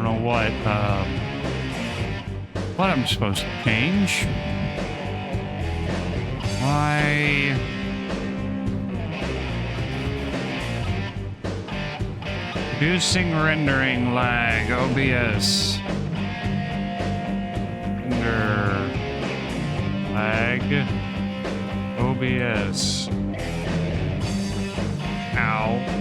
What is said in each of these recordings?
don't know what I'm supposed to change. Why? Reducing rendering lag, OBS. Render lag, OBS. Ow.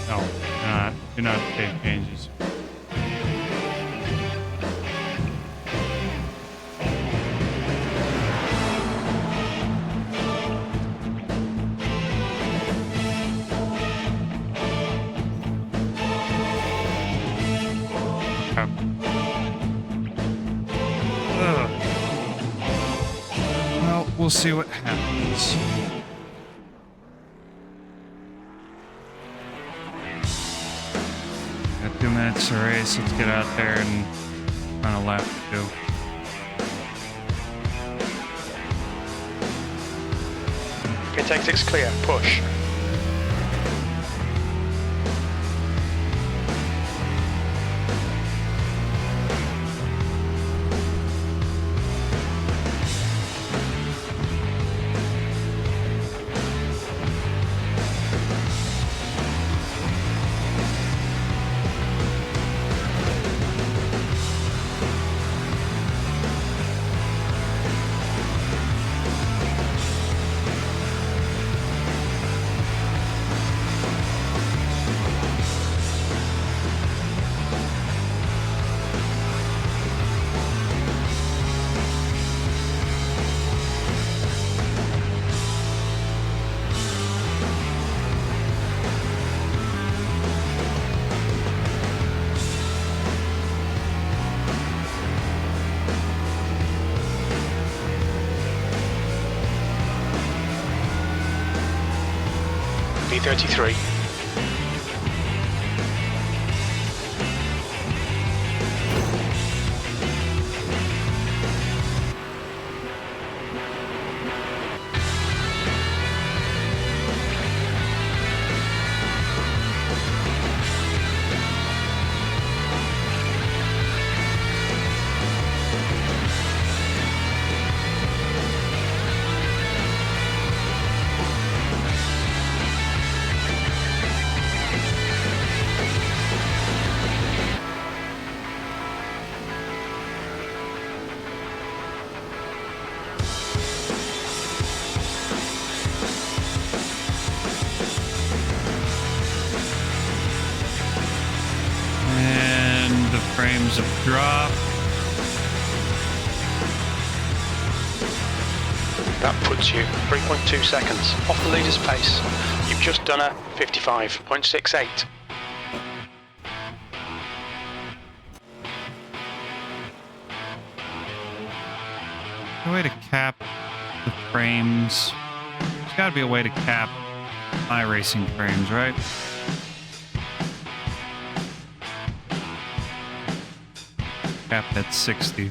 No, do not save changes. Well, we'll see what happens. Got 2 minutes to race. Let's get out there and find a lap to do. Pit exit's clear. Push. P33. Frames of drop. That puts you 3.2 seconds off the leader's pace. You've just done a 55.68. A way to cap the frames. There's got to be a way to cap iRacing frames, right? Cap at 60.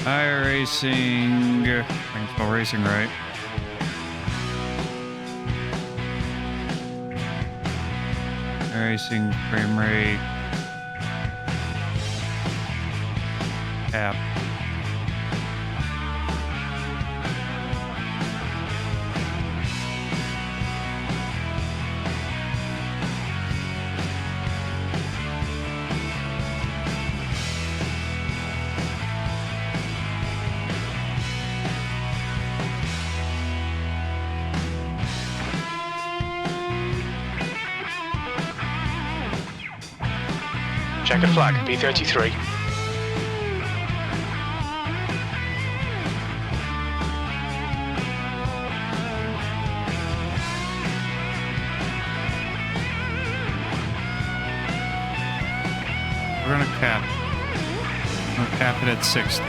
iRacing. I think it's all racing, right? iRacing frame rate. Cap. Checkered flag, B33. We're gonna cap. We're gonna cap it at 60.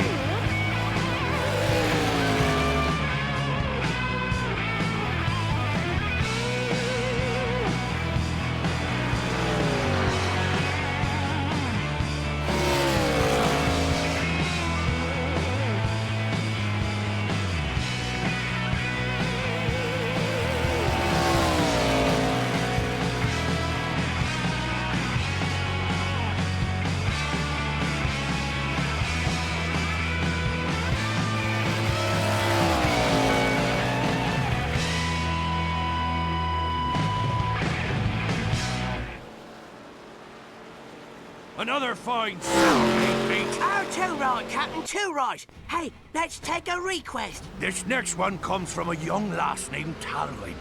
Another fine sound, mate. Oh, too right, Captain, too right. Hey, let's take a request. This next one comes from a young lass named Talwyn.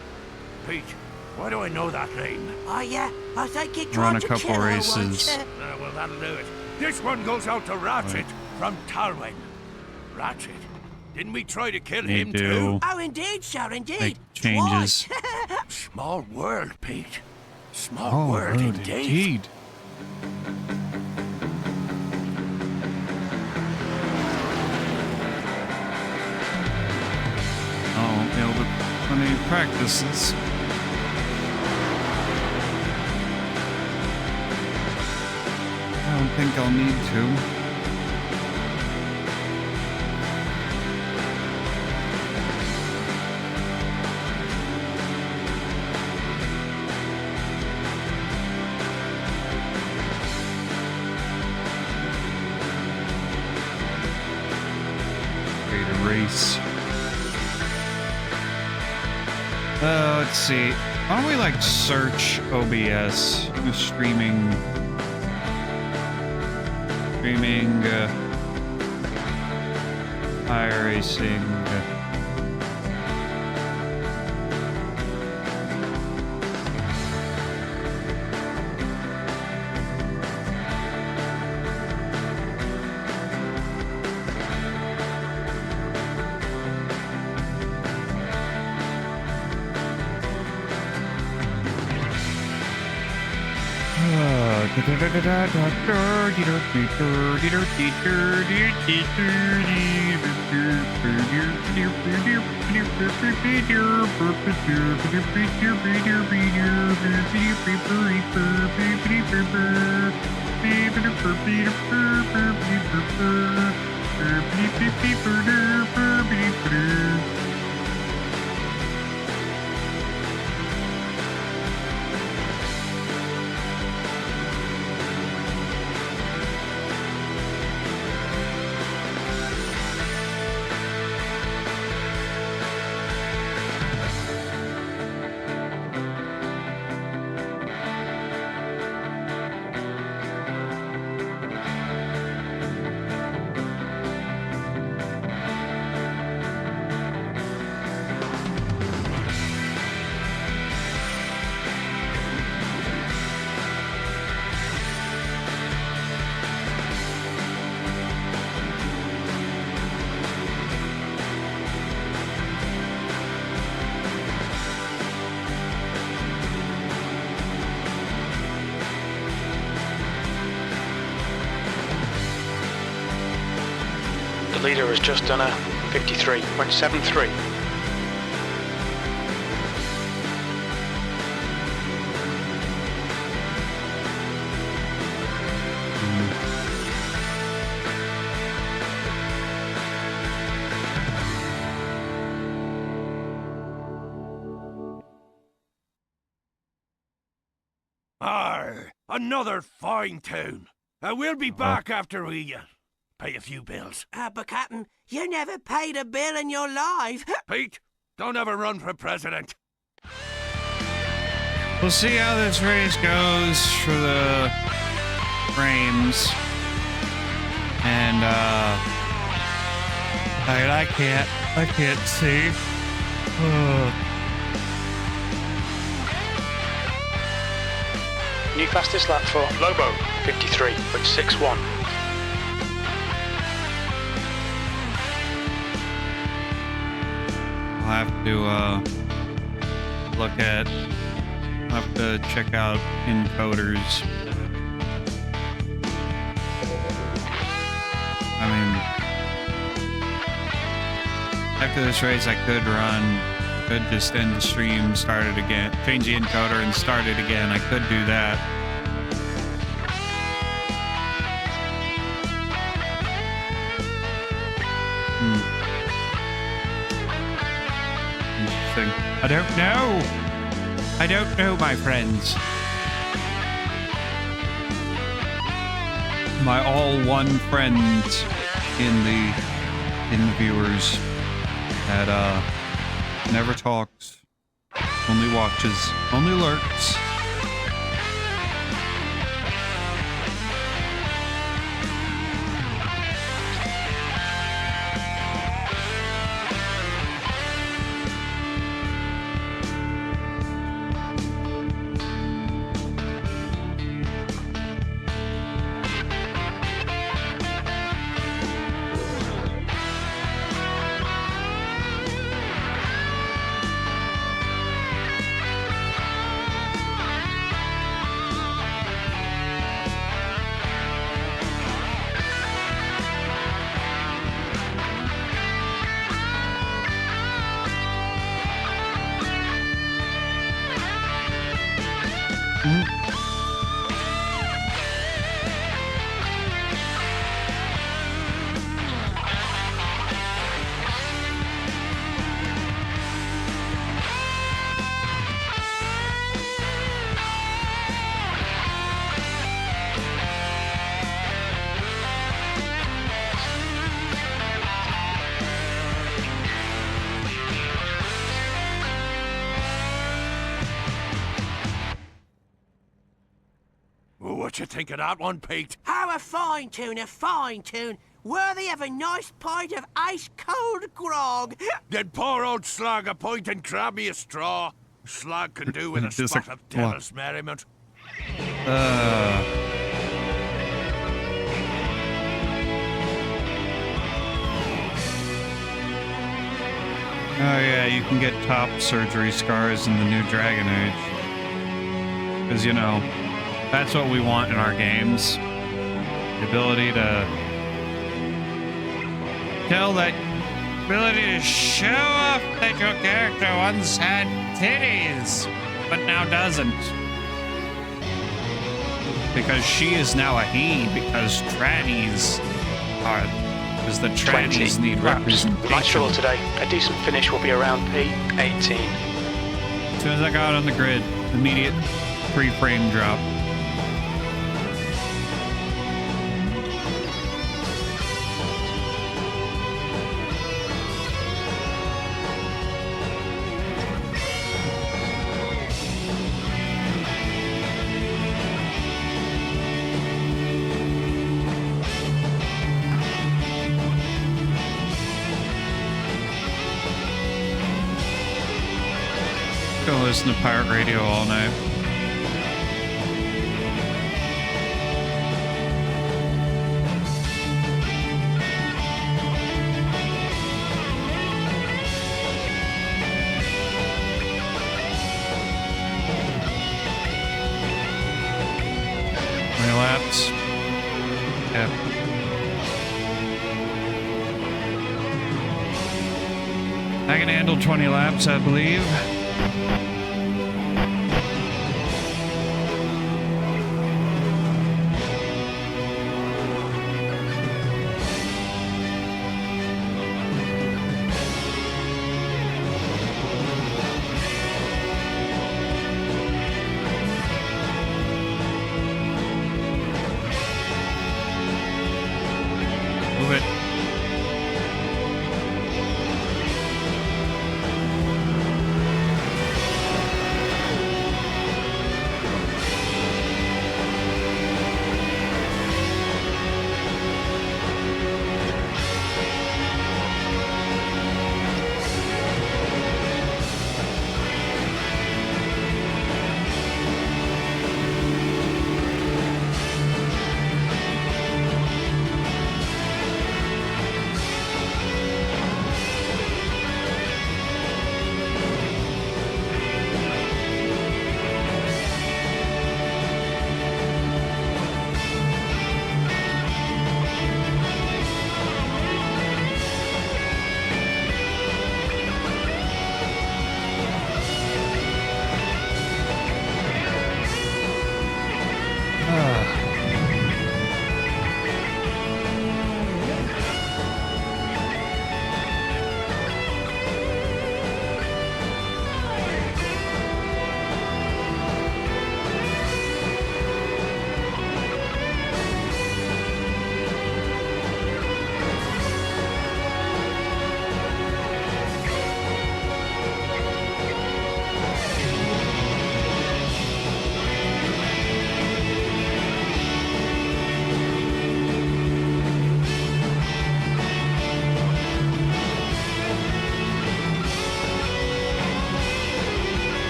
Pete, why do I know that name? Oh, yeah, I think he Run tried a to couple kill her races. once. Well, that'll do it. This one goes out to Ratchet Right. from Talwyn. Ratchet, didn't we try to kill You him do. too? Oh, indeed, sir, indeed. Make changes. Twice. Small world, Pete. Small Oh, world road indeed. indeed. I won't be able to run any practices. I don't think I'll need to. Create a race. Let's see. Why don't we like search OBS? Streaming. iRacing. The leader has just done a 53.73. Arr, another fine tune. We'll be back after we pay a few bills. But Captain, you never paid a bill in your life. Pete, don't ever run for president. We'll see how this race goes for the frames. And I can't see. New fastest lap for Lobo, 53.61. I'll have to I'll have to check out encoders. I mean, after this race I could just end the stream, start it again, change the encoder and start it again. I could do that. Interesting. I don't know, my friends. My all one friends in the viewers that never talks, only watches, only lurks. What you think of that one, Pete? How a fine tune, worthy of a nice pint of ice-cold grog. Did poor old Slag a point and grab me a straw? Slag can do with a Just spot a- of devil's merriment. Oh yeah, you can get top surgery scars in the new Dragon Age. Because, you know, that's what we want in our games. The ability to show off that your character once had titties, but now doesn't. Because she is now a he, because trannies the trannies 20 need laps. representation. Light shuttle today. A decent finish will be around P18. As soon as I got on the grid, immediate pre-frame drop. Gonna listen to pirate radio all night. My laps. Yep. I can handle 20 laps, I believe. Move it.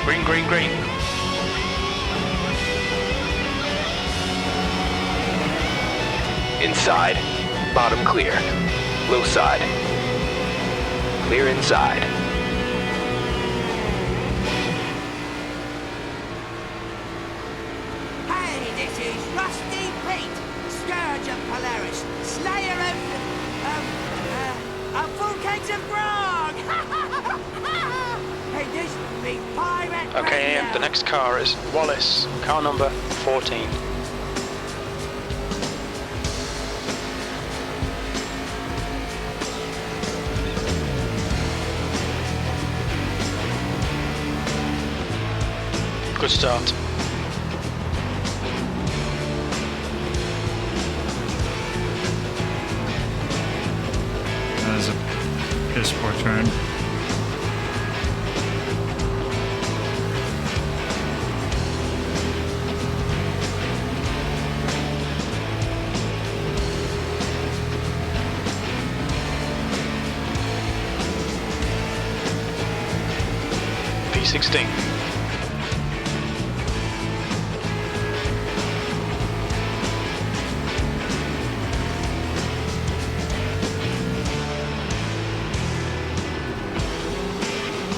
Green, green, green. Inside. Bottom clear. Low side. Clear inside. Hey, this is Rusty Pete, Scourge of Polaris, Slayer of full kegs of grog! Hey, this be pirate Okay, radio. the next car is Wallace, car number 14. Good start. That was a piss poor turn. P16.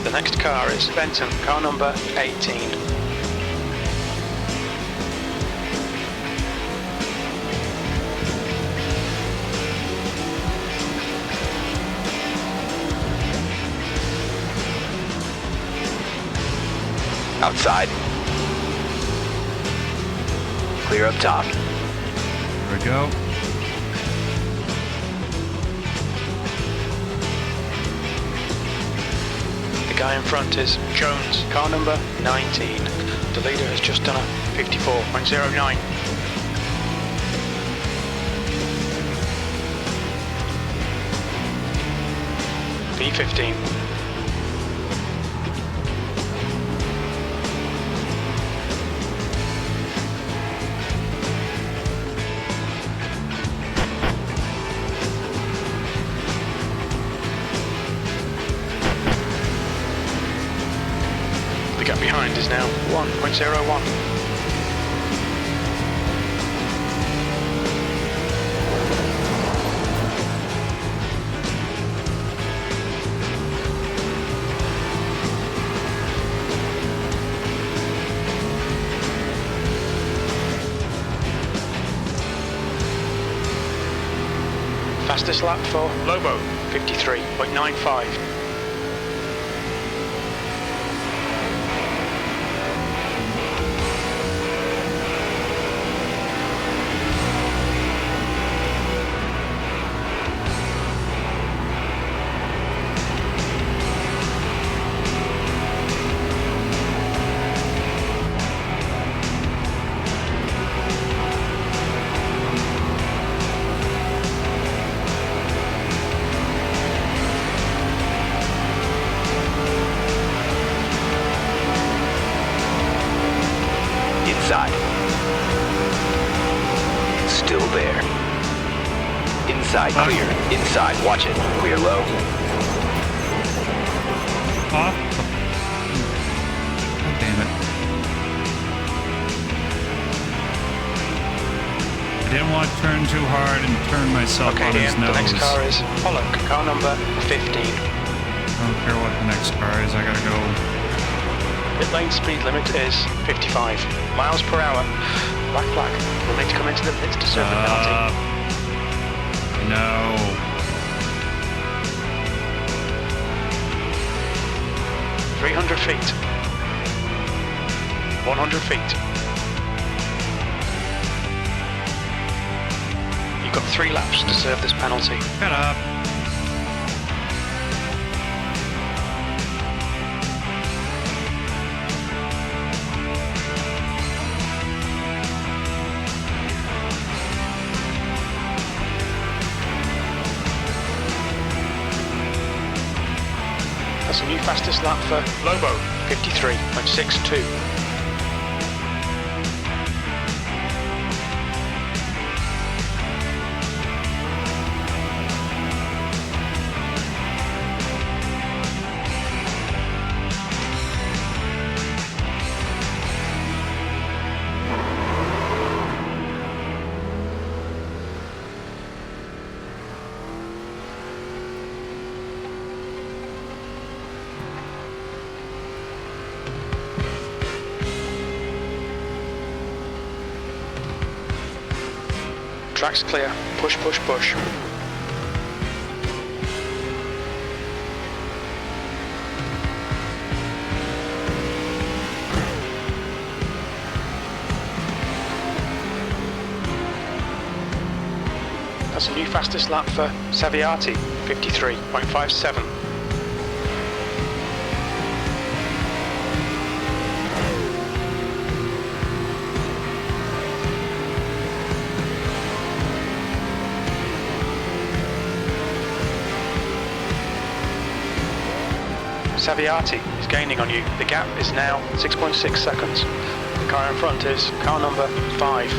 The next car is Benton, car number 18. Outside. Clear up top. There we go. The guy in front is Jones, car number 19. The leader has just done a 54.09. P15. The gap behind is now 1.01. Fastest lap for Lobo, 53.95. Inside. Still there. Inside clear. Inside, watch it. Clear low. Off. God damn it. I didn't want to turn too hard and turn myself Okay, on his Ian, nose. the next car is Pollock, car number 15. I don't care what the next car is, I gotta go. Pit lane speed limit is 55 miles per hour. Black flag. We'll need to come into the pits to serve the penalty. No. Uh, 300 feet. 100 feet. You've got 3 laps to serve this penalty. Shut up. That's a new fastest lap for Lobo, 53.62. Track's clear. Push, push, push. That's a new fastest lap for Saviati, 53.57. Saviati is gaining on you. The gap is now 6.6 seconds. The car in front is car number 5.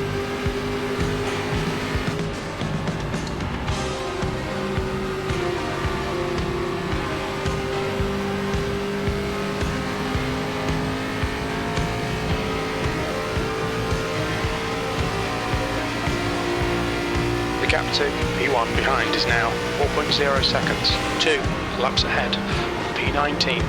The gap to P1 behind is now 4.0 seconds. 2 laps ahead. P19.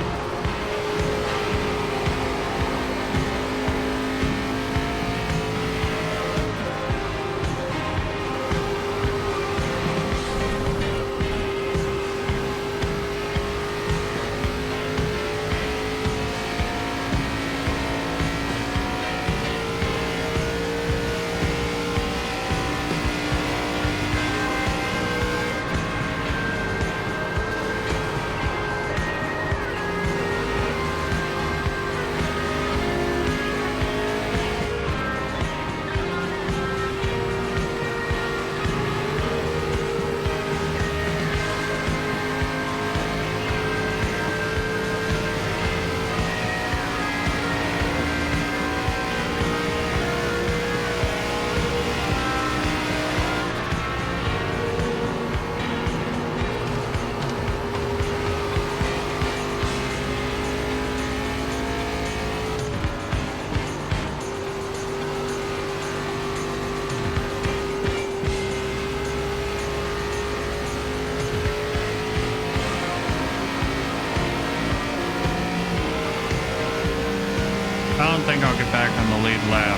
I don't think I'll get back on the lead lap,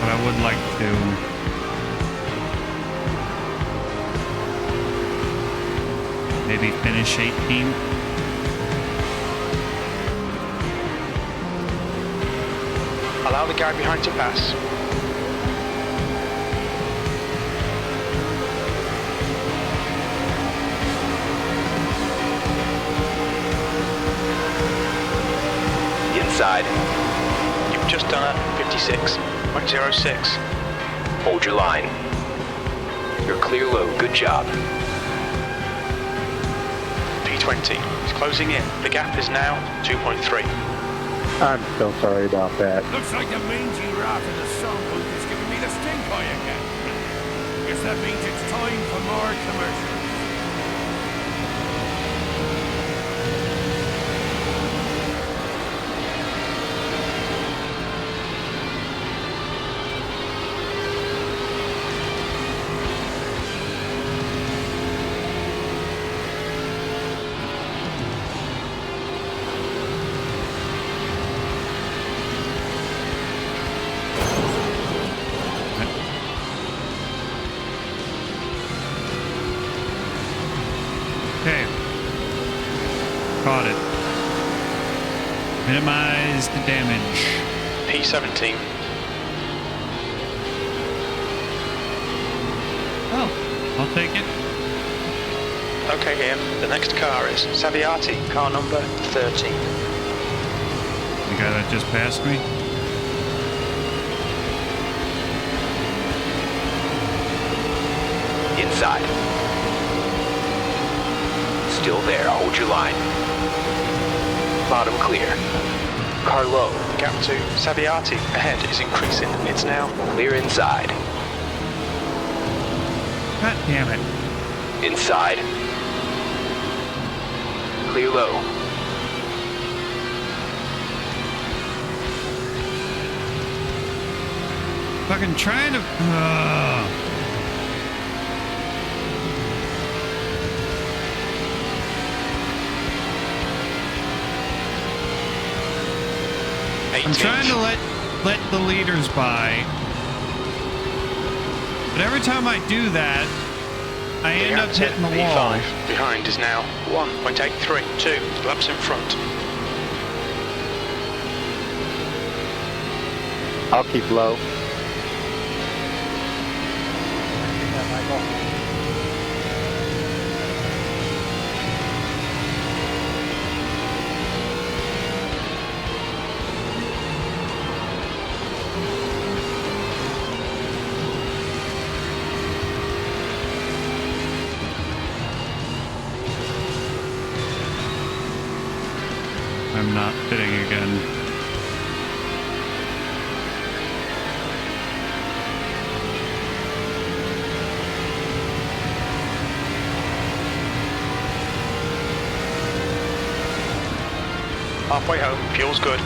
but I would like to. Maybe finish 18th. Allow the guy behind to pass. Inside. You've just done a 56.06. Hold your line. You're clear low. Good job. P20 is closing in. The gap is now 2.3. I'm so sorry about that. Looks like the mangy rat in the song booth is giving me the stink eye again. Guess that means it's time for more commercials. Okay. Caught it. Minimize the damage. P17. Oh, I'll take it. Okay, Ian. The next car is Saviati, car number 13. The guy that just passed me? Inside. Still there. Hold your line. Bottom clear. Car low. The gap to Saviati ahead is increasing. It's now Clear inside. God damn it. Inside. Clear low. Fucking trying to... I'm 18th. trying to let the leaders by. But every time I do that, I The end gap up to hitting the wall. P5 behind is now 1.83. 2 laps in front. I'll keep low. I'm not fitting again. Halfway home, fuel's good.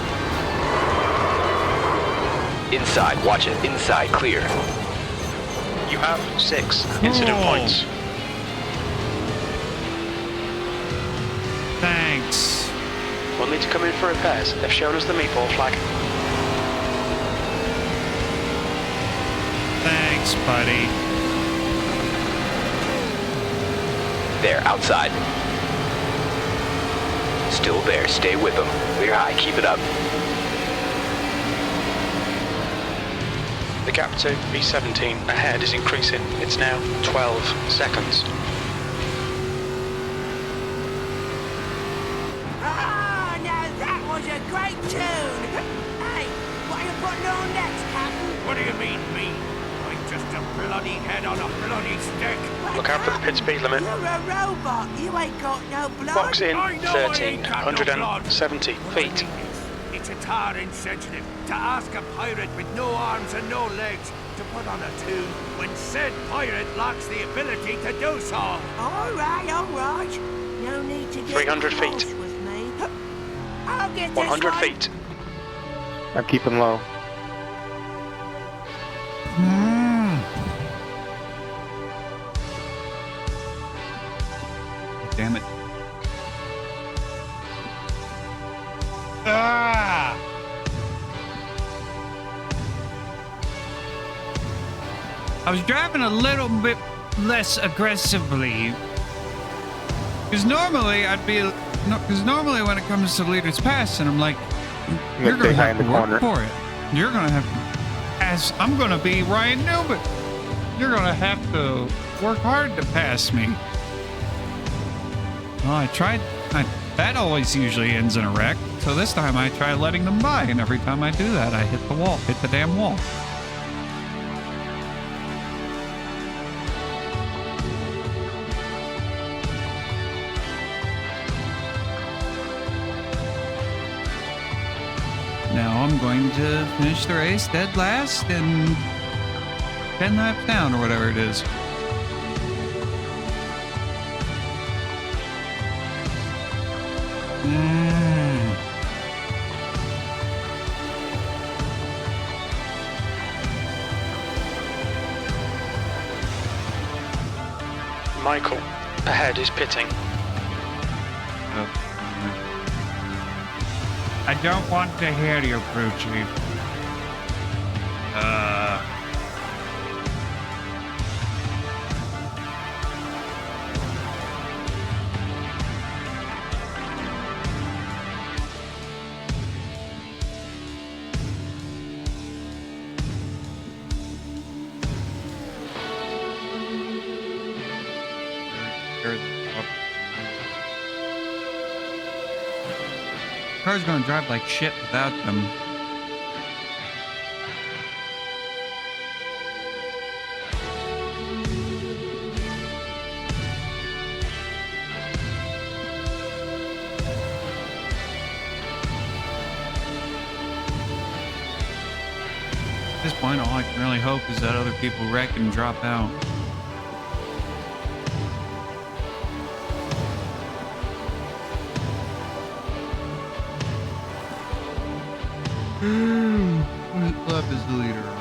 Inside. Watch it. Inside. Clear. You have 6 incident Cool. points. Thanks. We'll need to come in for repairs. They've shown us the meatball flag. Thanks, buddy. There. Outside. Still there. Stay with them. Clear high. Keep it up. The gap to B17 ahead is increasing. It's now 12 seconds. Ah, now that was a great tune. Hey, what are you putting on next, Captain? What do you mean, me? I'm just a bloody head on a bloody stick. Look out for the pit speed limit. You're a robot. You ain't got no blood. Box in I know I ain't got no blood. 1370 feet. It's a tar insensitive to ask a pirate with no arms and no legs to put on a tune when said pirate lacks the ability to do so. All right, all right. No need to get 300 close feet. with me. I'll get this 100 one. feet. I'm keeping low. Damn it. Ah! I was driving a little bit less aggressively Because normally I'd be, because normally when it comes to Leaders Pass, and I'm like, you're Look gonna behind have to the work corner. for it. You're gonna have to, as I'm gonna be Ryan Newman. You're gonna have to work hard to pass me. Well, I tried. That always usually ends in a wreck. So this time I try letting them by, and every time I do that, I hit the wall, hit the damn wall. Now I'm going to finish the race dead last and 10 laps down or whatever it is. Michael, ahead is pitting. I don't want to hear you, crew chief. Car's gonna drive like shit without them. At this point, all I can really hope is that other people wreck and drop out. What lap is the leader on?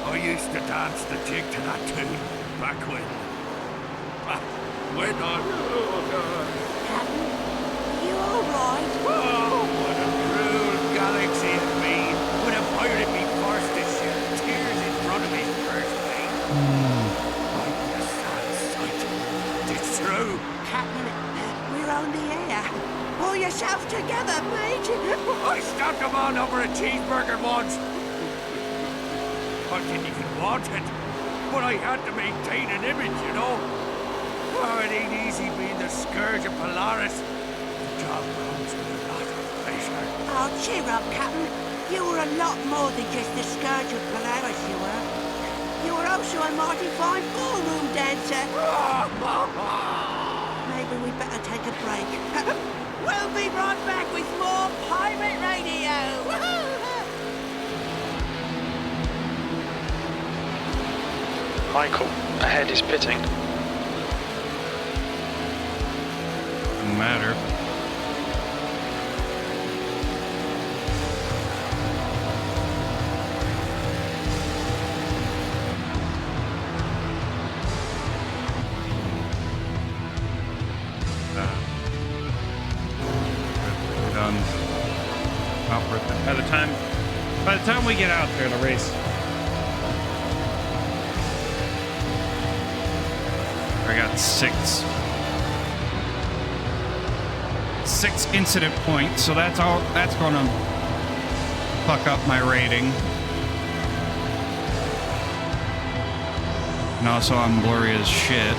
I used to dance the jig to that tune back when. When I. Captain, you all right? Oh, what a cruel galaxy it's been when a pirate be forced to shed tears in front of his first mate. Like a sad sight. It's true. Captain, we're on the air. Pull yourself together, mate. I stabbed a man over a cheeseburger once. I didn't even want it, but I had to maintain an image, you know. Oh, it ain't easy being the scourge of Polaris. The job comes with a lot of pressure. Oh, cheer up, Captain. You were a lot more than just the scourge of Polaris, you were. You were also a mighty fine ballroom dancer. Maybe we better take a break. We'll be right back with more Pirate Radio. Michael, ahead is pitting. Doesn't matter. We're done. By the time we get out there, the race. I got 6. 6 incident points, so that's all. That's gonna fuck up my rating. And also, I'm blurry as shit.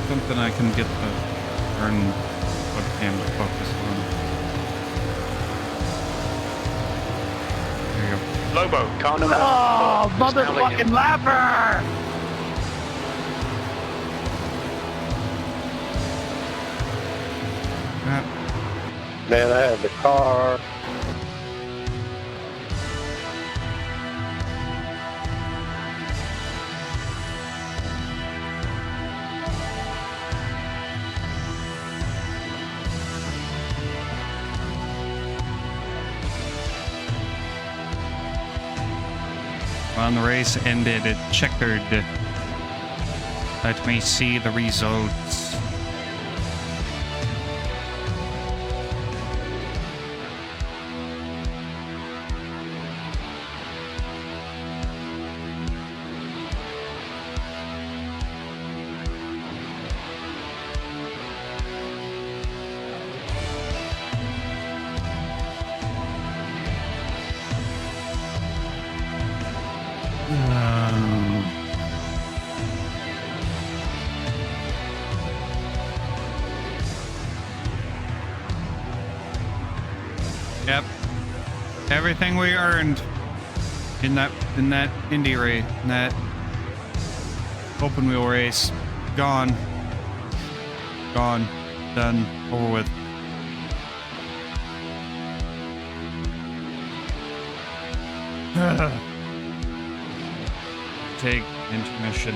Something I can get the turn webcam to focus on. There you go. Lobo, car number. Oh, four is now leading. motherfucking lapper! Man, I had the car. When the race ended, it checkered. Let me see the results. Yep. Everything we earned in that Indy race, in that open wheel race, gone. Gone. Done. Over with. Take intermission.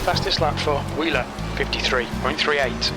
Fastest lap for Wheeler, 53.38.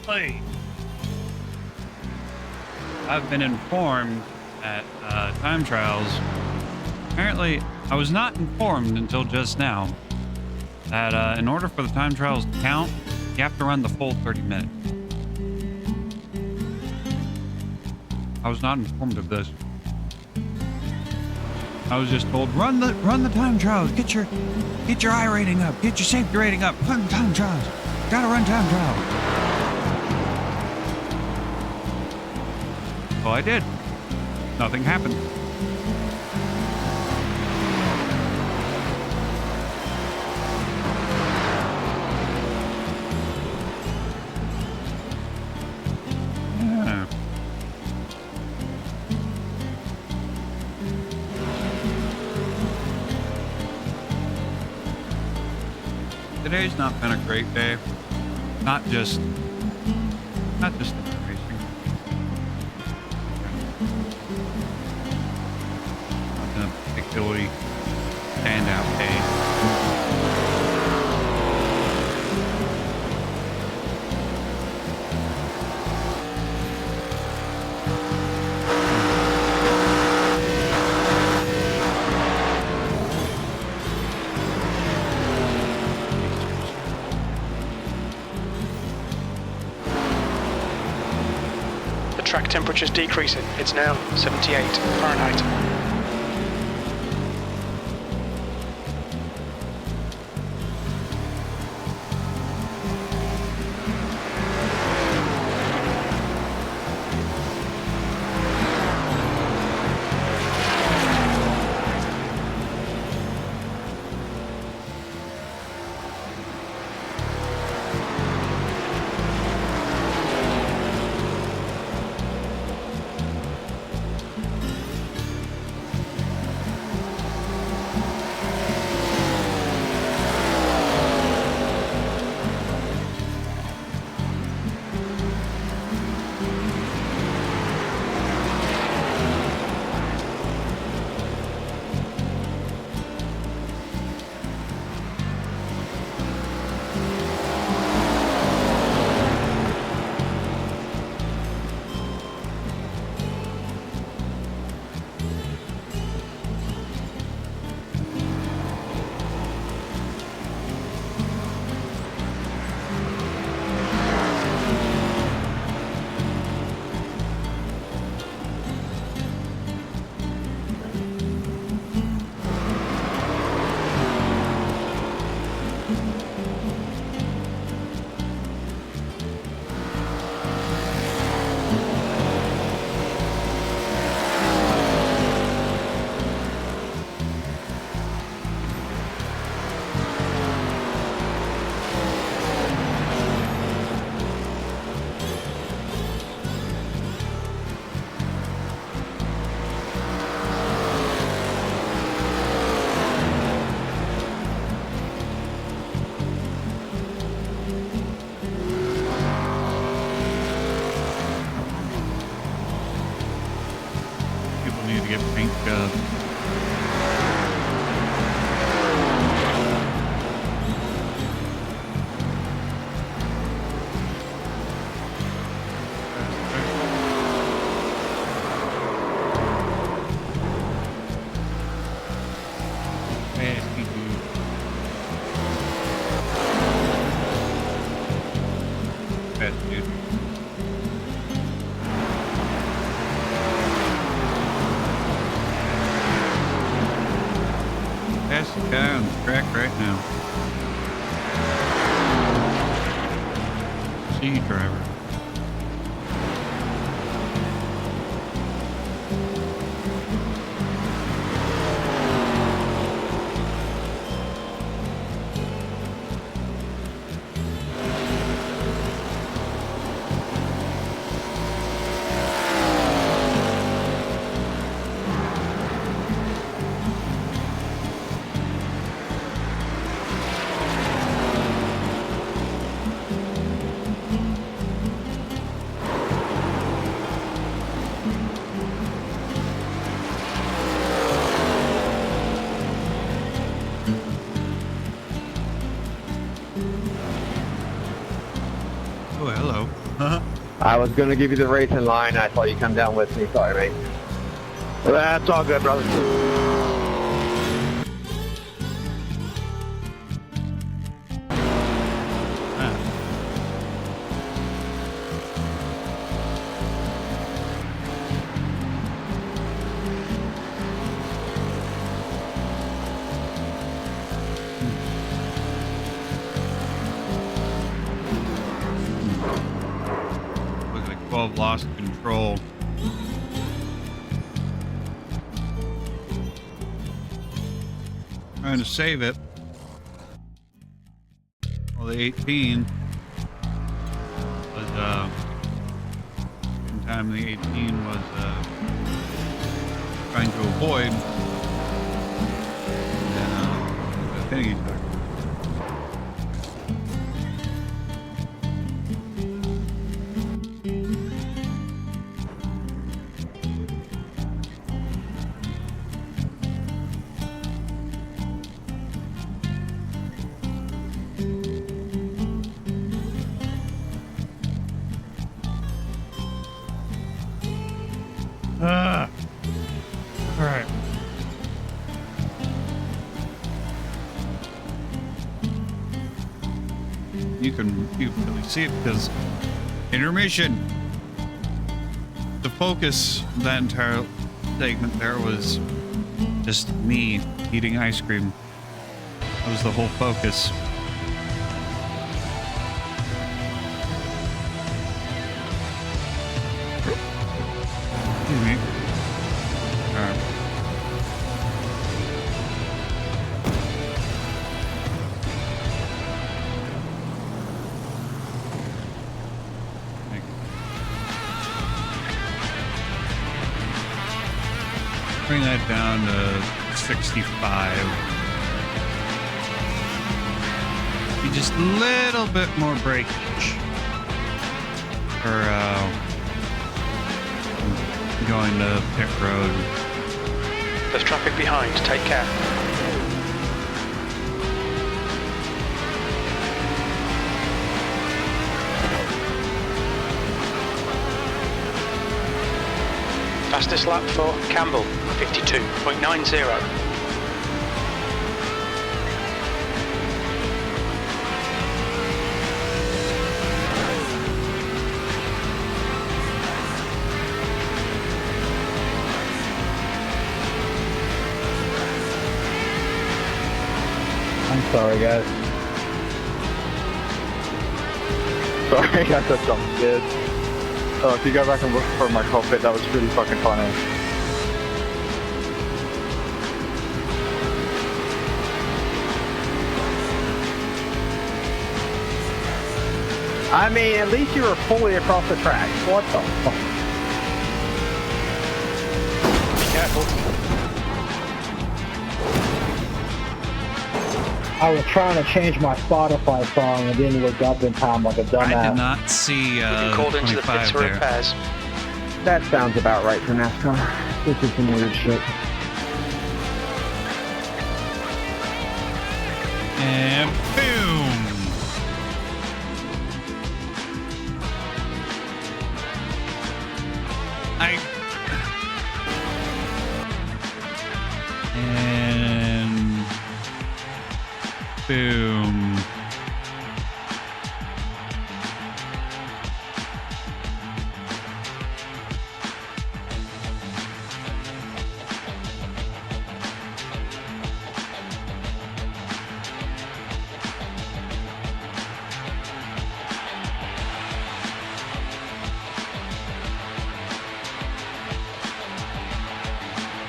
Hey. I've been informed that time trials. Apparently, I was not informed until just now that in order for the time trials to count, you have to run the full 30 minutes. I was not informed of this. I was just told run the time trials, get your iRating up, get your safety rating up, run time trials, gotta run time trials. Well, I did. Nothing happened. Yeah. Today's not been a great day. Not just racing. Not been a particularly standout day. Track temperature's decreasing. It's now 78 Fahrenheit. People need to get paint job. Fastest guy on the track right now. C driver. Oh, hello. I was gonna give you the racing line. I thought you come down with me. Sorry, mate. That's all good, brother. Looks like 12 lost control. Trying to save it. Well, the 18 was, in time the 18 was, trying to avoid, and, hitting each other. All right. You can really see it because intermission. The focus of that entire segment there was just me eating ice cream. That was the whole focus. Excuse me. All right. Bring that down to 65. Be just a little bit more breakage for going to pit road. There's traffic behind, take care. Fastest lap for Campbell, 52.90. I'm sorry, guys. Sorry, I said something good. Oh, if you go back and look for my cockpit, that was really fucking funny. I mean, at least you were fully across the track. What the fuck? Be careful. I was trying to change my Spotify song and didn't look up in time like a dumbass. I did not see You've been called into the pits 25 for there. repairs. That sounds about right for NASCAR. This is some weird shit. And boom! And boom.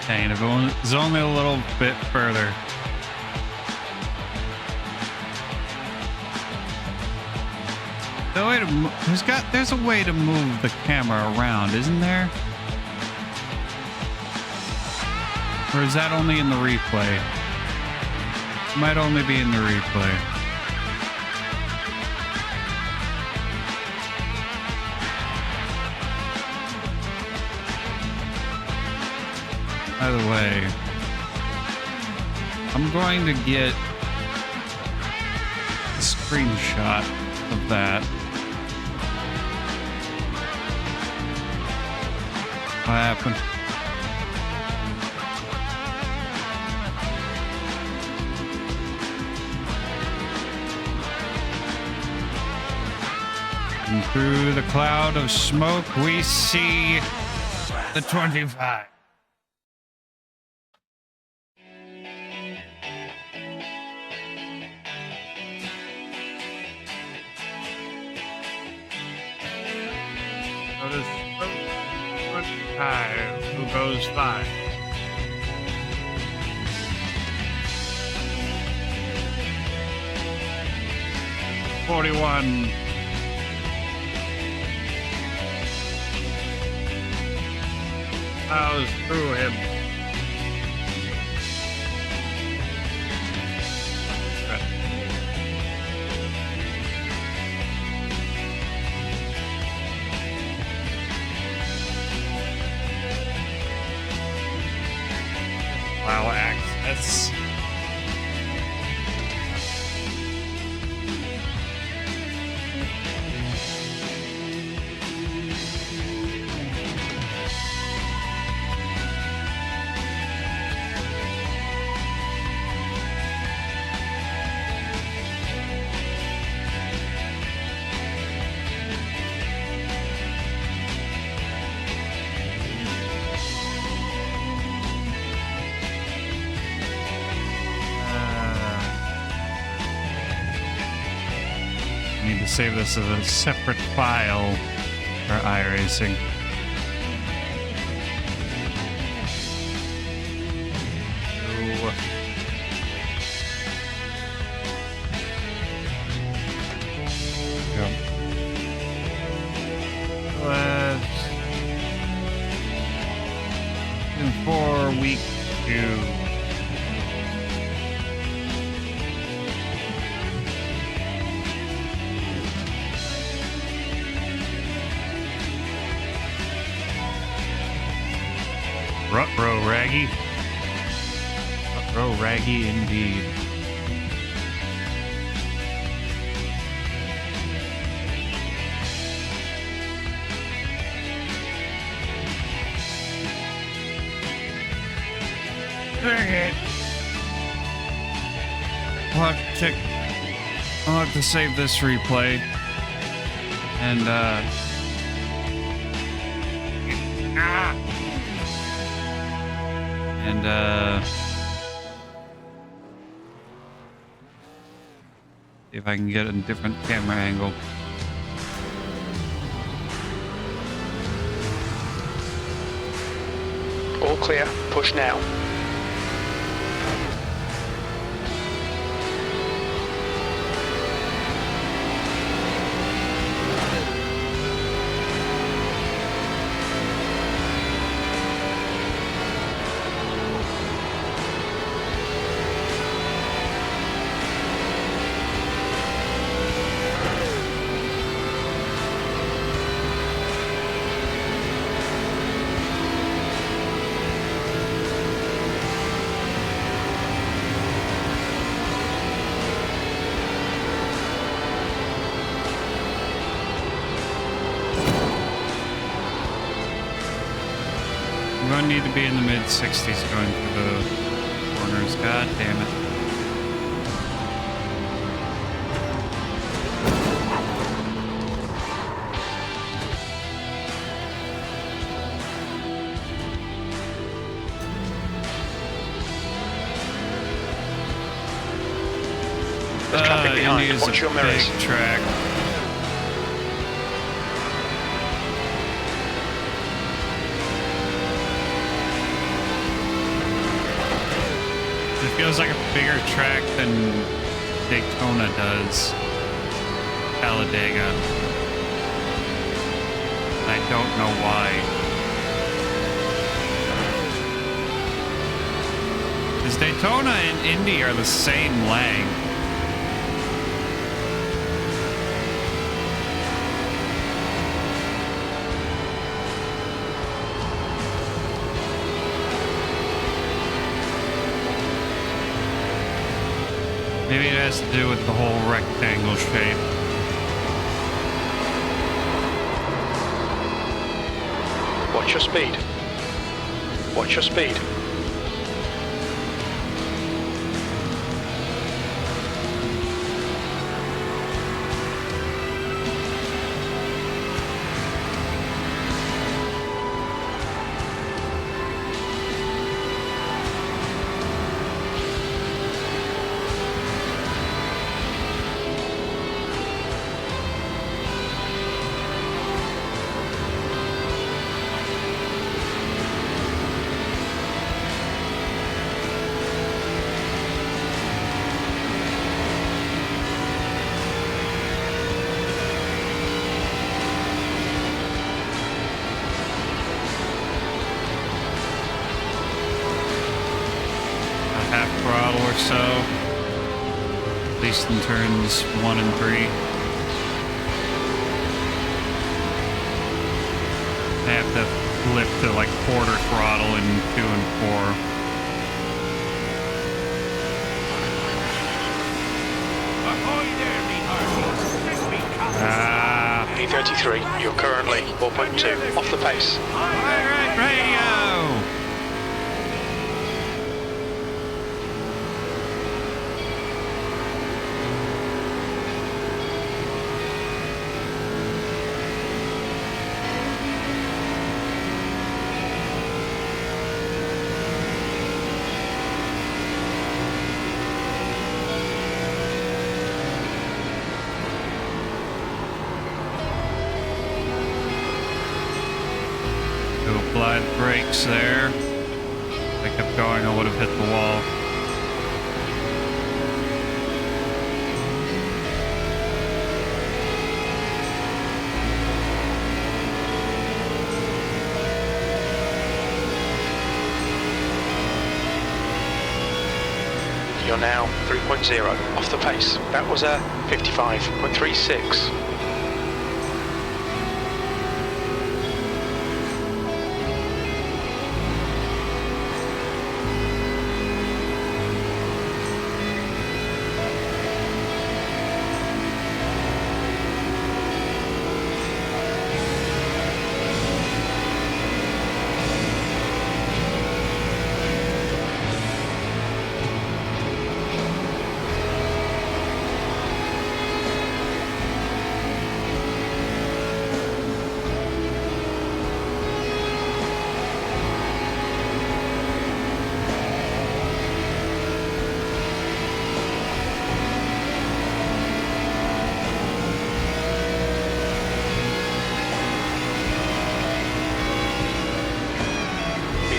Dang, if it was only a little bit further. There's a way to move the camera around, isn't there? Or is that only in the replay? Might only be in the replay. By the way, I'm going to get a screenshot of that. What happened? And through the cloud of smoke, we see the 25. Who goes 5? $41. Plows through him. Wow, access. Need to save this as a separate file for iRacing. Let's in 4 week 2. Ruh-roh, Raggy. Ruh-roh, Raggy indeed. Dang it. I'll have to save this replay. And, see if I can get a different camera angle. All clear. Push now. don't need to be in the mid 60s going through the corners. God damn it. There's traffic behind. Indy is Watch a your mirrors. big track. It feels like a bigger track than Daytona does. Talladega. I don't know why. Because Daytona and Indy are the same lag. Maybe it has to do with the whole rectangle shape. Watch your speed. Watch your speed. So, at least in turns 1 and 3. I have to flip to like quarter throttle in 2 and 4. Ahoy there, me hearties. Let me come. P33, you're currently 4.2 off the pace. Pirate Radio! Apply the brakes there. If I kept going, I would have hit the wall. You're now 3.0 off the pace. That was a 55.36.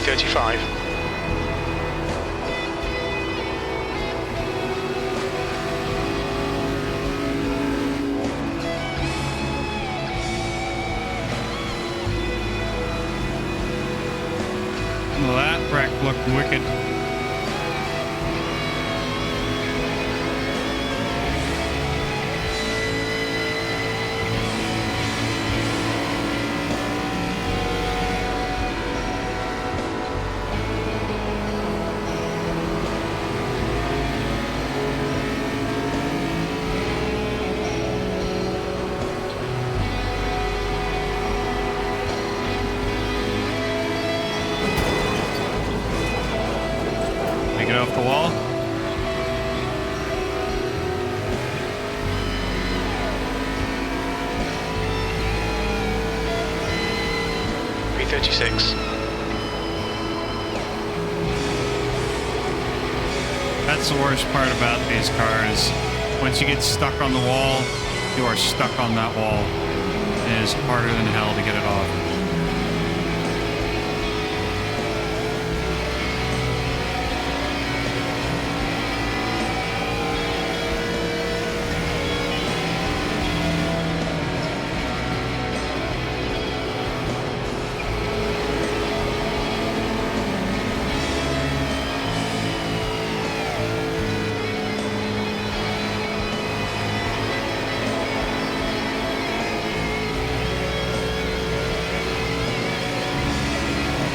P35. Well, that wreck looked wicked. get off the wall. B36. That's the worst part about these cars. Once you get stuck on the wall, you are stuck on that wall. It is harder than hell to get it off.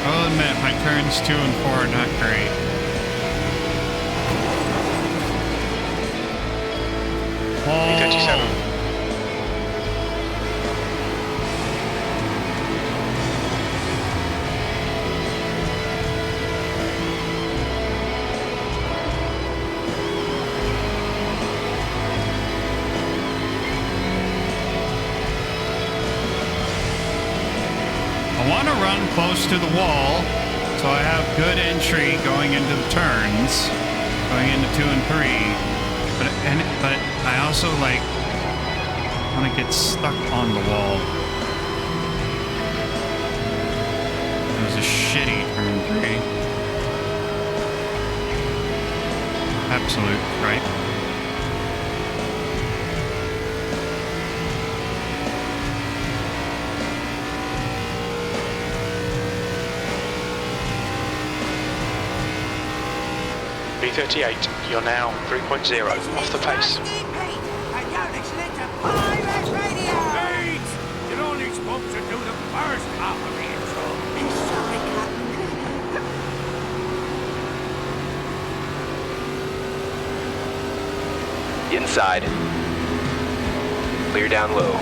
I'll admit, my turns 2 and 4 are not great. B37. I want to run close to the wall, so I have good entry going into the turns, going into 2 and 3. But I also want to get stuck on the wall. It was a shitty turn 3. Absolute right. B38, you're now 3.0 off the pace. And you're listening to iRacing Radio. Wait! You're only supposed to do the first half of the intro. Sorry, Captain. Inside. Clear down low.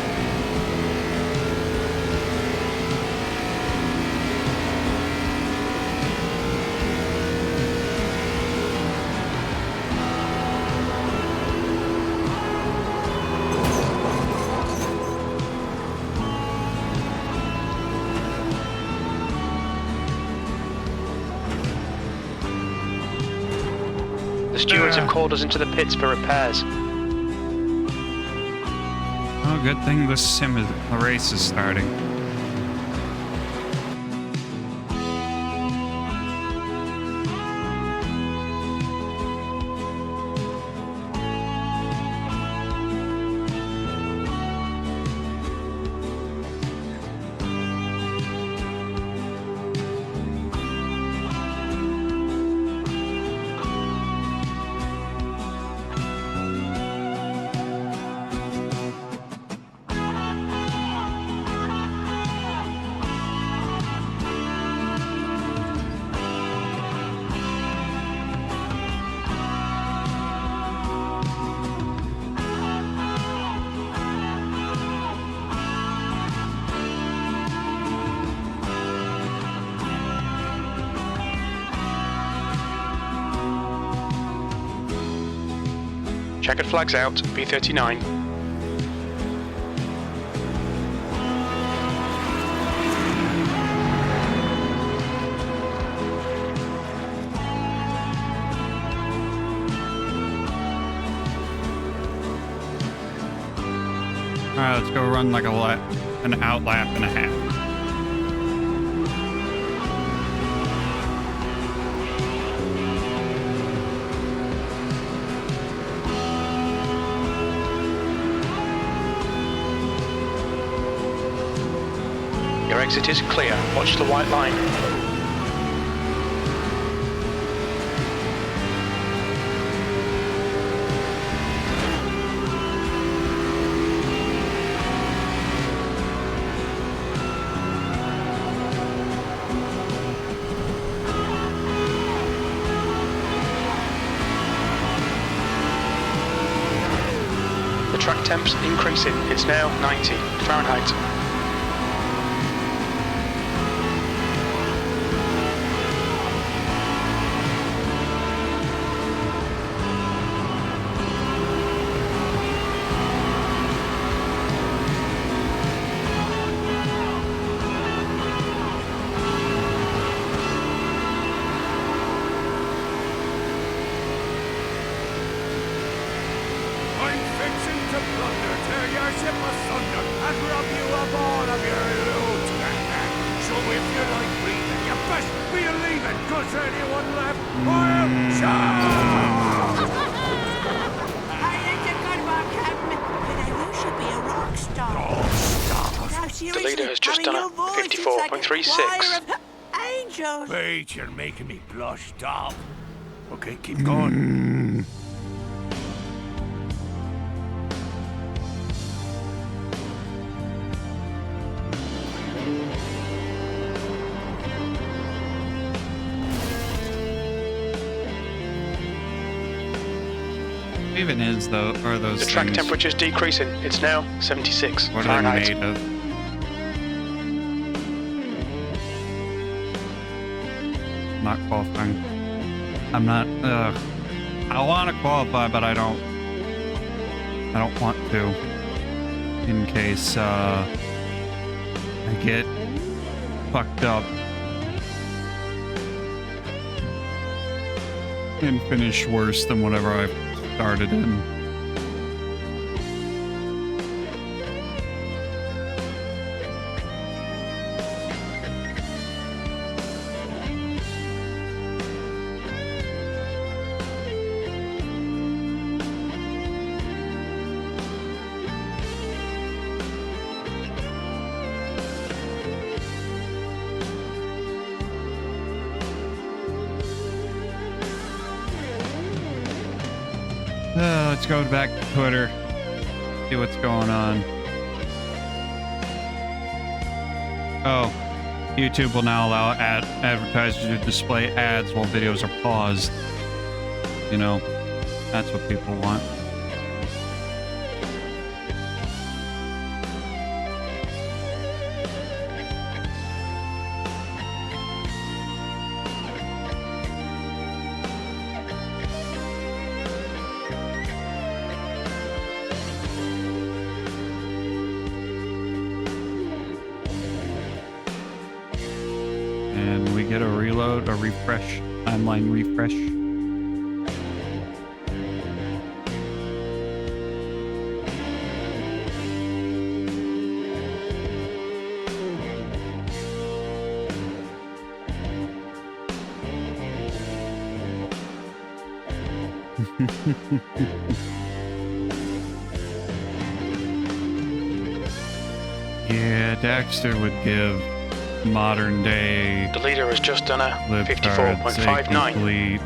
The stewards have called us into the pits for repairs. Oh, good thing the race is starting. Checkered flags out, B39. Alright, let's go run like an out lap and a half. Your exit is clear. Watch the white line. The track temp's increasing. It's now 90 Fahrenheit. worship asunder and rob you of all of your loot. So if you like breathing, you best be leaving, cause anyone left, I'll shout! Hey, that's a good one, Captain. You know, you should be a rock star. No, seriously, The leader has just I mean, done your a voice is like a 54.36. choir of angels. Wait, you're making me blush. Stop. Okay, keep going. Even is though are those The track things? temperature's decreasing. It's now 76 What are they Fahrenheit. made of? Not qualifying. I'm not. I want to qualify, but I don't want to. In case I get fucked up and finish worse than whatever I've started in. Let's go back to Twitter, see what's going on. Oh, YouTube will now allow advertisers to display ads while videos are paused. You know, that's what people want. And we get a reload, a refresh, timeline refresh. Yeah, Daxter would give modern day The leader has just done a libtards a 54.59. complete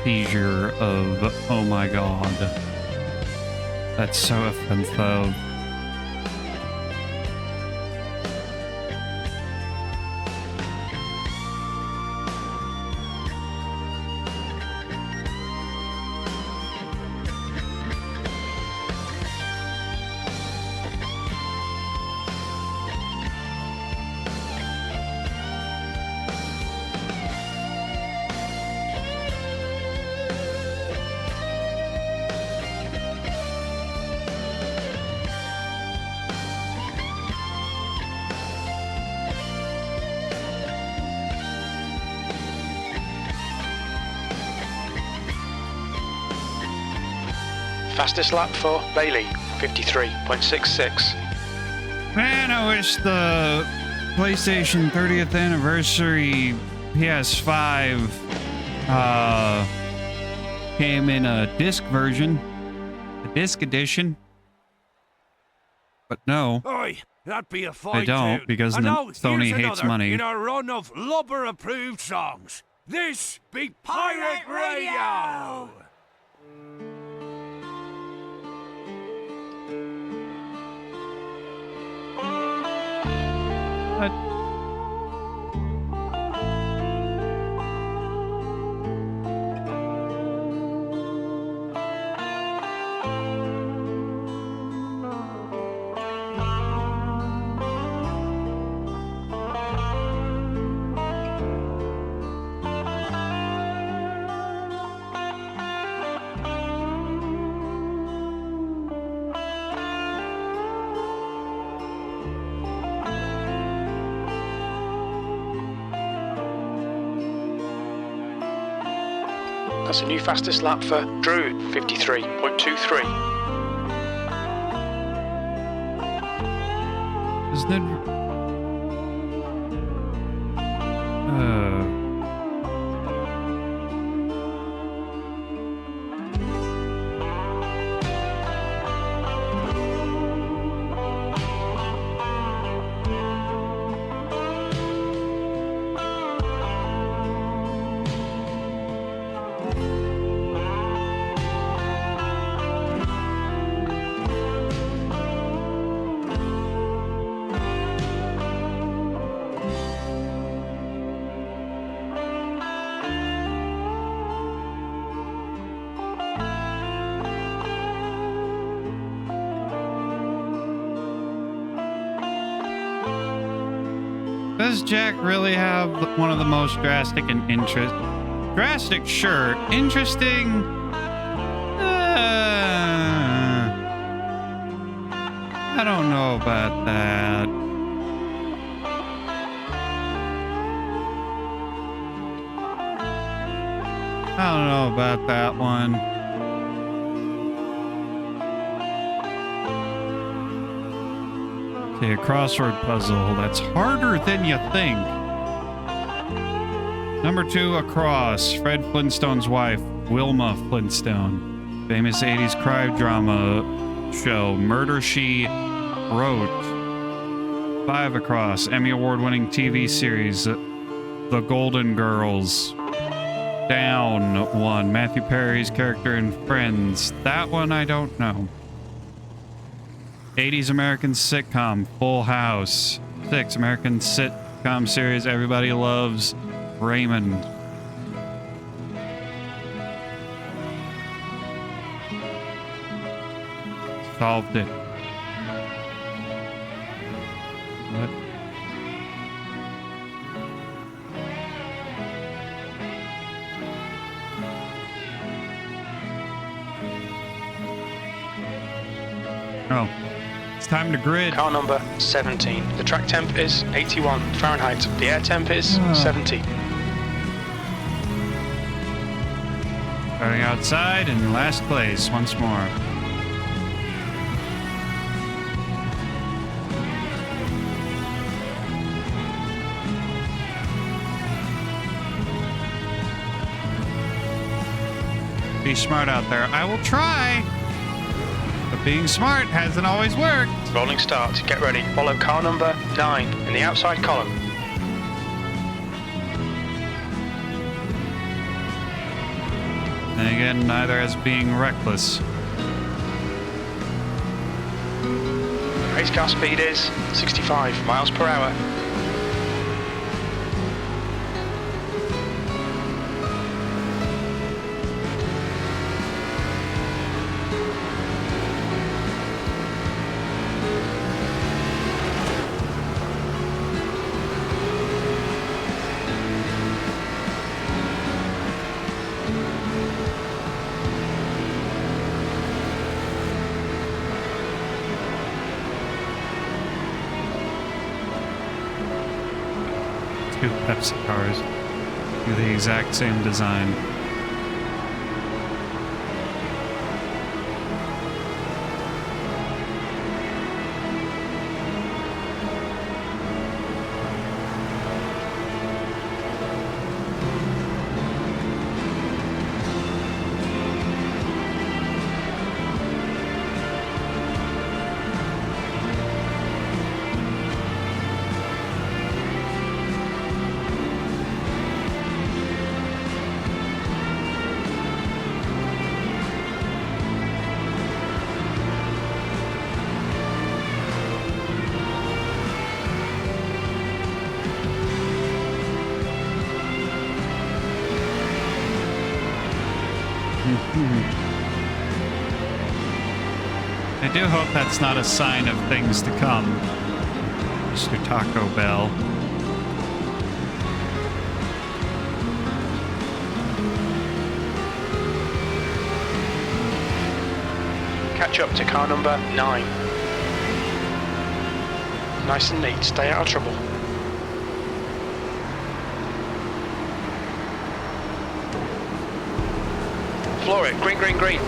seizure of, oh my god, that's so offensive. Fastest lap for Bailey, 53.66. Man, I wish the PlayStation 30th anniversary PS5 came in a disc version, a disc edition. But no, Oi, that'd be a fine they don't, tune. because And now, Sony here's hates another money. in our run of lubber-approved songs. This be Pirate Radio! But That's a new fastest lap for Drew, 53.23. Isn't it? Does Jack really have one of the most drastic and drastic, sure. Interesting. I don't know about that. I don't know about that one. Okay, a crossword puzzle. That's harder than you think. Number 2, across. Fred Flintstone's wife, Wilma Flintstone. Famous 80s crime drama show, Murder, She Wrote. 5, across. Emmy Award-winning TV series, The Golden Girls. Down 1. Matthew Perry's character in Friends. That one I don't know. 80s American sitcom, Full House. 6, American sitcom series, Everybody Loves Raymond. Solved it. What? Oh. It's time to grid. Car number 17. The track temp is 81 Fahrenheit. The air temp is 70. Starting outside in last place once more. Be smart out there. I will try. But being smart hasn't always worked. Rolling start. Get ready. Follow car number 9 in the outside column. And again, neither as being reckless. Race car speed is 65 miles per hour. Two Pepsi cars with the exact same design. I do hope that's not a sign of things to come, Mr. Taco Bell. Catch up to car number 9. Nice and neat. Stay out of trouble. Floor it. Green, green, green.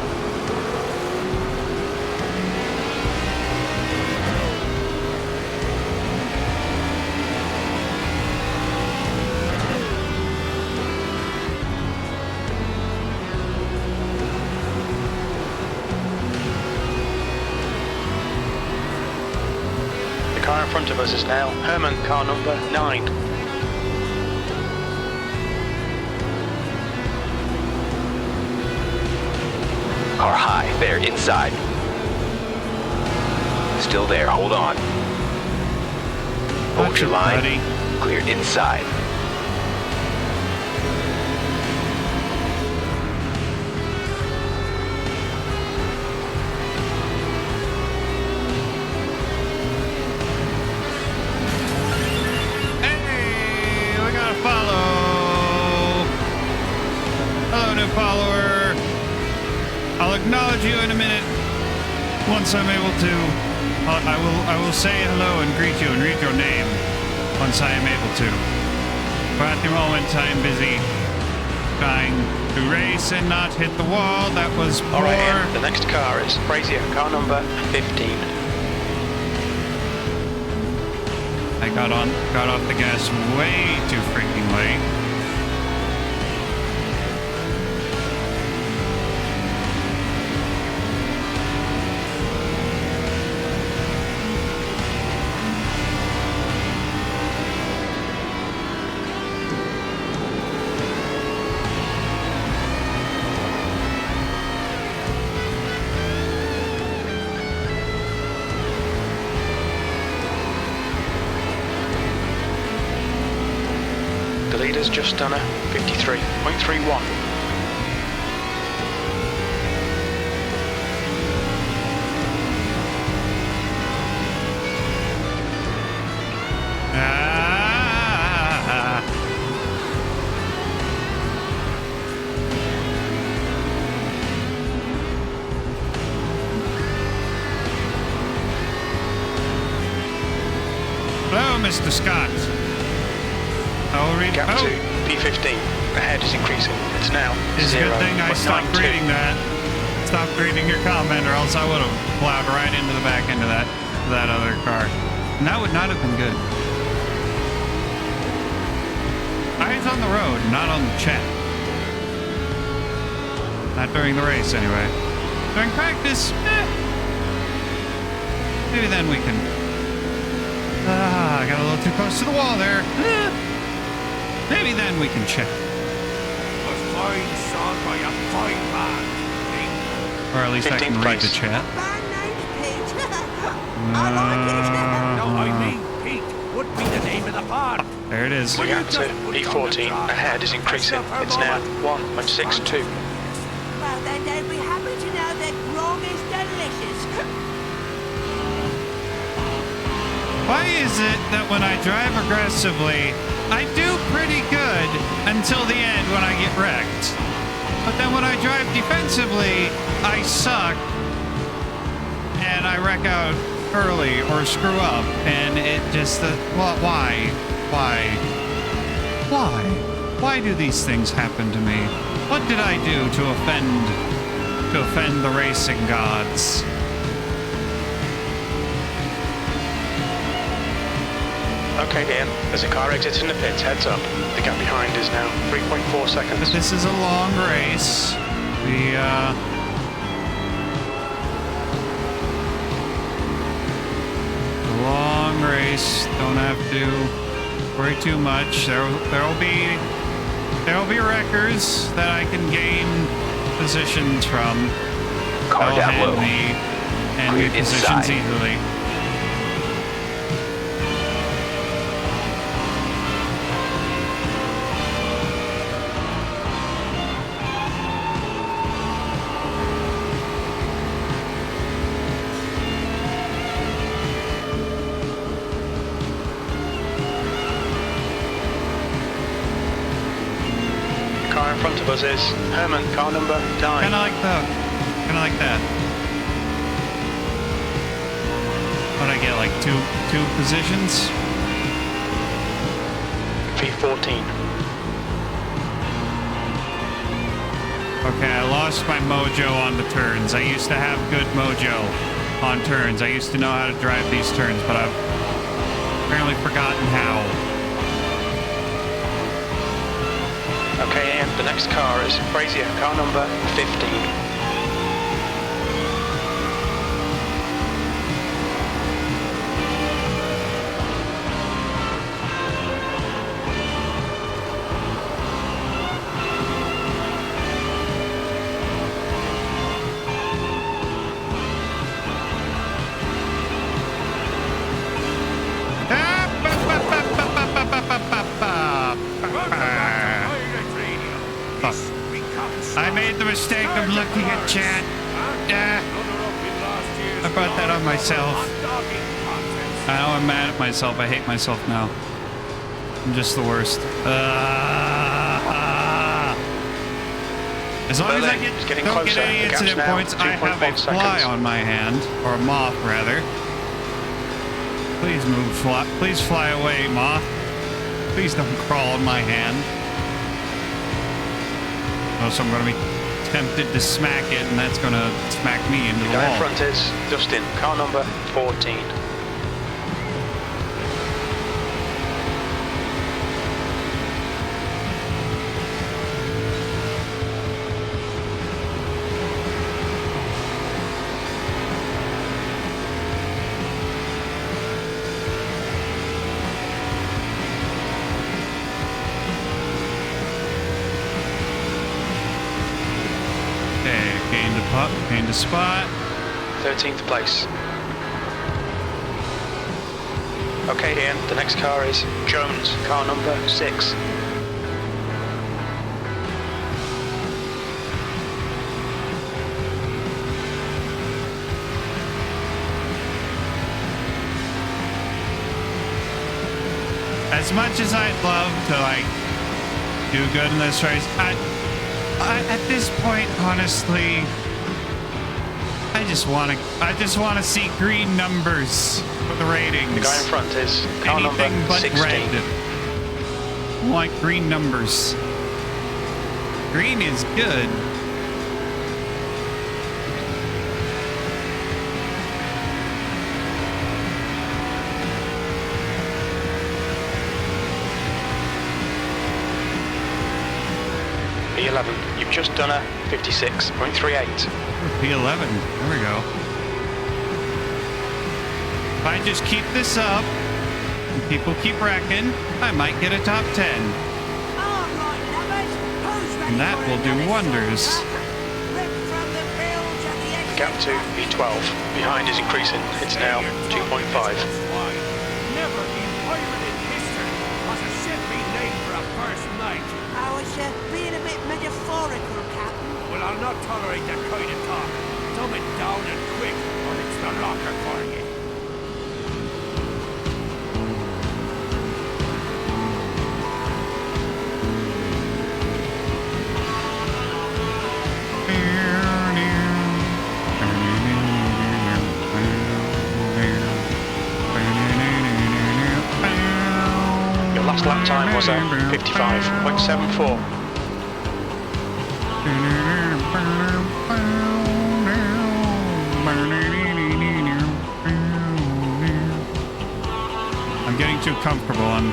The car in front of us is now Herman, car number 9. Car high, there, inside. Still there, hold on. Hold your line. Buddy. Cleared inside. Hey, we got a follow. Hello, new follower. I'll acknowledge you in a minute. Once I'm able to, I will say hello and greet you and read your name. Once I am able to. But at the moment, I'm busy trying to race and not hit the wall. That was poor. All right, Ian, the next car is Brazier, car number 15. I got off the gas way too freaking late. The leader's just done a 53.31. Ah. Hello, Mr. Scott. I will read. Gap Oh, to P15. Ahead is increasing. It's now it's a good thing I stopped 0.92. reading that. Stop reading your comment, or else I would have plowed right into the back end of that other car, and that would not have been good. Eyes on the road, not on the chat. Not during the race, anyway. During practice, maybe then we can. I got a little too close to the wall there. Maybe then we can check. A fine song by a fine man. Or at least I 15th can read the place. chat. Band name's Pete. I like it. No, I mean Pete would be the name of the band. There it is. The gap to P14. Ahead is increasing. It's now 1.62. Well, then they'd be happy to know that grog is delicious. Why is it that when I drive aggressively, I do pretty good until the end when I get wrecked? But then when I drive defensively, I suck and I wreck out early or screw up, and it just why? Why do these things happen to me? What did I do to offend the racing gods? Okay, Ian, as a car exits in the pits, heads up. The gap behind is now 3.4 seconds. But this is a long race. Long race. Don't have to worry too much. There'll be wreckers that I can gain positions from. Car They'll down hand low. me Clear positions inside. easily. Car in front of us is Herman, car number 9. Kind of like that. What I get, like two positions? P14. Okay, I lost my mojo on the turns. I used to have good mojo on turns. I used to know how to drive these turns, but I've apparently forgotten how. Okay, Ian, the next car is Brazier, car number 15. I made the mistake of looking at chat. I brought that on myself. I know I'm mad at myself. I hate myself now. I'm just the worst. As long as I don't get any incident points, I have a fly on my hand. Or a moth, rather. Please move, fly. Please fly away, moth. Please don't crawl on my hand. So I'm going to be tempted to smack it, and that's going to smack me into the guy wall. in front is Dustin, car number 14. Gained a spot. 13th place. Okay, Ian, the next car is Jones, car number 6. As much as I'd love to, like, do good in this race, at this point, honestly, I just want to see green numbers for the ratings. The guy in front is car Anything number but 16. red. I want green numbers. Green is good. P11, you've just done a 56.38. P11, there we go. If I just keep this up, and people keep wrecking, I might get a top 10. And that will do wonders. Gap to P12. Behind is increasing. It's now 2.5. Never in pirated history has a ship been named for a first night. I was being a bit metaphorical, Captain. Well, I'll not tolerate that kind of talk. Dumb it down and quick, or it's the locker for you. Your last lap time was a 55.74. I'm getting too comfortable. I'm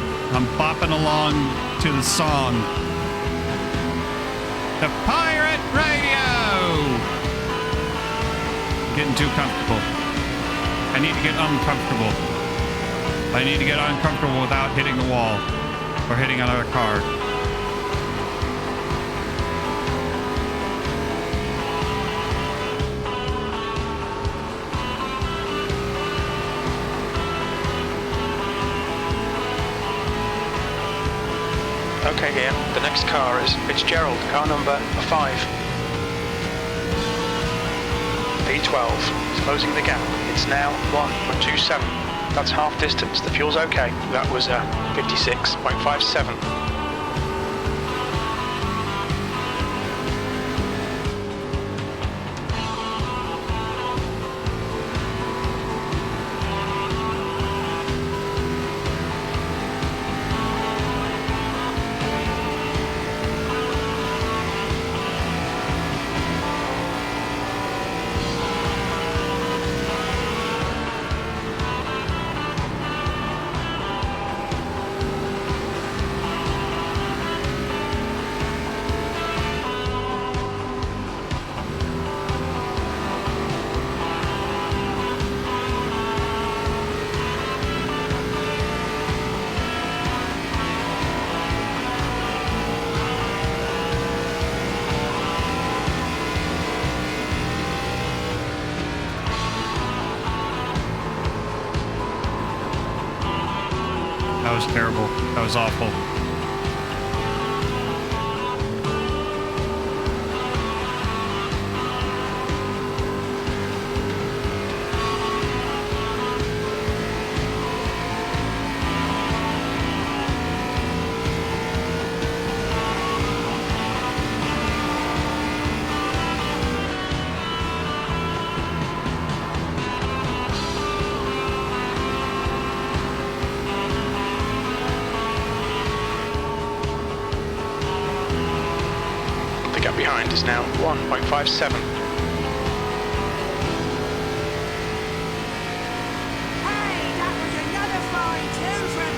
bopping along to the song. The Pirate Radio! I'm getting too comfortable. I need to get uncomfortable. I need to get uncomfortable without hitting the wall or hitting another car. Okay, here. The next car is Fitzgerald, car number 5. P12 is closing the gap. It's now 1.27. That's half distance. The fuel's okay. That was a 56.57. was terrible. That was awful. The gap behind is now 1.57. Hey, that was another fine tune from...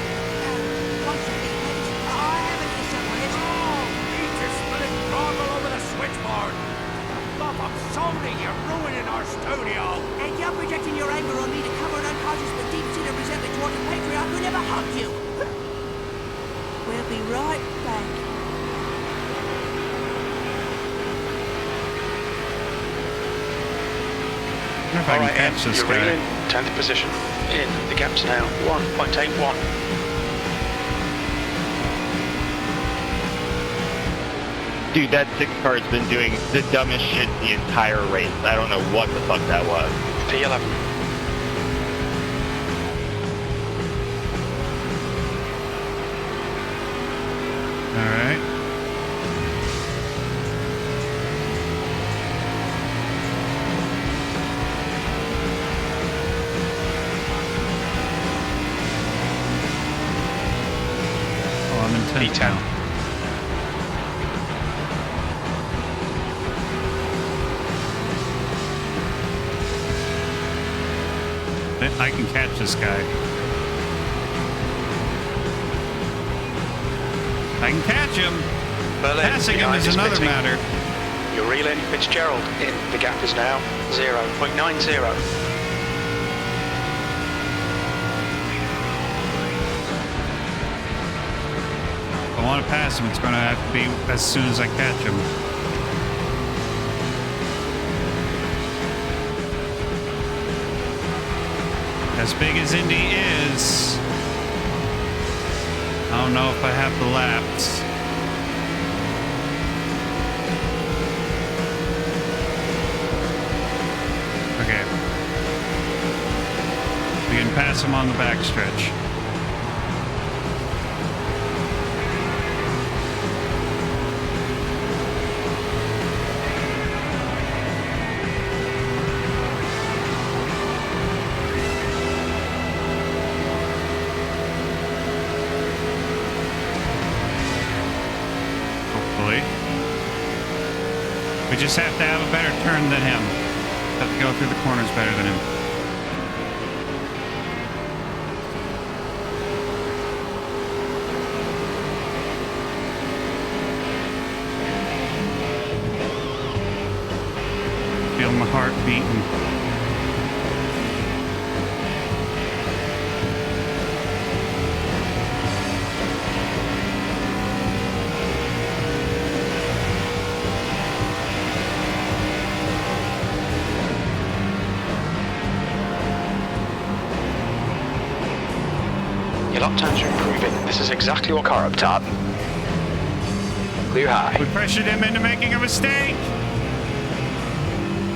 what's it been? I haven't heard someone else. Oh, he just spilling gravel over the switchboard. Bob, I'm sorry, you're ruining our studio. And you're projecting your anger on me to cover an unconscious but deep-seated resentment toward a patriarch who never hugged you. We'll be right back. I wonder if I can catch this you're guy. reeling, 10th position. In, the gap's now 1.81. Dude, that 6 car has been doing the dumbest shit the entire race. I don't know what the fuck that was. P11. All right. Oh, I'm in 10th P10. now. I can catch this guy. I can catch him. Berlin, Passing him behind is another pitting. matter. You're reeling, Fitzgerald. In, the gap is now 0.90. If I want to pass him, it's going to have to be as soon as I catch him. As big as Indy is, I don't know if I have the laps. Okay. We can pass him on the backstretch. We just have to have a better turn than him. Have to go through the corners better than him. Feel my heart beating. Lap times are improving. This is exactly what Car up top. Clear high. We pressured him into making a mistake.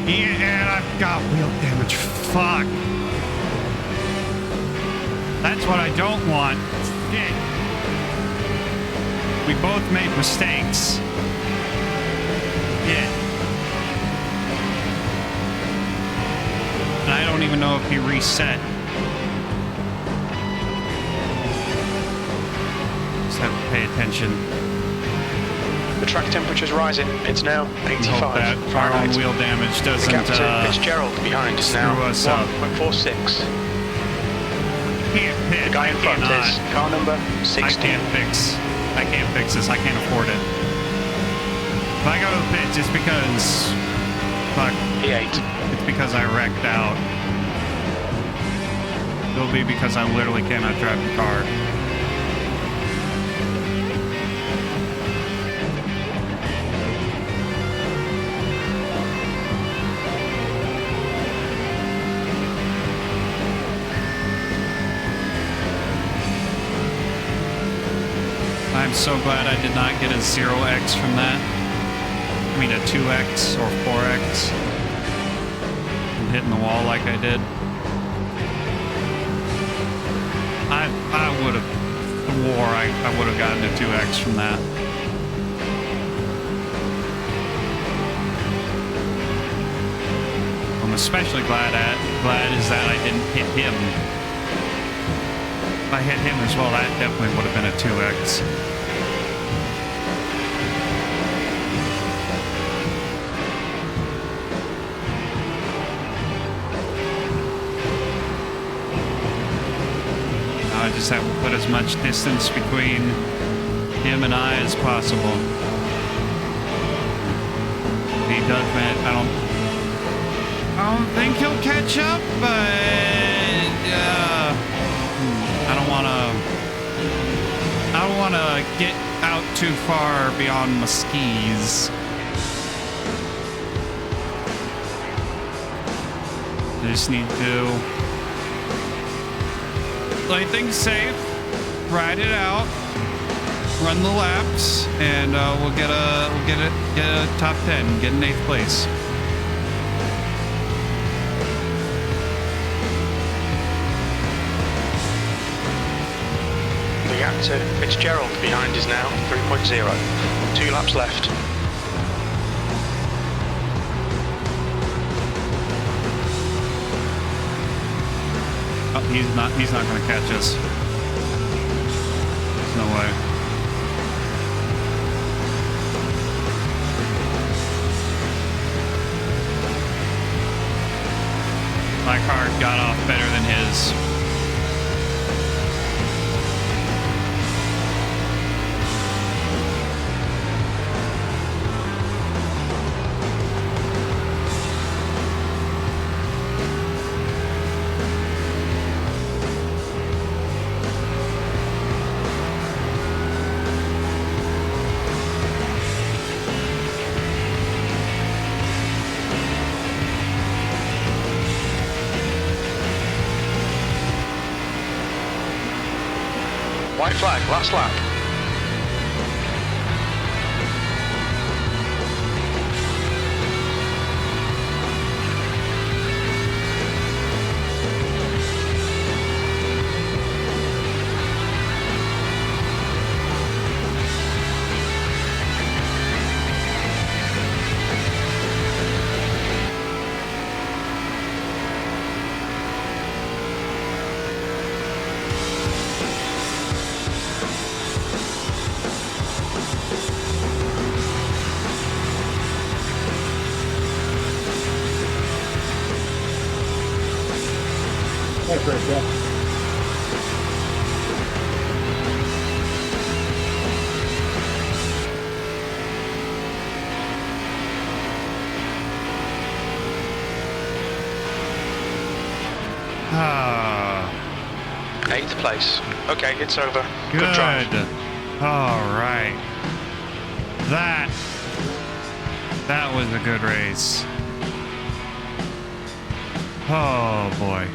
And I've got wheel damage. Fuck. That's what I don't want. Shit. We both made mistakes. Yeah. And I don't even know if he reset. Just have to pay attention. The track temperature's rising. It's now 85 Hope that our own Fahrenheit. wheel damage The doesn't gap to Fitzgerald behind is now screw us up. 1.46. Can't pit. The guy in front is car number 16. I can't fix this. I can't afford it. If I go to the pits, it's because fuck. P8. It's because I wrecked out. It'll be because I literally cannot drive the car. I'm so glad I did not get a 0x from that. I mean a 2x or 4x. And hitting the wall like I did. I would have, the war, I would have gotten a 2x from that. I'm especially glad is that I didn't hit him. If I hit him as well, that definitely would have been a 2x. Now I just have to put as much distance between him and I as possible. If he does, man, I don't think he'll catch up, but I don't want to get out too far beyond my skis. I just need to play things safe, ride it out, run the laps, and we'll get a top 10, get an 8th place. The gap to Fitzgerald behind is now 3.0. 2 laps left. Oh, he's not going to catch us. There's no way. My car got off better than his. White flag, last lap. That's right, yeah. Ah, 8th place. Okay, it's over. good. Good drive. All right. That was a good race. Oh boy.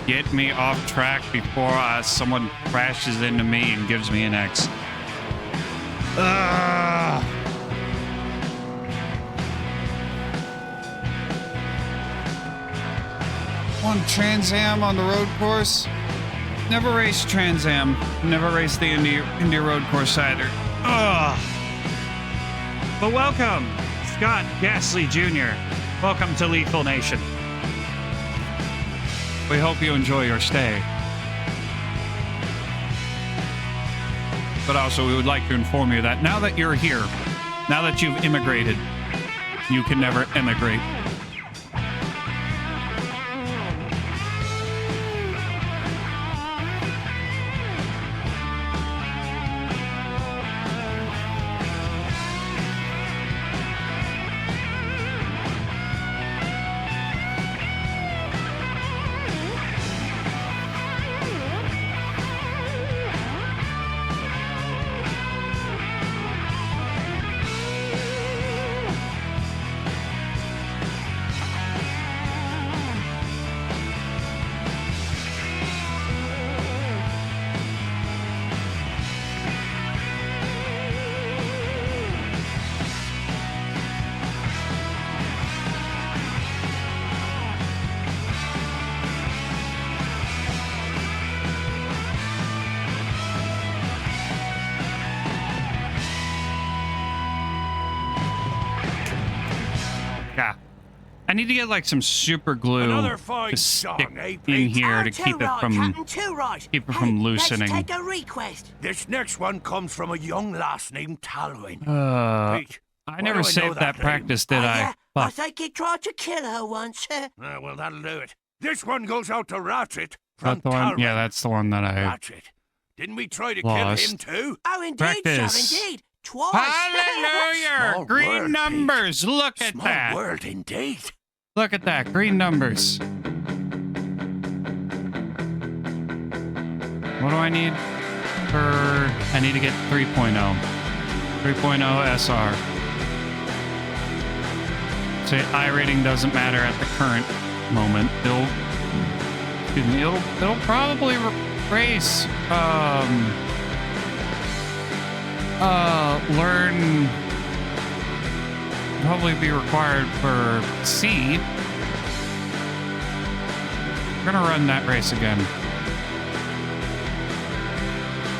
Get me off track before someone crashes into me and gives me an X. One Trans Am on the road course. Never raced Trans Am. Never raced the Indy road course either. Ugh. But welcome, Scott Gasly Jr. Welcome to Lethal Nation. We hope you enjoy your stay. But also, we would like to inform you that now that you're here, now that you've immigrated, you can never emigrate. Yeah. I need to get like some super glue Another fine to stick song, eh, in Pete? here to Too keep it right, from Captain, too right. loosening. Let's take a request. This next one comes from a young lass named Talwyn. Pete, I why never do I know saved that name? practice, did I? Yeah, I Fuck. think he tried to kill her once. Ah, well, that'll do it. This one goes out to Ratchet from That the one? Talwyn. Yeah, that's the one that I Ratchet. Didn't we try to lost. kill him too? Oh, indeed, Practice. sir, indeed. Twice. Hallelujah! Small Green world, Pete. numbers. Look at Small that. world indeed. Look at that. Green numbers. What do I need for... I need to get 3.0. 3.0 SR. So iRating doesn't matter at the current moment. It'll probably race, learn... probably be required for C. We're gonna run that race again.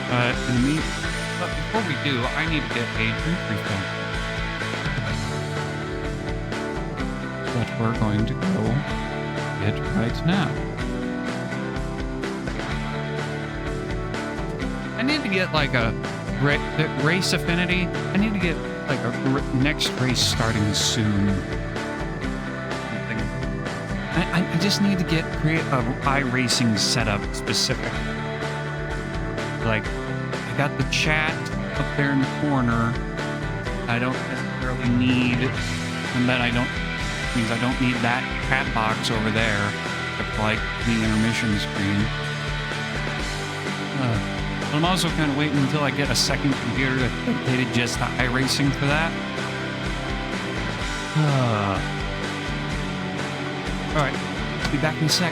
But before we do, I need to get a drink refill. But we're going to go get right now. I need to get like a race affinity. I need to get like a next race starting soon. I just need to create a iRacing setup specific. Like, I got the chat up there in the corner. I don't necessarily need, and then means I don't need that chat box over there, except like the intermission screen. I'm also kind of waiting until I get a second computer that's dedicated just to iRacing for that. Alright, be back in a sec.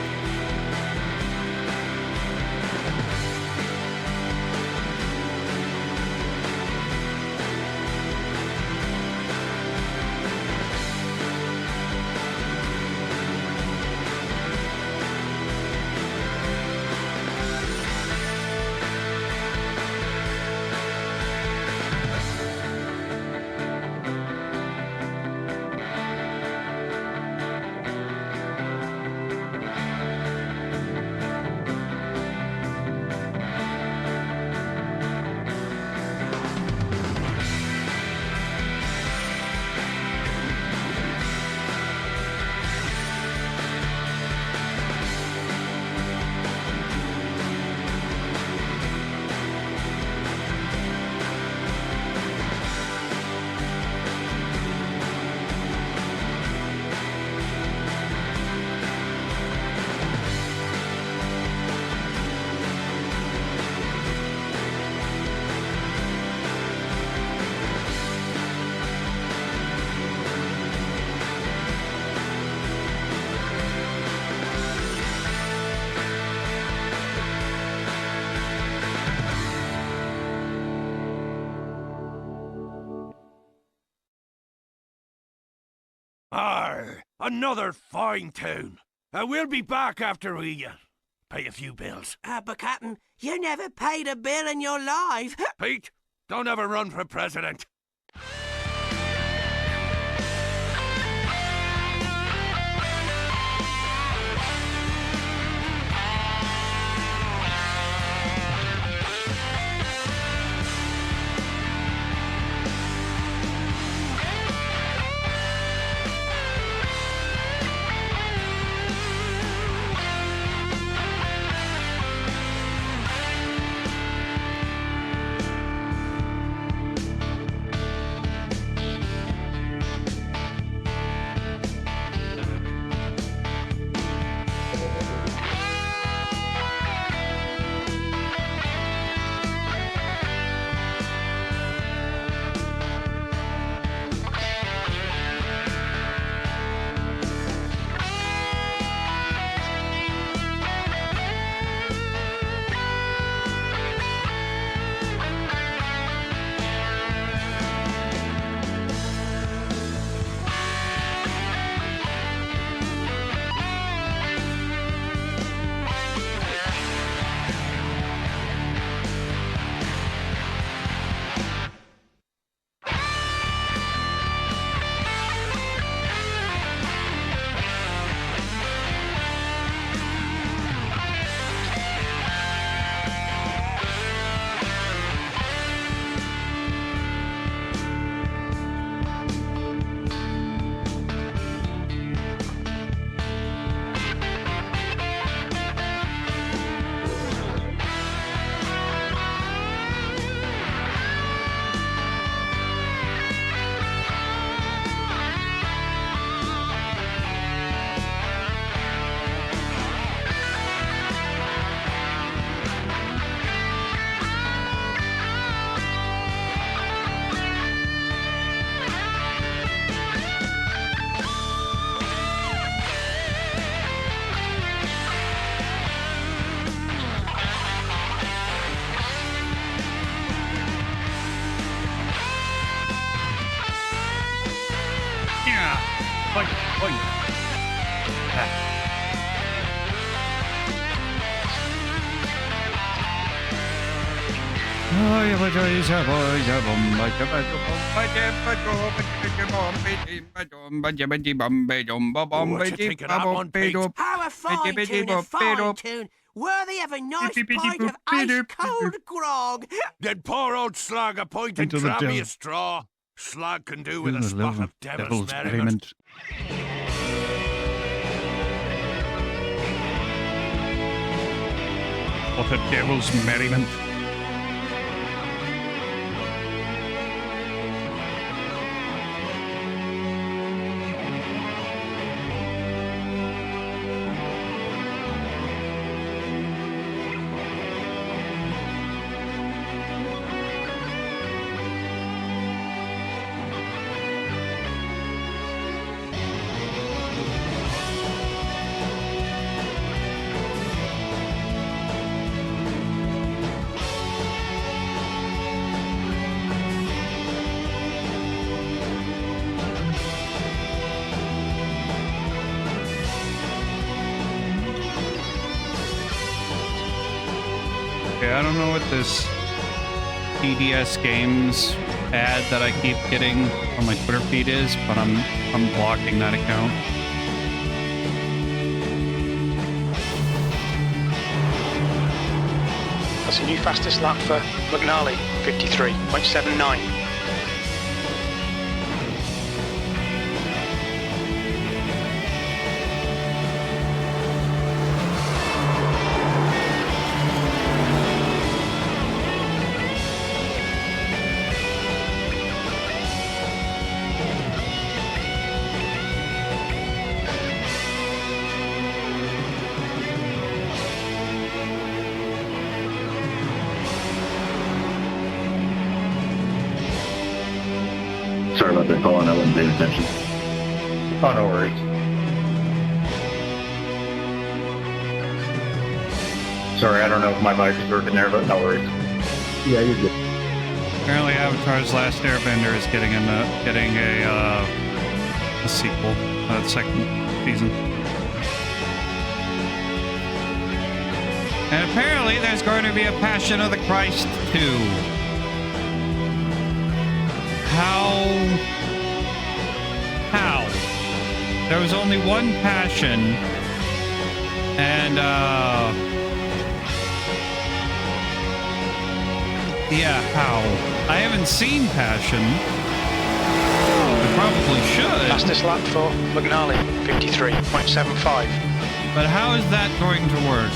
Another fine tune. We'll be back after we pay a few bills. But Captain, you never paid a bill in your life. Pete, don't ever run for president. Oi, oi. What you think of that one, Pete? How a fine tune, worthy of a nice pint of ice-cold grog. Then pour out Slag a pint and Into the grab me a devil. straw. Slag can do with a spot of devil's merriment. What a devil's merriment. I don't know what this PDS Games ad that I keep getting on my Twitter feed is, but I'm blocking that account. That's a new fastest lap for McNally, 53.79. Sorry about that call, and I wasn't paying attention. Oh, no worries. Sorry, I don't know if my mic is working there, but no worries. Yeah, you're good. Apparently, Avatar's Last Airbender is getting a sequel, second season. And apparently, there's going to be a Passion of the Christ 2. How? There was only one Passion, and yeah, how? I haven't seen Passion. I probably should. Fastest lap for McNally, 53.75. But how is that going to work?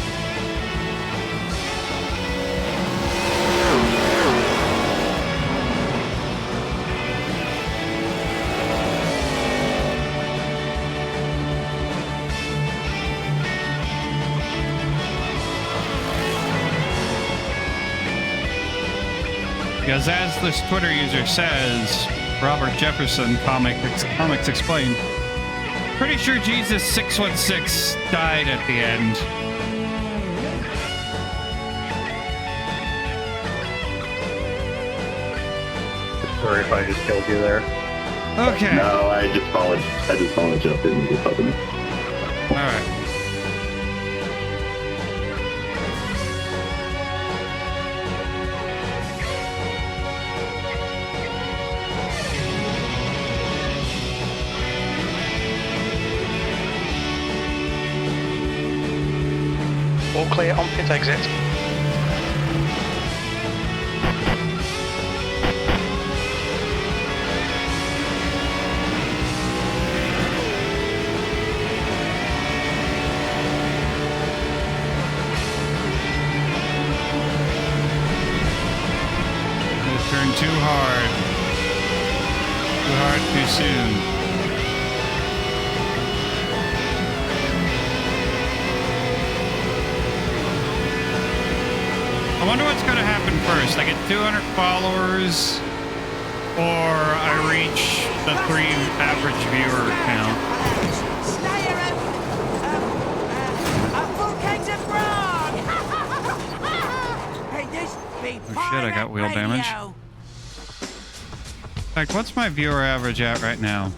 Because as this Twitter user says, Robert Jefferson, Comics Explained, pretty sure Jesus 616 died at the end. Sorry if I just killed you there. Okay. No, I just followed you up in the company. Alright. All clear on pit exit. Turn too hard. Too hard, too soon. I wonder what's going to happen first. I get 200 followers, or I reach the 3 average viewer count. Slayer a full case of grog! Hey, this be Oh shit, I got wheel damage. In fact, what's my viewer average at right now?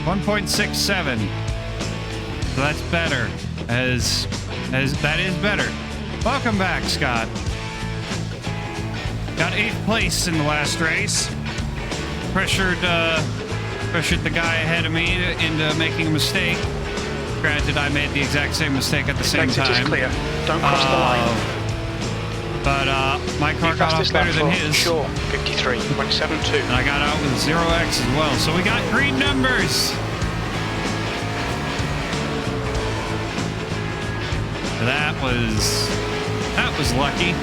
1.67. So that's better. As that is better. Welcome back, Scott. Got 8th place in the last race. Pressured the guy ahead of me into making a mistake. Granted, I made the exact same mistake at the same Exit is time. clear. Don't cross the line. But my car got off better than his. Sure, 53.72. And I got out with 0x as well. So we got green numbers. That was lucky.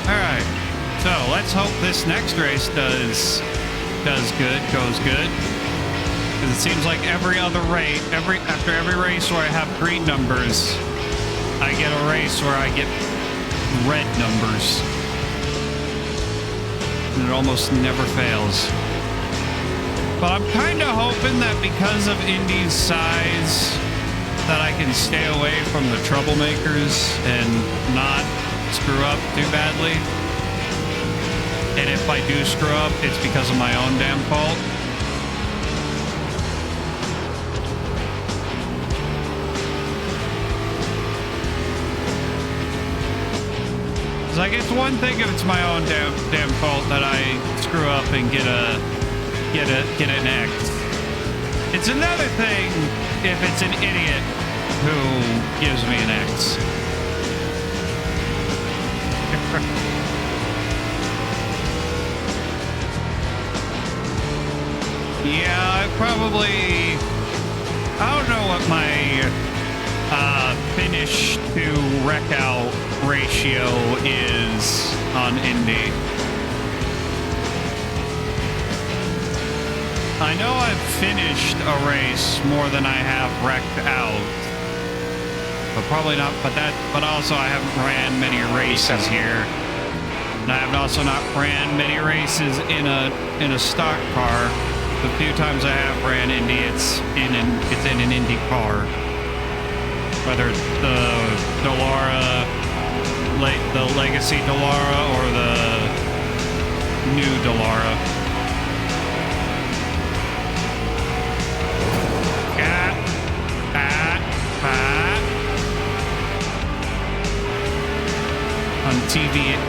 All right. So let's hope this next race goes good. Because it seems like every other race, after every race where I have green numbers, I get a race where I get red numbers. And it almost never fails. But I'm kind of hoping that because of Indy's size, that I can stay away from the troublemakers and not screw up too badly. And if I do screw up, it's because of my own damn fault. Like, it's one thing if it's my own damn fault that I screw up and get an X. It's another thing if it's an idiot who gives me an X. Yeah, I don't know what my finish to wreck out ratio is on Indy. I know I've finished a race more than I have wrecked out, but probably not. But also I haven't ran many races here, and I have also not ran many races in a stock car. The few times I have ran Indy, it's in an Indy car. Whether it's the Dallara, the Legacy Dallara, or the new Dallara. On TV, it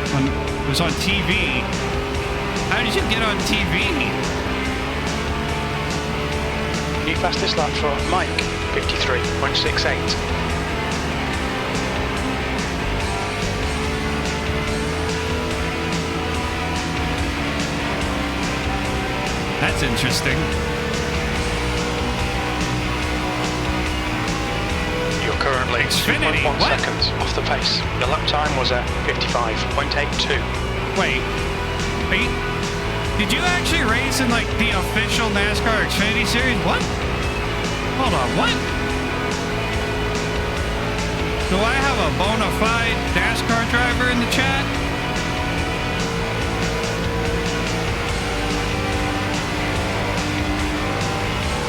was on TV. How did you get on TV? New fastest lap for Mike, 53.68. That's interesting. You're currently 2.1 seconds off the pace. Your lap time was a 55.82. Wait, did you actually race in like the official NASCAR Xfinity Series? What? Hold on, what? Do I have a bona fide NASCAR driver in the chat?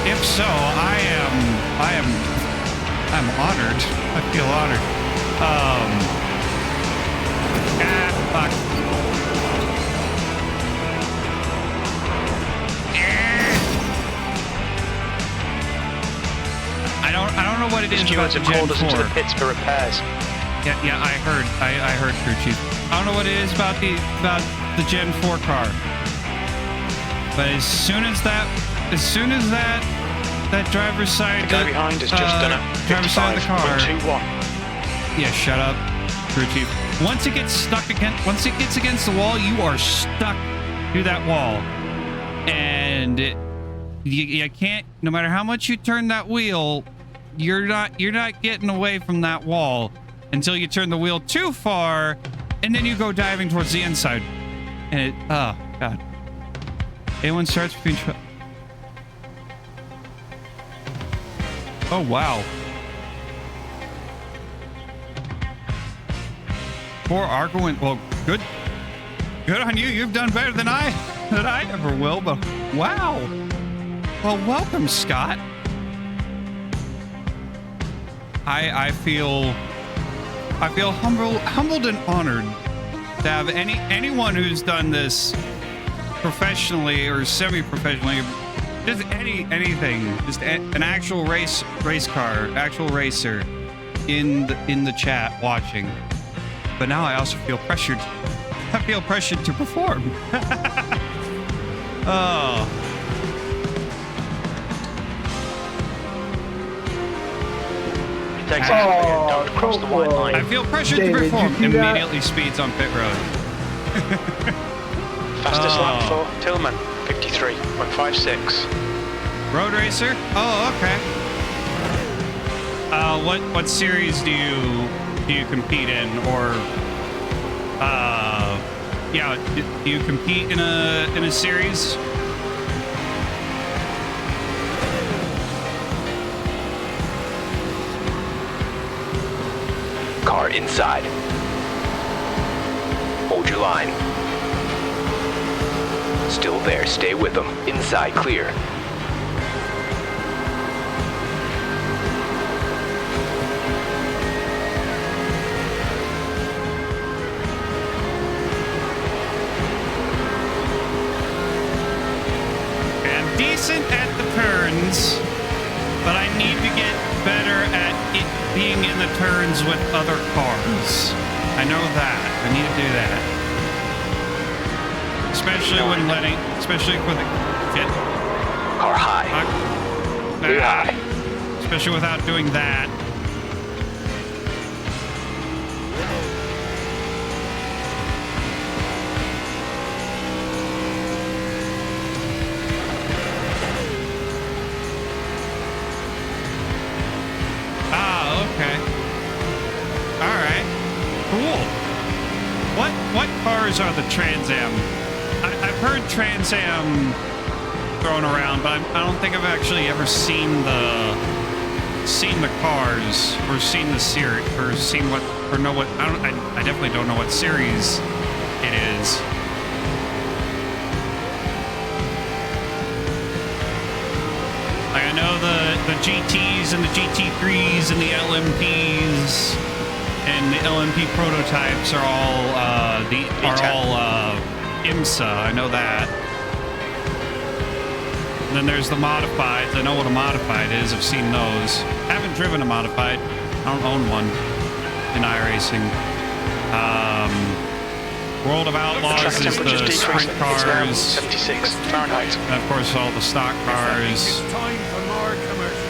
If so, I'm honored. I feel honored. Fuck. I don't know what it is about the Gen 4. Called us into the pits for repairs. Yeah, I heard, crew chief. I don't know what it is about the Gen 4 car. But as soon as that driver's side, the guy behind has just done a driver's side of the car. 55.21. Yeah, shut up, crew chief. Once it gets against the wall, you are stuck to that wall, and you can't. No matter how much you turn that wheel, you're not getting away from that wall until you turn the wheel too far, and then you go diving towards the inside. And oh god. A1 starts between. Oh wow. Poor Arco went. Well, good on you. You've done better than I ever will. But wow. Well, welcome, Scott. I feel I feel humbled and honored to have anyone who's done this professionally or semi-professionally, just anything, just an actual race car, actual racer in the chat watching. But now I also feel pressured. I feel pressured to perform. Oh. Takes don't cross the white line. I feel pressured to perform. Immediately speeds on pit road. Fastest lap for Tillman, 53.56. Road racer? Oh, okay. What series do you compete in, or yeah, do you compete in a series? Car inside. Hold your line. Still there, stay with them. Inside clear. I'm decent at the turns, but I need to get better at it being in the turns with other cars. I know that. I need to do that. Especially with the fit. Car high. Clear high. Especially without doing that. What cars are the Trans Am? I've heard Trans Am thrown around, but I don't think I've actually ever seen the cars or seen the series or seen what or know what. I definitely don't know what series it is. Like I know the GTs and the GT3s and the LMPs. And the LMP prototypes are all IMSA. I know that. And then there's the modifieds. I know what a modified is. I've seen those. I haven't driven a modified. I don't own one in iRacing. World of Outlaws is the sprint cars. 76 Fahrenheit. And of course, all the stock cars. It's time for more commercials.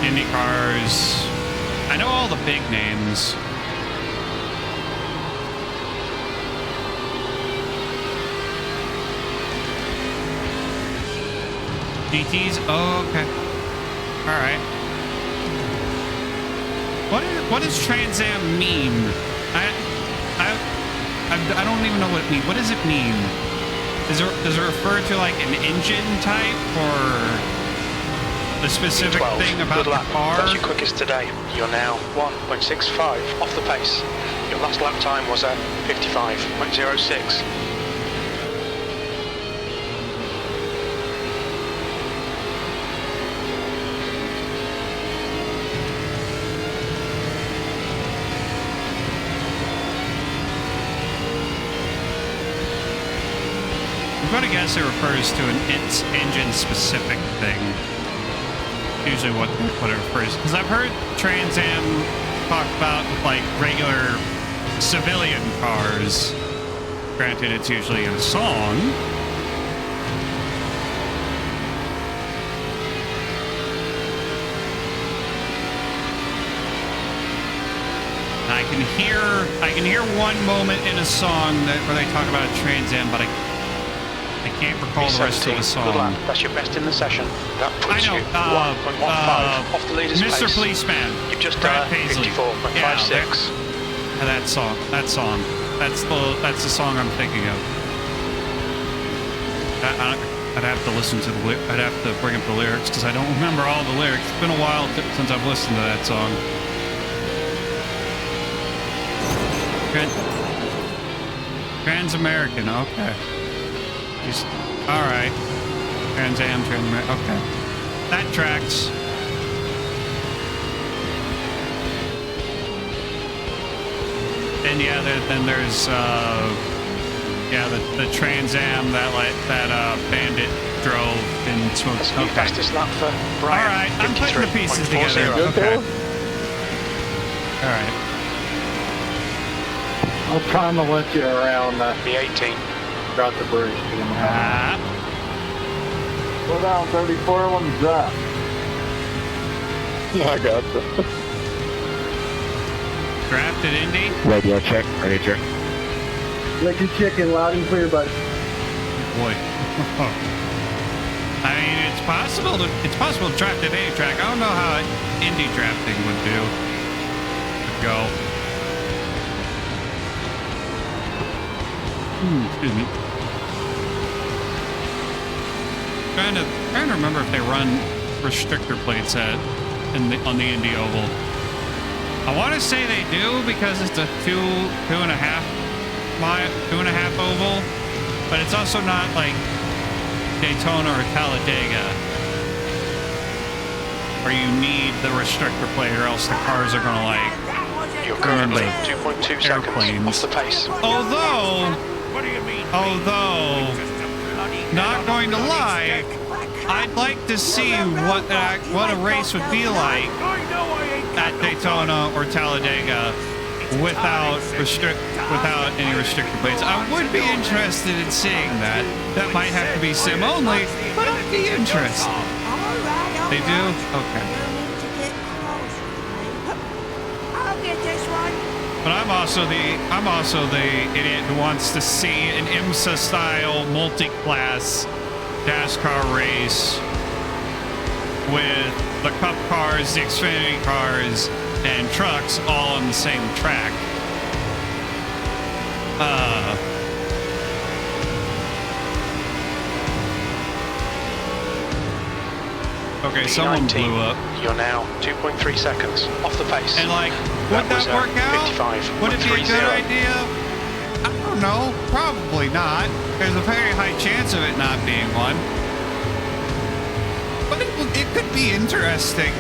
Indy cars. I know all the big names. GTs? Oh, okay. All right. What does Trans Am mean? I don't even know what it means. What does it mean? Does it refer to like an engine type or the specific thing about the car? That's your quickest today. You're now 1.65 off the pace. Your last lap time was at 55.06. I'm going to guess it refers to an engine-specific thing. Usually what it refers, because I've heard Trans Am talk about like regular civilian cars. Granted, it's usually in a song. I can hear one moment in a song where they talk about a Trans Am, but I can't recall the rest of the song. Good lap. That's your best in the session. That puts I know, you 1.15 off the leader's Mr. pace. Policeman. You've just Brad done Paisley. 54.56. Yeah, that song. That's the song I'm thinking of. I'd have to listen to I'd have to bring up the lyrics because I don't remember all the lyrics. It's been a while since I've listened to that song. Trans-American, okay. All right. Trans Am, okay. That tracks. And yeah, then there's the Trans Am that Bandit drove in Smoke. That's the new fastest lap for All Brian. right, I'm putting the pieces 53.40. together. Good, Okay. Phil? All right. I'll time to let you around B18. across the bridge. We're down 34 on the drop. I got you. Drafted Indy. Radio check. Radio check. Lick your chicken loud and clear, buddy. Boy. I mean, it's possible to draft at any track. I don't know how Indy drafting would go. Excuse me. Trying to remember if they run restrictor plates on the Indy Oval. I want to say they do because it's a two and a half oval, but it's also not like Daytona or Talladega, where you need the restrictor plate or else the cars are gonna You're currently like 2.2 seconds airplanes. off the pace. Although, not going to lie, I'd like to see what a race would be like at Daytona or Talladega without any restrictor plates. I would be interested in seeing that. That might have to be sim only, but I'd be interested. They do? Okay. I'll get this one. But I'm also the idiot who wants to see an IMSA style multi-class NASCAR race with the Cup cars, the Xfinity cars, and trucks all on the same track. Okay, someone blew up. You're now 2.3 seconds off the pace. And like, would that work out? 55. Would it be a good idea? I don't know. Probably not. There's a very high chance of it not being one. But it could be interesting.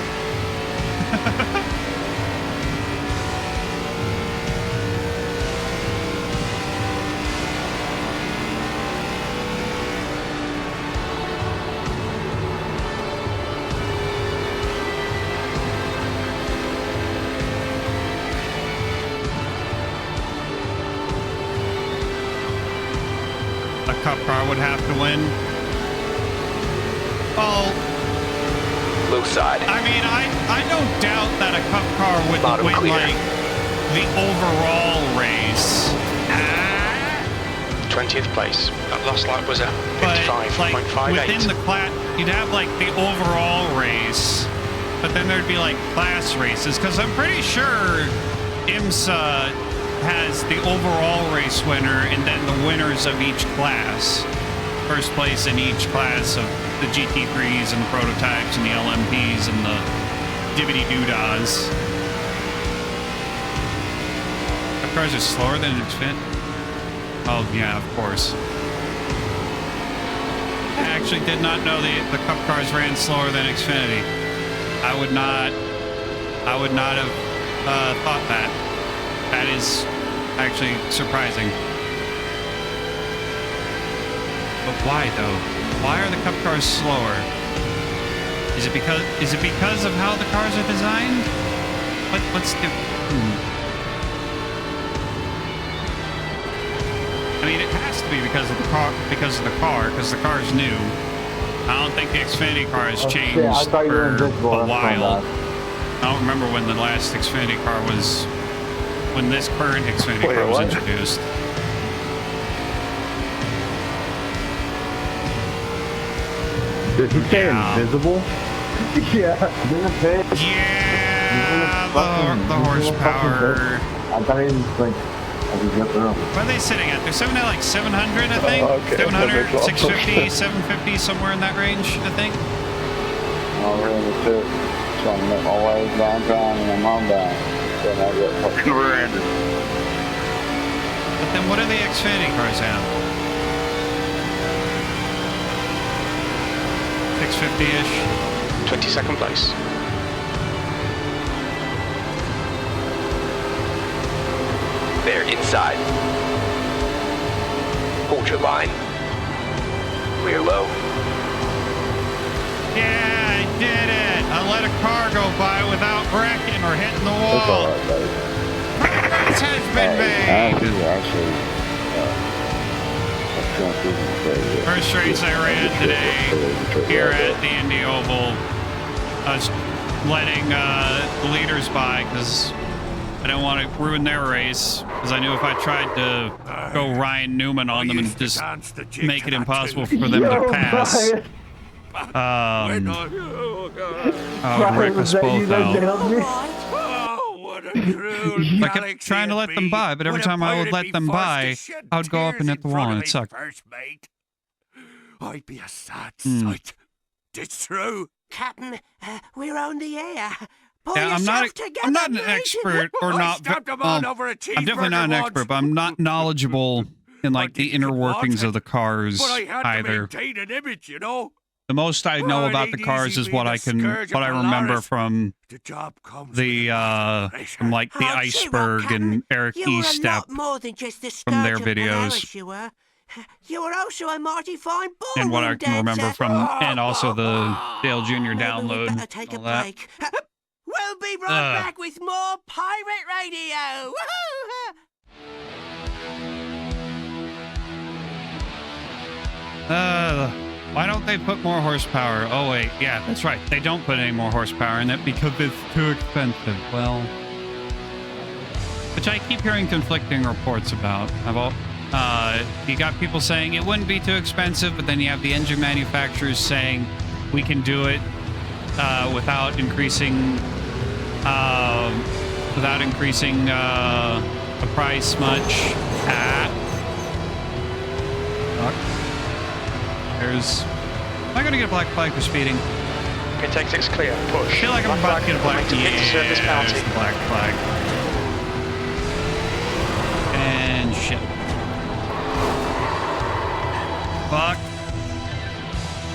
A Cup car would have to win. Well, Low side. I mean, I don't doubt that a Cup car would Bottom win clear. like the overall race. 20th place. That last lap was at But like 55.58. within the class, you'd have like the overall race, but then there'd be like class races. Because I'm pretty sure IMSA has the overall race winner and then the winners of each class. First place in each class of the GT3s and the prototypes and the LMPs and the dibbity-doo-dahs. The cars are slower than Xfinity. Oh, yeah, of course. I actually did not know the Cup cars ran slower than Xfinity. I would not have thought that. That is actually surprising. But why though? Why are the Cup cars slower? Is it because of how the cars are designed? What's the I mean, it has to be because of the car, because the car's new. I don't think the Xfinity car has changed I thought you were for invisible. a That's my while. bad. I don't remember when the last Xfinity car was, when this current Xfinity Wait, car was what? introduced. Did he say Yeah. invisible? Yeah, didn't pay. Yeah, the horsepower. I thought he was like, I could get through. What are they sitting at? They're sitting at like 700, I think. Oh, okay. 700, That makes 650, 750, somewhere in that range, I think. I'm really too. So I'm always downtown and I'm on down. So I get fucking Brandon. But then what do the Xfinity cars have? 650-ish. 22nd place. There, inside. Hold your line. Clear low. Yeah, I did it. I let a car go by without wrecking or hitting the It's wall. alright, buddy. Progress has been made. Actually, First race I ran today here at the Indy Oval, I was letting the leaders by because I didn't want to ruin their race, because I knew if I tried to go Ryan Newman on them and just make it impossible for them to pass, I would wreck us both out. I kept trying to let them by, but every time I would let them by, I would go up and hit the wall, and it sucked. I'd be a sad sight. It's true. Captain, we're on the air. Pull Yeah, I'm yourself together, not an mate. expert, or I not. stopped him on over a I'm definitely not an cheeseburger expert, but I'm not knowledgeable in like the inner workings of the cars But I had to either. maintain an image, you know. The most I know Oh, it about the ain't cars easy is what being I a scourge what I of remember Polaris. from The job comes the from like the Oh, gee, well, Iceberg Captain, and Eric you were a Estep. lot more than just the from their scourge of videos. Polaris, you were. You were also a mighty fine ballroom And what I can remember dancer. from, and also the Dale Jr. Maybe download. we better take a all that. break. We'll be right back with more Pirate Radio. Why don't they put more horsepower? Oh wait, yeah, that's right. They don't put any more horsepower in it because it's too expensive. Well, which I keep hearing conflicting reports about. You got people saying it wouldn't be too expensive, but then you have the engine manufacturers saying we can do it without increasing the price much. There's. Am I gonna get a black flag for speeding? Pit exit's clear. Push. I feel like I'm about to get a black flag. flag. Surface penalty. There's the black flag. And shit. Fuck.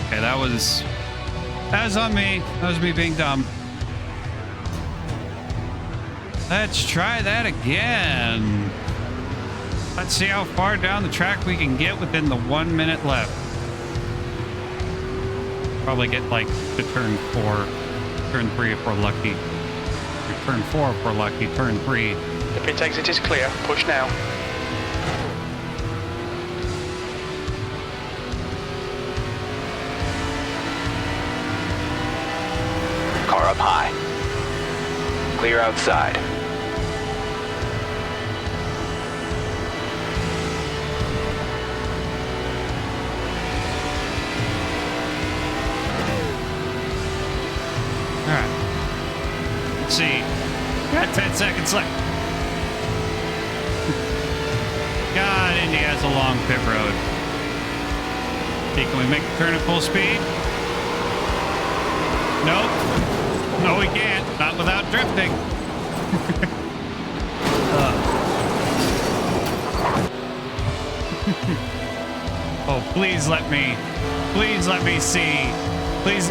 Okay, that was on me. That was me being dumb. Let's try that again. Let's see how far down the track we can get within the 1 minute left. Probably get like to turn 4, turn 3 if we're lucky. Or turn 4 if we're lucky, turn 3. The pit exit is clear. Push now. Car up high. Clear outside. Alright. Let's see. Got 10 seconds left. God, Indy has a long pit road. Okay, can we make the turn at full speed? Nope. No, we can't. Not without drifting. Oh, please let me see. Please,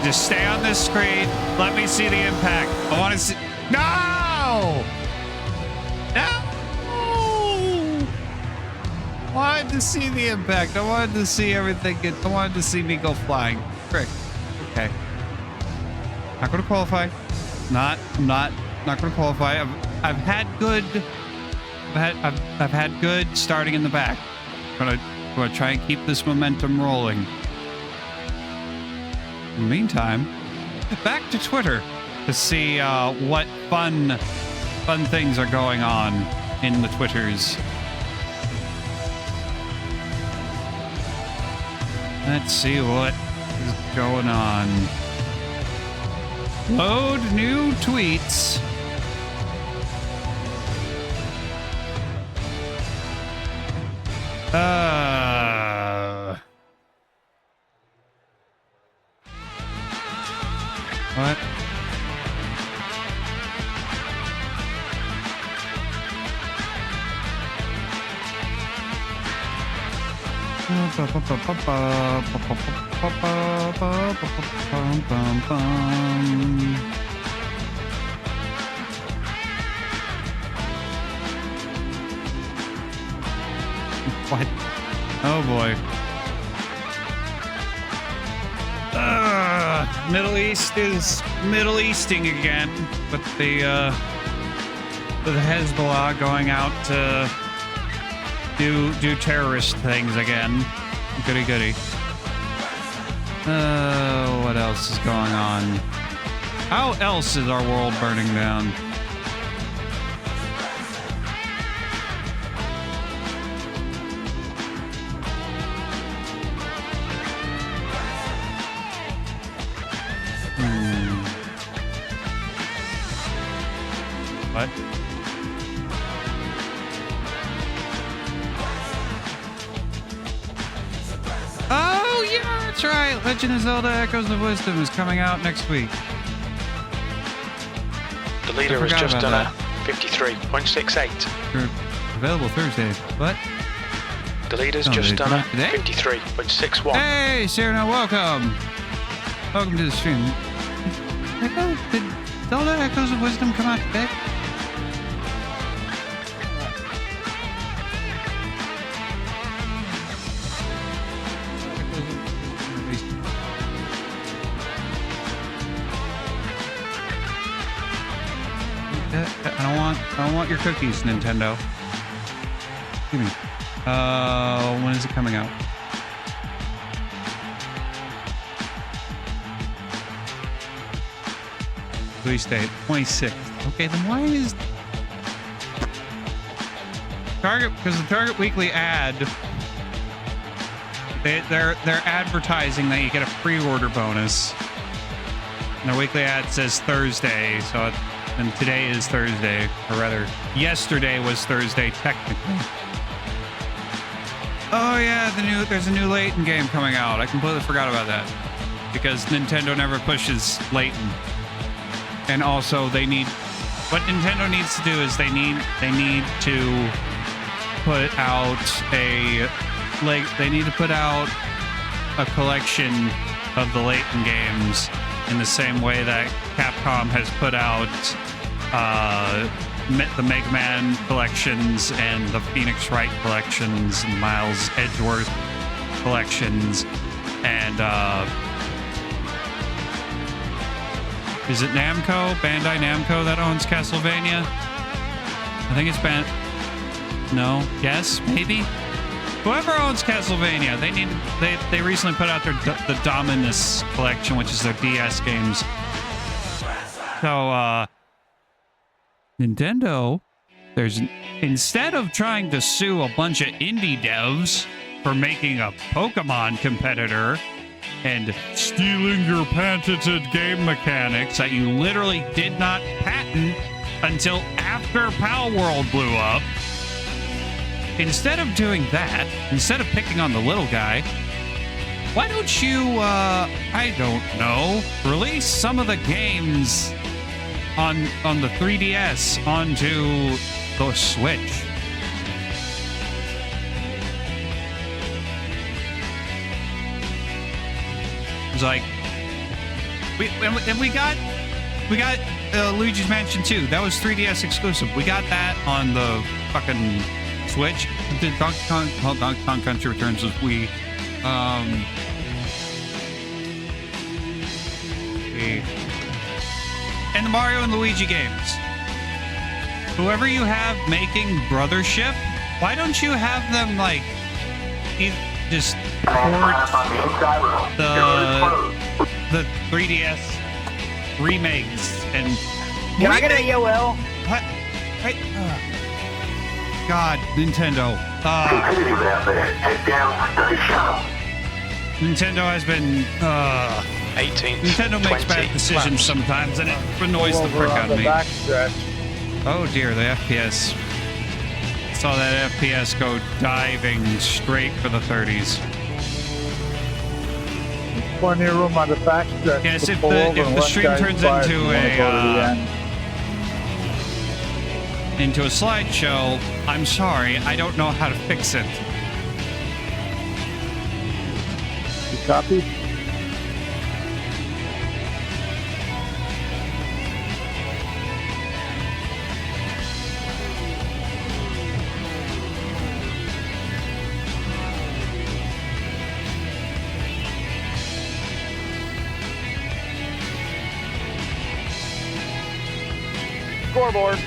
just stay on this screen. Let me see the impact. I want to see. No! No! I wanted to see the impact. I wanted to see everything. I wanted to see me go flying. Frick. Okay. Not going to qualify. Not going to qualify. I've had good. I've had good starting in the back. I'm gonna try and keep this momentum rolling. In the meantime, back to Twitter to see what fun things are going on in the Twitters. Let's see what is going on. Load new tweets. What? What? Oh boy. Middle East is Middle Easting again with the Hezbollah going out to do terrorist things again. Goody goody. What else is going on? How else is our world burning down? What? Oh, yeah, that's right. Legend of Zelda Echoes of Wisdom is coming out next week. The leader has just done a 53.68. Available Thursday. What? The leader's just done a 53.61. Hey, Serena, welcome. Welcome to the stream. Did Zelda Echoes of Wisdom come out today? I don't want your cookies, Nintendo. Give me. When is it coming out? Release date 26th. Okay, then why is Target? Because the Target Weekly ad, they're advertising that you get a pre-order bonus. And their weekly ad says Thursday, so and today is Thursday, or rather, yesterday was Thursday technically. Oh yeah, there's a new Layton game coming out. I completely forgot about that because Nintendo never pushes Layton. And also, what Nintendo needs to do is they need to put out a collection of the Layton games in the same way that Capcom has put out the Mega Man collections and the Phoenix Wright collections and Miles Edgeworth collections and is it Namco? Bandai Namco that owns Castlevania? I think it's No? Yes? Maybe? Whoever owns Castlevania, they recently put out the Dominus collection, which is their DS games. So, Nintendo, instead of trying to sue a bunch of indie devs for making a Pokemon competitor and stealing your patented game mechanics that you literally did not patent until after Pal World blew up, instead of doing that, instead of picking on the little guy, why don't you, I don't know, release some of the games on the 3DS onto the Switch? It's like, we got Luigi's Mansion 2. That was 3DS exclusive. We got that on the fucking Switch. Did Donkey Kong Country Returns with Wii. And the Mario and Luigi games. Whoever you have making Brothership, why don't you have them like just port the 3DS remakes and Can I get a AOL? What? Hey, God, Nintendo. Nintendo has been 18th. Nintendo makes bad decisions sometimes, and it annoys the frick out of me. Oh dear, the FPS. Saw that FPS go diving straight for the 30s. Plenty of room on the backstretch. Yes, if the stream turns into a slideshow, I'm sorry, I don't know how to fix it. You copy? scoreboard.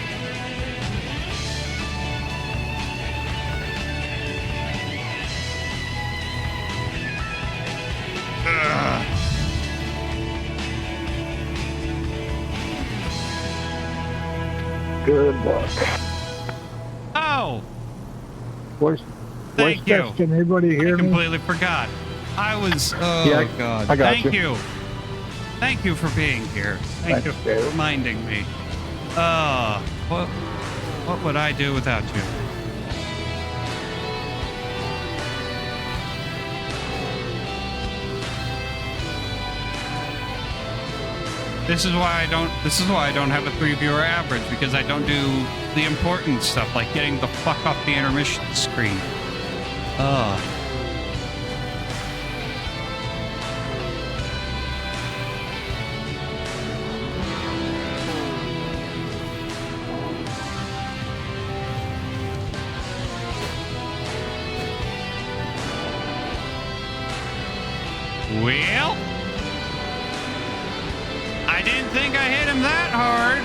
Good luck. Oh, Where's thank you. Best? Can anybody I hear me? completely forgot. I was. Oh Yeah, God. I got Thank you. Thank you for being here. Thank you Thanks, for Dave. reminding me. What would I do without you? This is why I don't have a 3 viewer average, because I don't do the important stuff like getting the fuck off the intermission screen. Well, I didn't think I hit him that hard.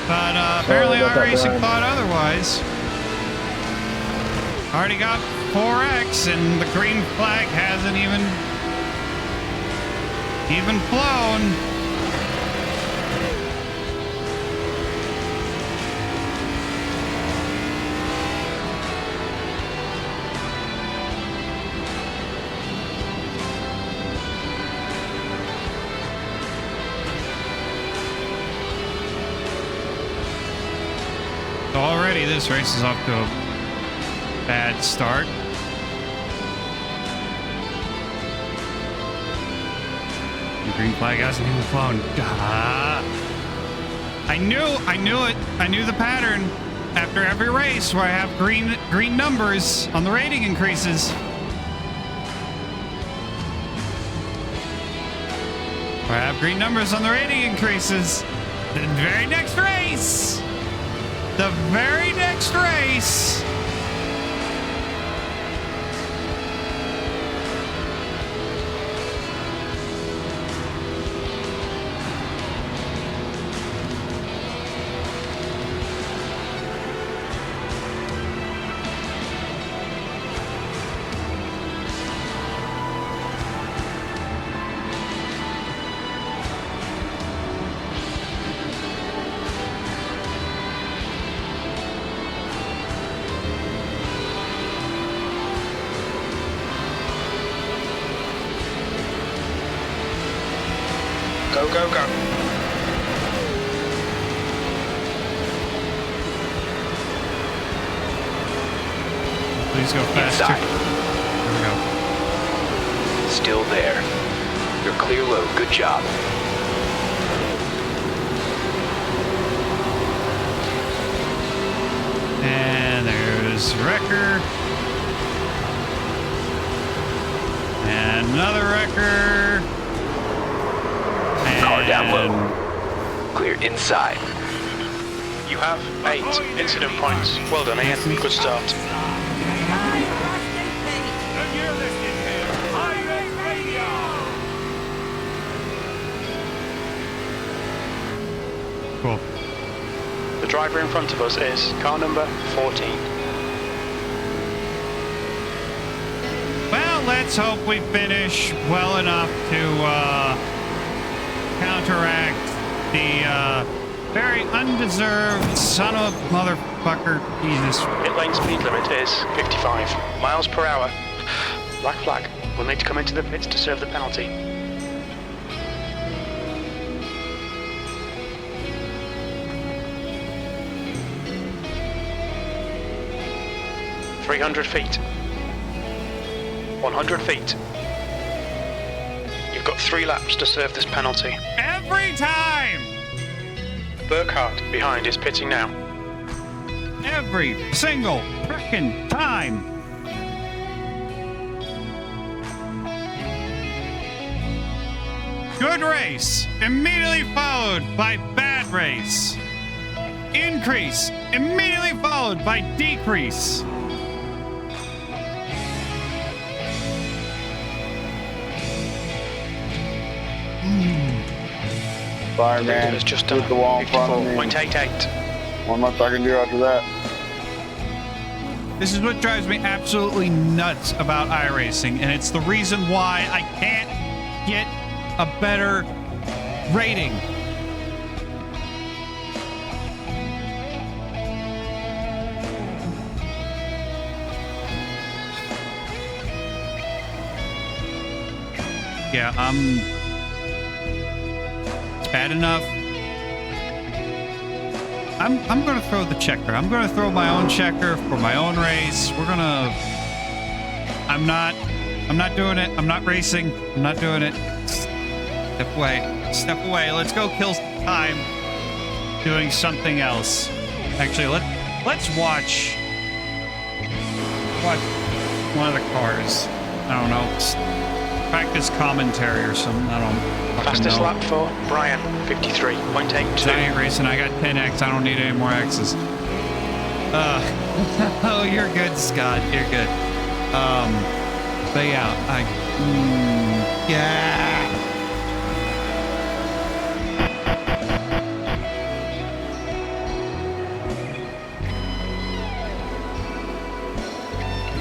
But apparently about that, iRacing Brian. thought otherwise. Already got 4X and the green flag hasn't even flown. So already this race is off to a bad start. The green flag hasn't even flown. Duh. I knew it. I knew the pattern after every race where I have green numbers on the rating increases. Where I have green numbers on the rating increases. The very next race. The very next race. Go, go, go. Please go faster. Inside. There we go. Still there. You're clear low. Good job. And there's Wrecker. And another Wrecker. Car down And low. Clear inside. You have 8 incident points. Well done, Ian. Good start. And you're listening to iRacing Radio. cool. The driver in front of us is car number 14. Well, let's hope we finish well enough to counteract the very undeserved son of a motherfucker. Jesus. Pit lane speed limit is 55 miles per hour. Black flag. We'll need to come into the pits to serve the penalty. "300 feet. 100 feet. You've got 3 laps to serve this penalty. Every time! Burkhart behind is pitting now. Every single frickin' time! Good race, immediately followed by bad race. Increase, immediately followed by decrease. Sorry, man. It's just Hit the wall in front of me. 54.88. What much I can do after that? This is what drives me absolutely nuts about iRacing, and it's the reason why I can't get a better rating. Yeah, it's bad enough. I'm gonna throw the checker. I'm gonna throw my own checker for my own race. I'm not doing it. I'm not racing. I'm not doing it. Step away. Step away. Let's go kill some time doing something else. Actually, let's watch one of the cars. I don't know. Practice commentary or something. I don't fucking Fastest know. lap for Brian, 53.82. I ain't racing. I got 10X. I don't need any more X's. Oh, you're good, Scott. You're good. But yeah, yeah.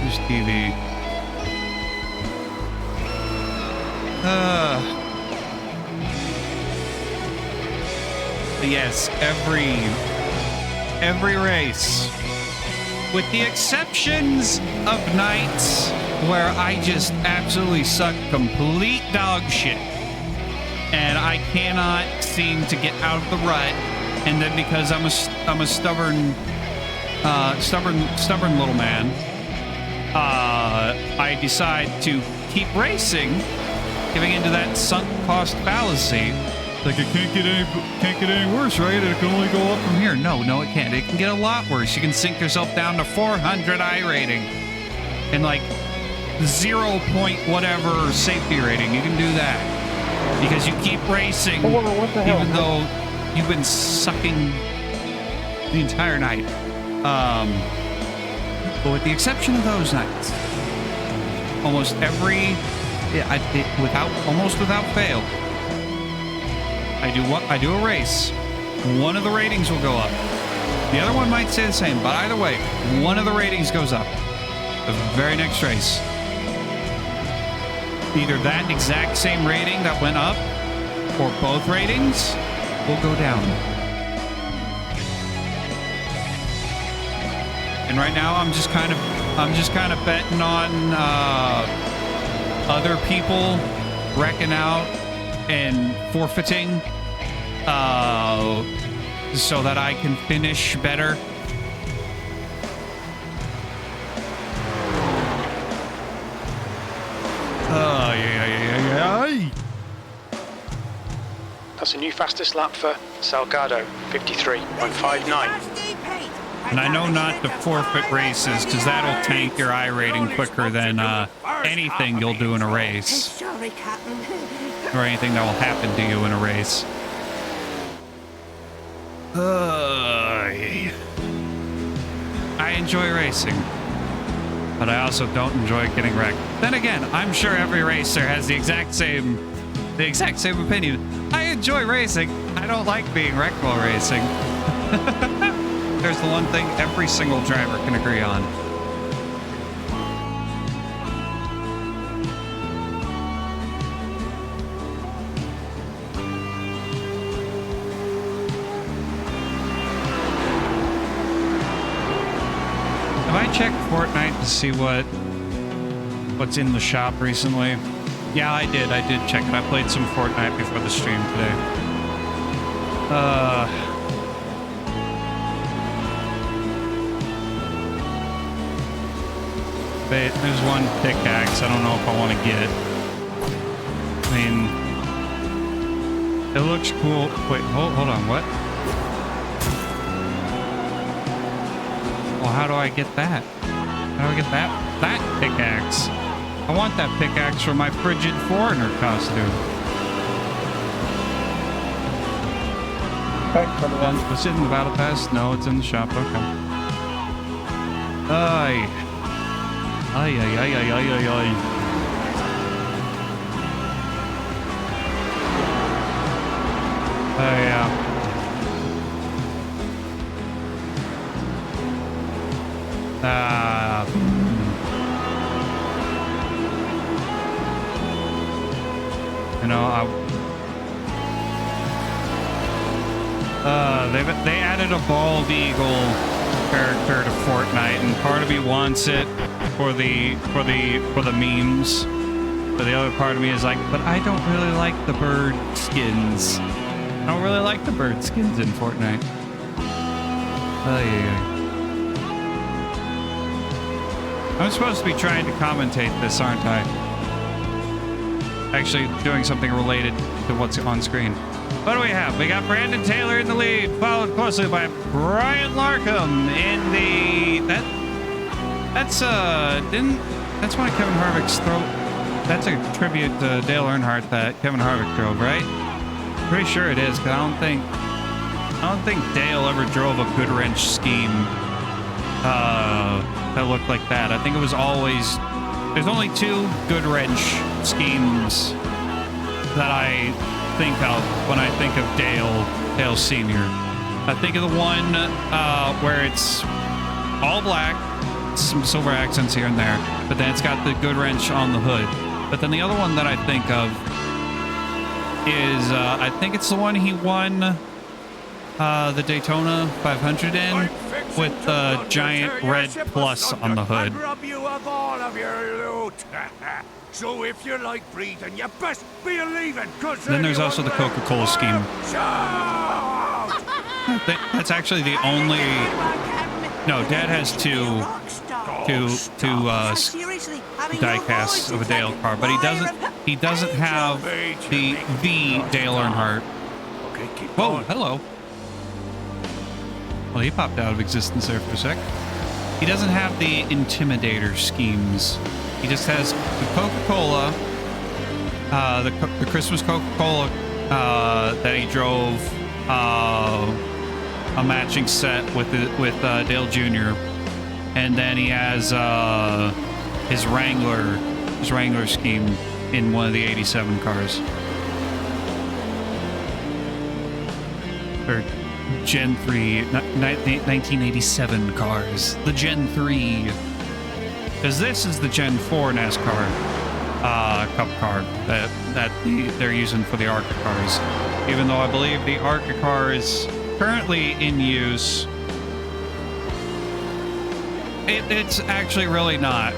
Here's TV. Yes, every race, with the exceptions of nights where I just absolutely suck complete dog shit, and I cannot seem to get out of the rut, and then because I'm a stubborn little man, I decide to keep racing, giving into that sunk cost fallacy. Like, it can't get any worse, right? It can only go up from here. No, it can't. It can get a lot worse. You can sink yourself down to 400 I rating and like 0 point whatever safety rating. You can do that because you keep racing, even though you've been sucking the entire night. But with the exception of those nights, almost without fail, I do a race. One of the ratings will go up. The other one might stay the same, but either way, one of the ratings goes up. The very next race. Either that exact same rating that went up, or both ratings will go down. And right now, I'm just kind of betting on other people wrecking out and forfeiting, so that I can finish better. Yeah. That's a new fastest lap for Salgado, 53.59. And I know not to forfeit races, because that'll tank your I rating quicker than anything you'll do in a race. Sorry, Captain. Or anything that will happen to you in a race. I enjoy racing, but I also don't enjoy getting wrecked. Then again, I'm sure every racer has the exact same opinion. I enjoy racing. I don't like being wrecked while racing. There's the one thing every single driver can agree on. Have I checked Fortnite to see what's in the shop recently? Yeah, I did check it. I played some Fortnite before the stream today. There's one pickaxe I don't know if I want to get. I mean, it looks cool. Wait, hold on, what? Well, how do I get that? How do I get that pickaxe? I want that pickaxe for my frigid foreigner costume. Was it in the battle pass? No, it's in the shop. Okay. Ay. Oh, yeah. You know, they added a bald eagle character to Fortnite, and part of me wants it for the memes. But the other part of me is like, but I don't really like the bird skins. I don't really like the bird skins in Fortnite. Oh, yeah. I'm supposed to be trying to commentate this, aren't I? Actually doing something related to what's on screen. What do we have? We got Brandon Taylor in the lead, followed closely by Brian Larkham in the... That's one of Kevin Harvick's throw... That's a tribute to Dale Earnhardt that Kevin Harvick drove, right? Pretty sure it is, because I don't think Dale ever drove a good wrench scheme that looked like that. I think it was always... There's only two good wrench schemes that I think of when I think of Dale Sr. I think of the one where it's all black, some silver accents here and there, but then it's got the good wrench on the hood. But then the other one that I think of is, I think it's the one he won the Daytona 500 in with the giant red plus on the hood. Rob you of all of your loot. So if you like breathing, you best be leaving. Then there's also the Coca-Cola scheme. That's actually the only... No, Dad has two die casts of a Dale car, but he doesn't have the Dale Earnhardt. Whoa, hello. Well, he popped out of existence there for a sec. He doesn't have the Intimidator schemes. He just has the Coca-Cola, the Christmas Coca-Cola that he drove a matching set with Dale Jr. And then he has his Wrangler scheme in one of the 87 cars. Or Gen 3, 1987 cars. The Gen 3. Because this is the Gen 4 NASCAR Cup car that they're using for the ARCA cars. Even though I believe the ARCA car is currently in use, it's actually really not.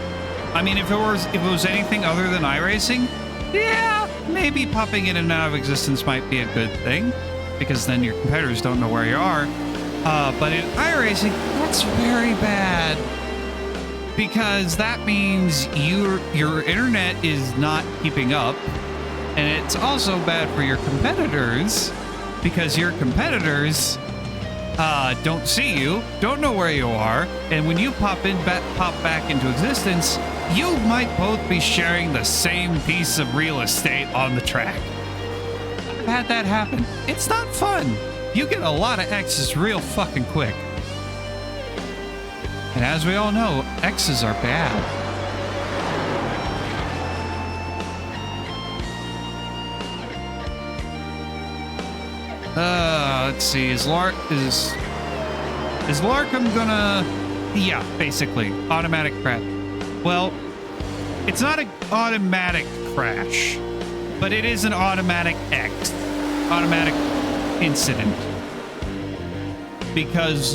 I mean, if it was anything other than iRacing, yeah, maybe popping in and out of existence might be a good thing, because then your competitors don't know where you are. But in iRacing, that's very bad, because that means your internet is not keeping up, and it's also bad for your competitors, because your competitors don't see you, don't know where you are, and when you pop back into existence, you might both be sharing the same piece of real estate on the track. I've had that happen. It's not fun. You get a lot of X's real fucking quick. And as we all know, X's are bad. Let's see. Is Larkham gonna... Yeah, basically. Automatic crash. Well, it's not an automatic crash, but it is an automatic automatic incident. Because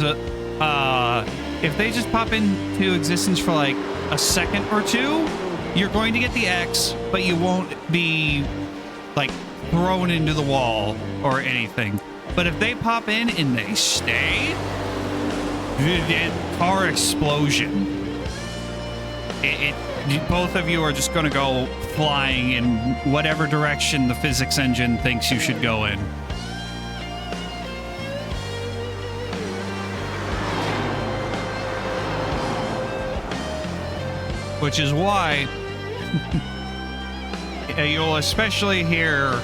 if they just pop into existence for like a second or two, you're going to get the X, but you won't be like thrown into the wall or anything. But if they pop in and they stay, car explosion. Both of you are just going to go flying in whatever direction the physics engine thinks you should go in. Which is why you'll especially hear...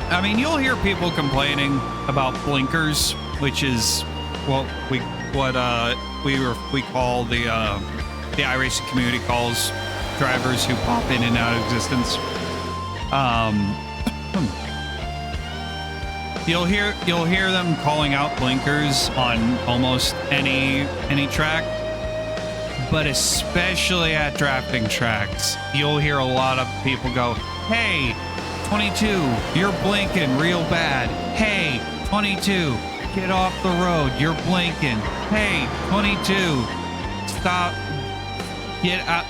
I mean, you'll hear people complaining about blinkers, which is what we call the iRacing community calls drivers who pop in and out of existence. You'll hear them calling out blinkers on almost any track, but especially at drafting tracks, you'll hear a lot of people go, "Hey, 22, you're blinking real bad. Hey, 22, get off the road. You're blinking. Hey, 22, stop. Get out.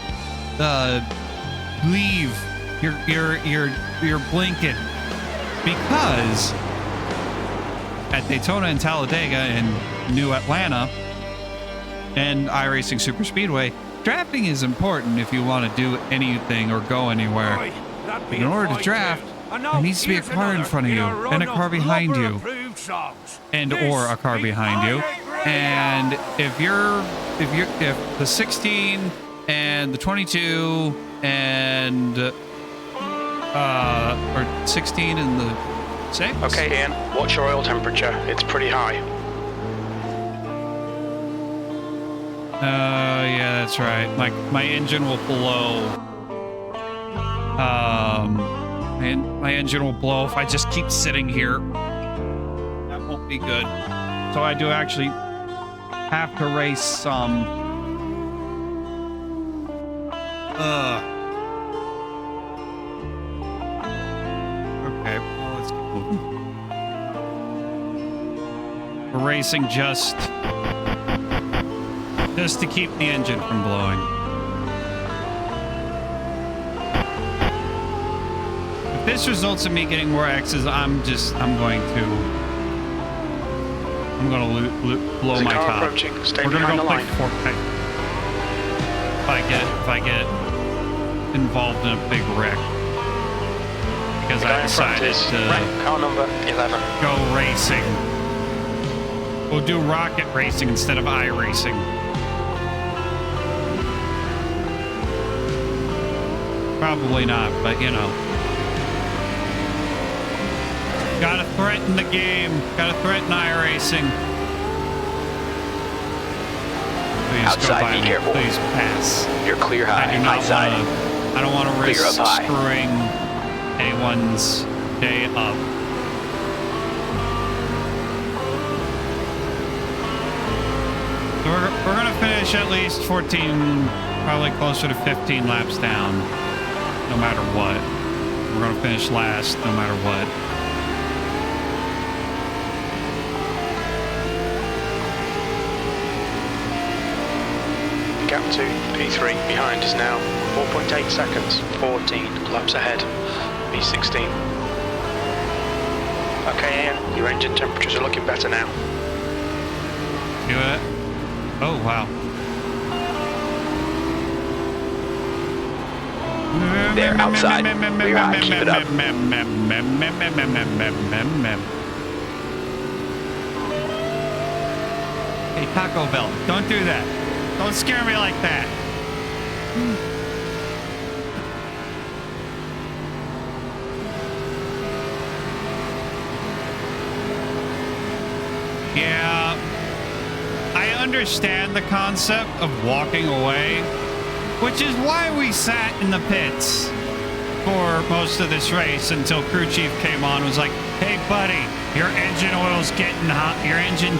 Leave. You're blinking." Because at Daytona and Talladega and New Atlanta and iRacing Super Speedway, drafting is important if you want to do anything or go anywhere. Right, that In order to draft, there needs to be a car in front of you and a car behind you, and or a car behind you. And if the 16 and the 22 and or 16 and the 6. Okay, Ian, watch your oil temperature. It's pretty high. Yeah, that's right. My engine will blow. My engine will blow if I just keep sitting here. That won't be good. So I do actually have to race some. Okay, well, let's keep moving. We're racing just to keep the engine from blowing. If this results in me getting more X's, I'm going to blow There's a my car top. approaching. Stay We're gonna behind go the play line. Fortnite. If I get involved in a big wreck because The I guy in front decided is to car number 11. go racing. We'll do rocket racing instead of iRacing. Probably not, but you know. Gotta threaten the game. Gotta threaten iRacing. Please Outside, go by be me. careful. Please pass. You're clear high. I do not High side. I don't want to Clear risk up high. screwing anyone's day up. So we're gonna finish at least 14, probably closer to 15 laps down, no matter what. We're gonna finish last, no matter what. Gap to P3 behind is now 4.8 seconds. 14 laps ahead. P16. Okay, Ian, your engine temperatures are looking better now. Do it. Oh, wow. There, outside. Clear high. Keep it up. Hey, Taco Bell, don't do that. Don't scare me like that. Yeah, I understand the concept of walking away, which is why we sat in the pits for most of this race until crew chief came on and was like, "Hey buddy, your engine oil's getting hot. Your engine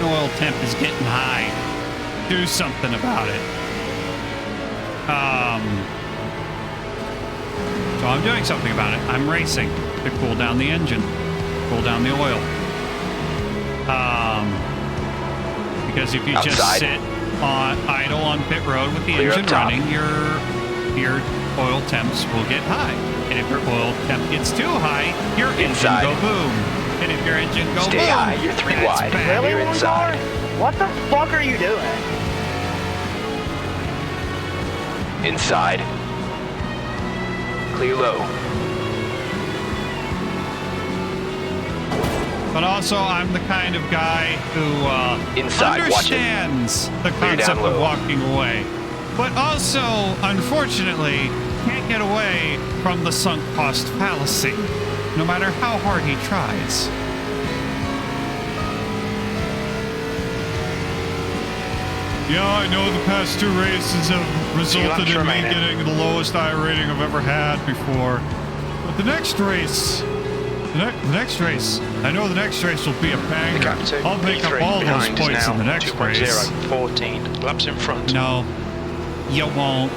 oil temp is getting high. Do something about it." So I'm doing something about it. I'm racing to cool down the engine, cool down the oil. Because if you Outside. just sit idle on pit road with the Clear engine up top. running, your oil temps will get high. And if your oil temp gets too high, your Inside. engine go boom. And if your engine go Stay boom, high. You're 3 that's wide. bad. You're inside. What the fuck are you doing? Inside. Clear low. But also, I'm the kind of guy who Inside, watch it. understands the Clear down concept of low. walking away. But also, unfortunately, can't get away from the sunk cost fallacy, no matter how hard he tries. Yeah, I know the past 2 races have resulted in me remaining. getting the lowest I rating I've ever had before. But the next race The next race. I know the next race will be a The banger. gap to I'll make up P3 all those behind is points now in the next 2.0, race. 14 laps in front. No, you won't.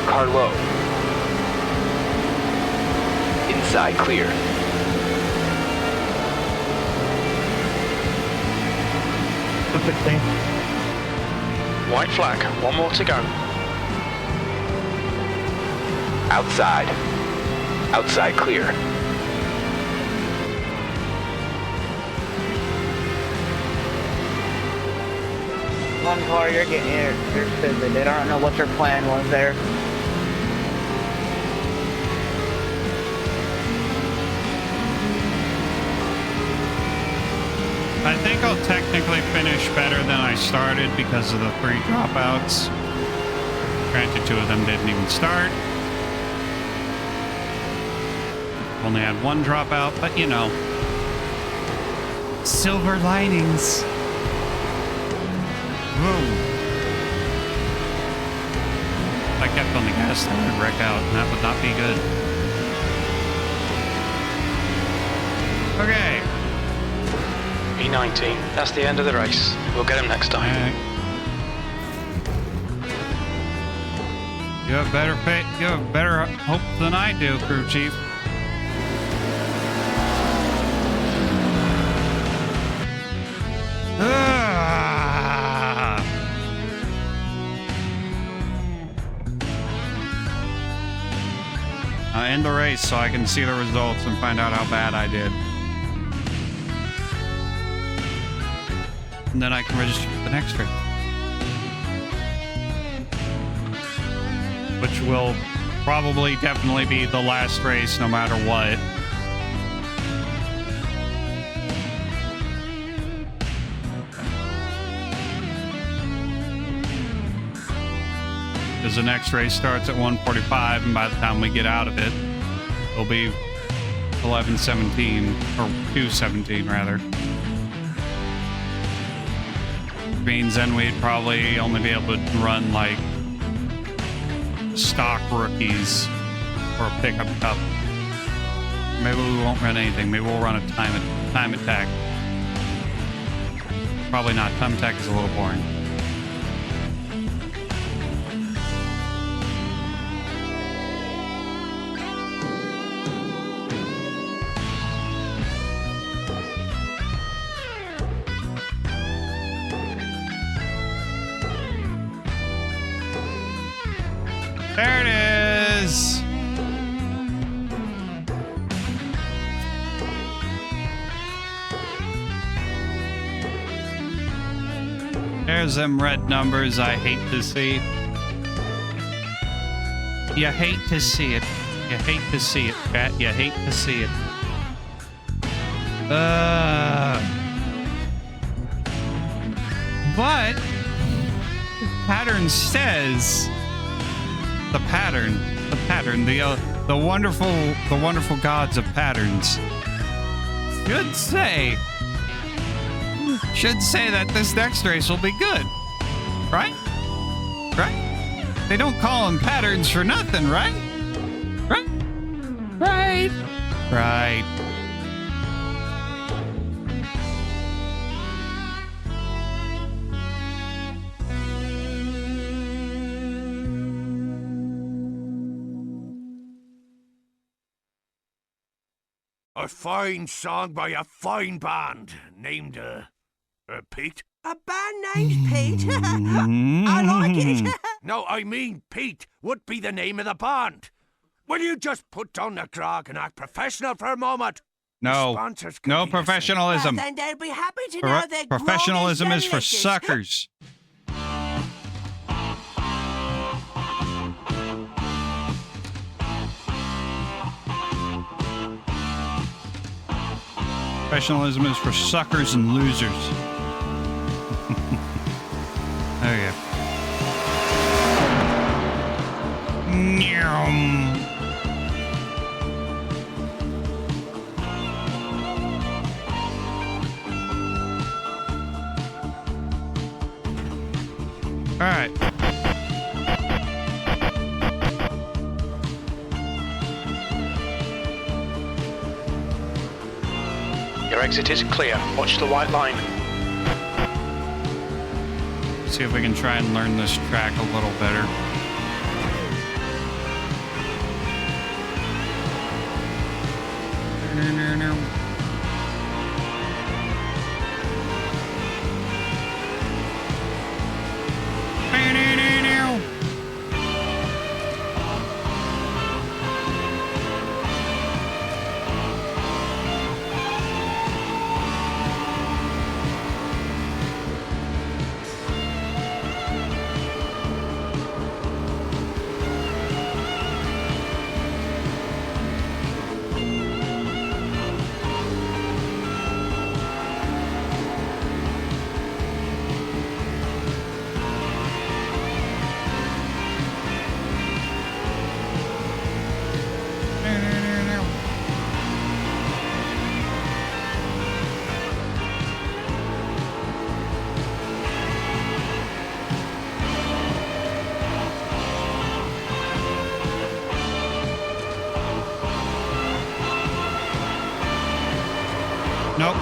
Car low. Inside clear. White flag, one more to go. Outside. Outside clear. One car, you're getting you're stupid. I don't know what your plan was there. I think I'll technically finish better than I started because of the 3 dropouts. Granted, 2 of them didn't even start. Only had 1 dropout, but you know. Silver linings. Whoa. If I kept on the gas, I would wreck out, and that would not be good. Okay. P19, that's the end of the race. We'll get him next time. You have better faith. You have better hope than I do, crew chief. I'll end the race so I can see the results and find out how bad I did. And then I can register for the next race. Which will probably definitely be the last race no matter what. Because the next race starts at 1:45, and by the time we get out of it, it'll be 11:17, or 2:17 rather. Means then we'd probably only be able to run like stock rookies or a pickup cup. Maybe we won't run anything. Maybe we'll run a time attack. Probably not. Time attack is a little boring. There it is. There's them red numbers I hate to see. You hate to see it. You hate to see it, chat. You hate to see it. But the pattern says the wonderful gods of patterns should say that this next race will be good, right? They don't call them patterns for nothing, right? Right. A fine song by a fine band named, Pete. A band named Pete? I like it. No, I mean Pete would be the name of the band. Will you just put down the grog and act professional for a moment? No. Sponsors can No be professionalism. Well, then they'll be happy to know that Professionalism grog is for delicious. suckers. Professionalism is for suckers and losers. There you go. Nyum. All right. Your exit is clear. Watch the white line. See if we can try and learn this track a little better. Nope.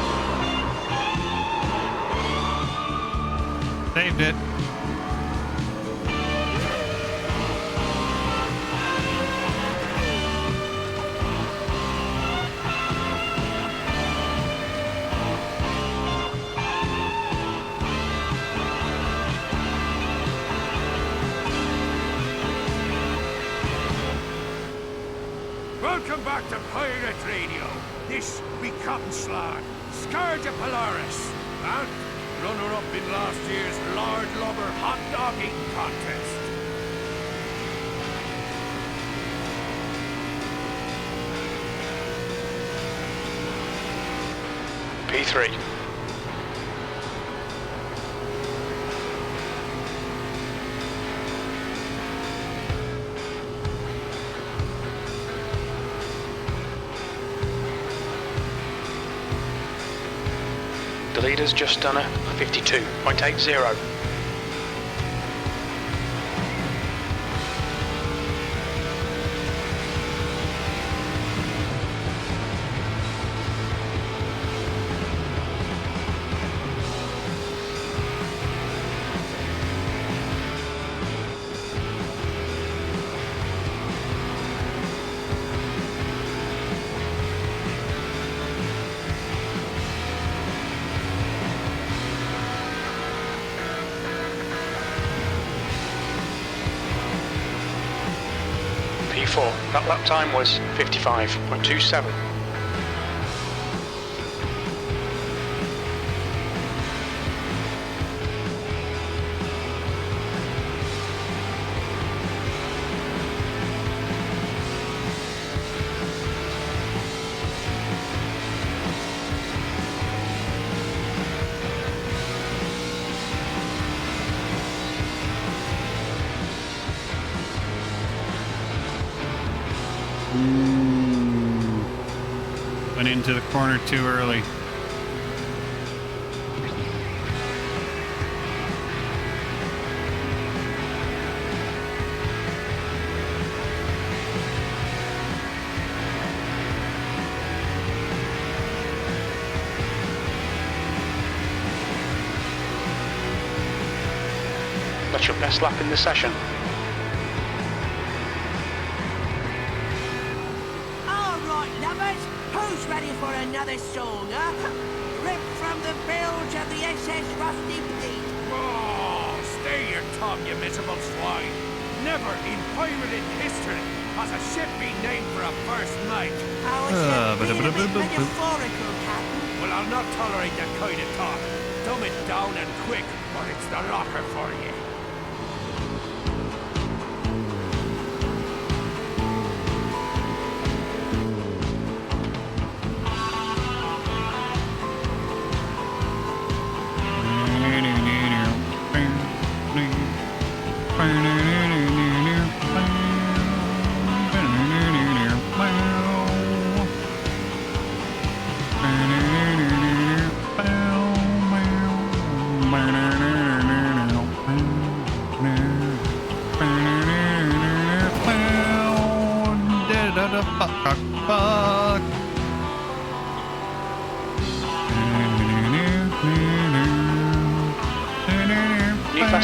Saved it. Welcome back to Pirate Radio. This be Cotton Slag, Scourge of Polaris, and runner-up in last year's Lord Lubber Hot Dog Eating Contest. P3. The leader's just done a 52.80. P4, that lap time was 55.27. Went into the corner too early. That's your best lap in the session. Who's ready for another song, huh? Ripped from the bilge of the SS Rusty Pete. Oh, stay your tongue, you miserable swine. Never in pirated history has a ship been named for a first mate. Oh, it's a bit metaphorical, Captain. Well, I'll not tolerate that kind of talk. Dumb it down and quick, or it's the locker for you.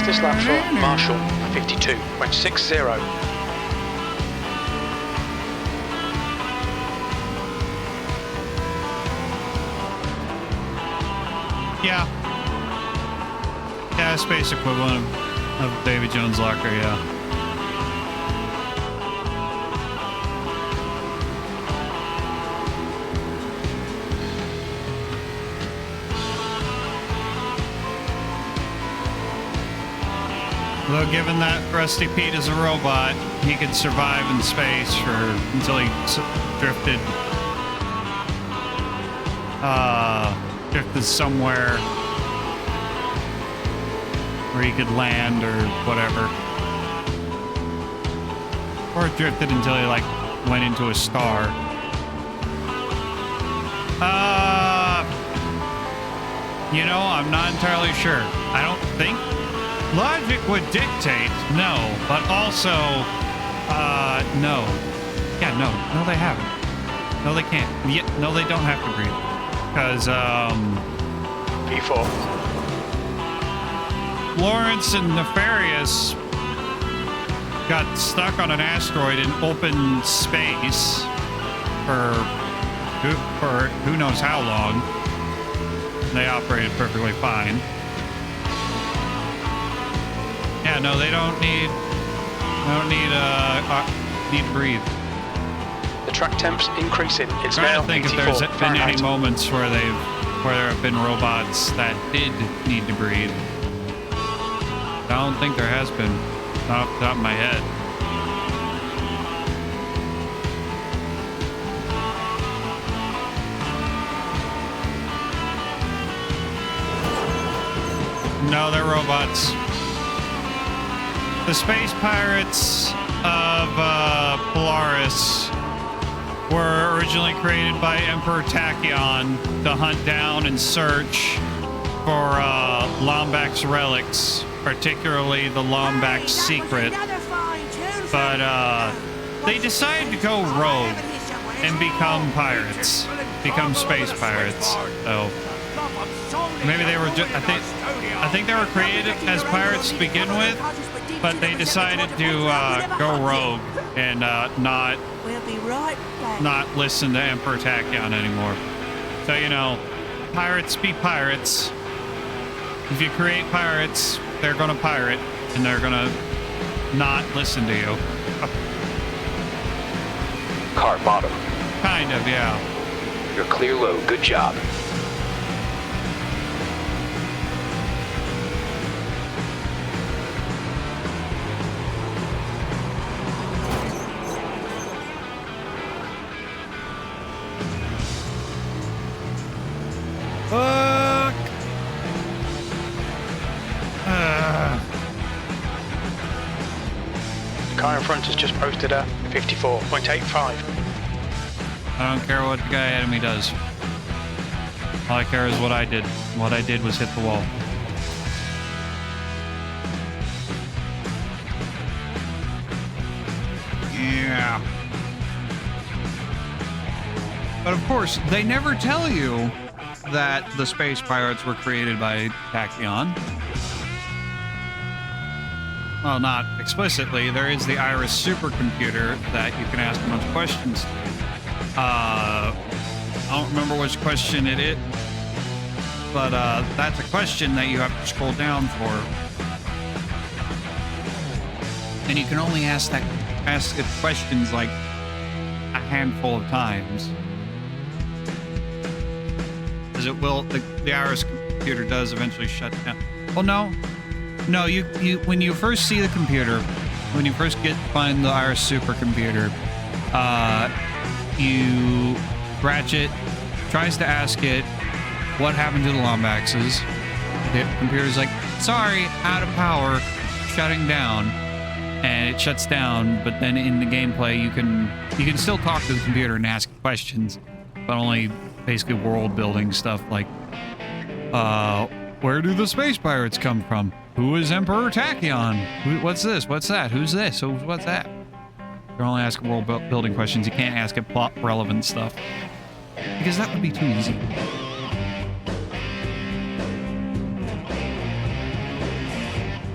Fastest lap for Marshall, 52.60. Yeah. Yeah, space equivalent of Davy Jones' locker, yeah. Though given that Rusty Pete is a robot, he could survive in space until he drifted somewhere where he could land or whatever. Or drifted until he like went into a star. You know, I'm not entirely sure. I don't think logic would dictate no, but also no. Yeah, no, they haven't. No, they can't. Yeah, no, they don't have to breathe. Because P4. Lawrence and Nefarious got stuck on an asteroid in open space for who knows how long. They operated perfectly fine. Yeah, no, they don't need to breathe. The track temp's increasing. It's I'm trying now to think 84 if there's been Fahrenheit. any moments where there have been robots that did need to breathe. I don't think there has been, not off the top of my head. No, they're robots. The space pirates of Polaris were originally created by Emperor Tachyon to hunt down and search for Lombax relics, particularly the Lombax secret. But they decided to go rogue and become pirates, become space pirates. So maybe they were just, I think they were created as pirates to begin with, but they decided to go rogue and not listen to Emperor Tachyon anymore. So, you know, pirates be pirates. If you create pirates, they're gonna pirate, and they're gonna not listen to you. Car bottom. Kind of, yeah. You're clear low. Good job. Fuck. The car in front has just posted a 54.85. I don't care what the guy ahead of me does. All I care is what I did. What I did was hit the wall. Yeah. But of course, they never tell you that the space pirates were created by Tachyon. Well, not explicitly. There is the Iris supercomputer that you can ask a bunch of questions to. I don't remember which question it is, but that's a question that you have to scroll down for. And you can only ask it questions like a handful of times. Because it will, the Iris computer does eventually shut down. Well, no, you when you first see the computer, when you first find the Iris supercomputer, Ratchet tries to ask it what happened to the Lombaxes. The computer's like, sorry, out of power, shutting down, and it shuts down. But then in the gameplay, you can still talk to the computer and ask questions, but only basically world building stuff like, where do the space pirates come from? Who is Emperor Tachyon? What's this? What's that? Who's this? What's that? You're only asking world building questions. You can't ask it plot relevant stuff, because that would be too easy.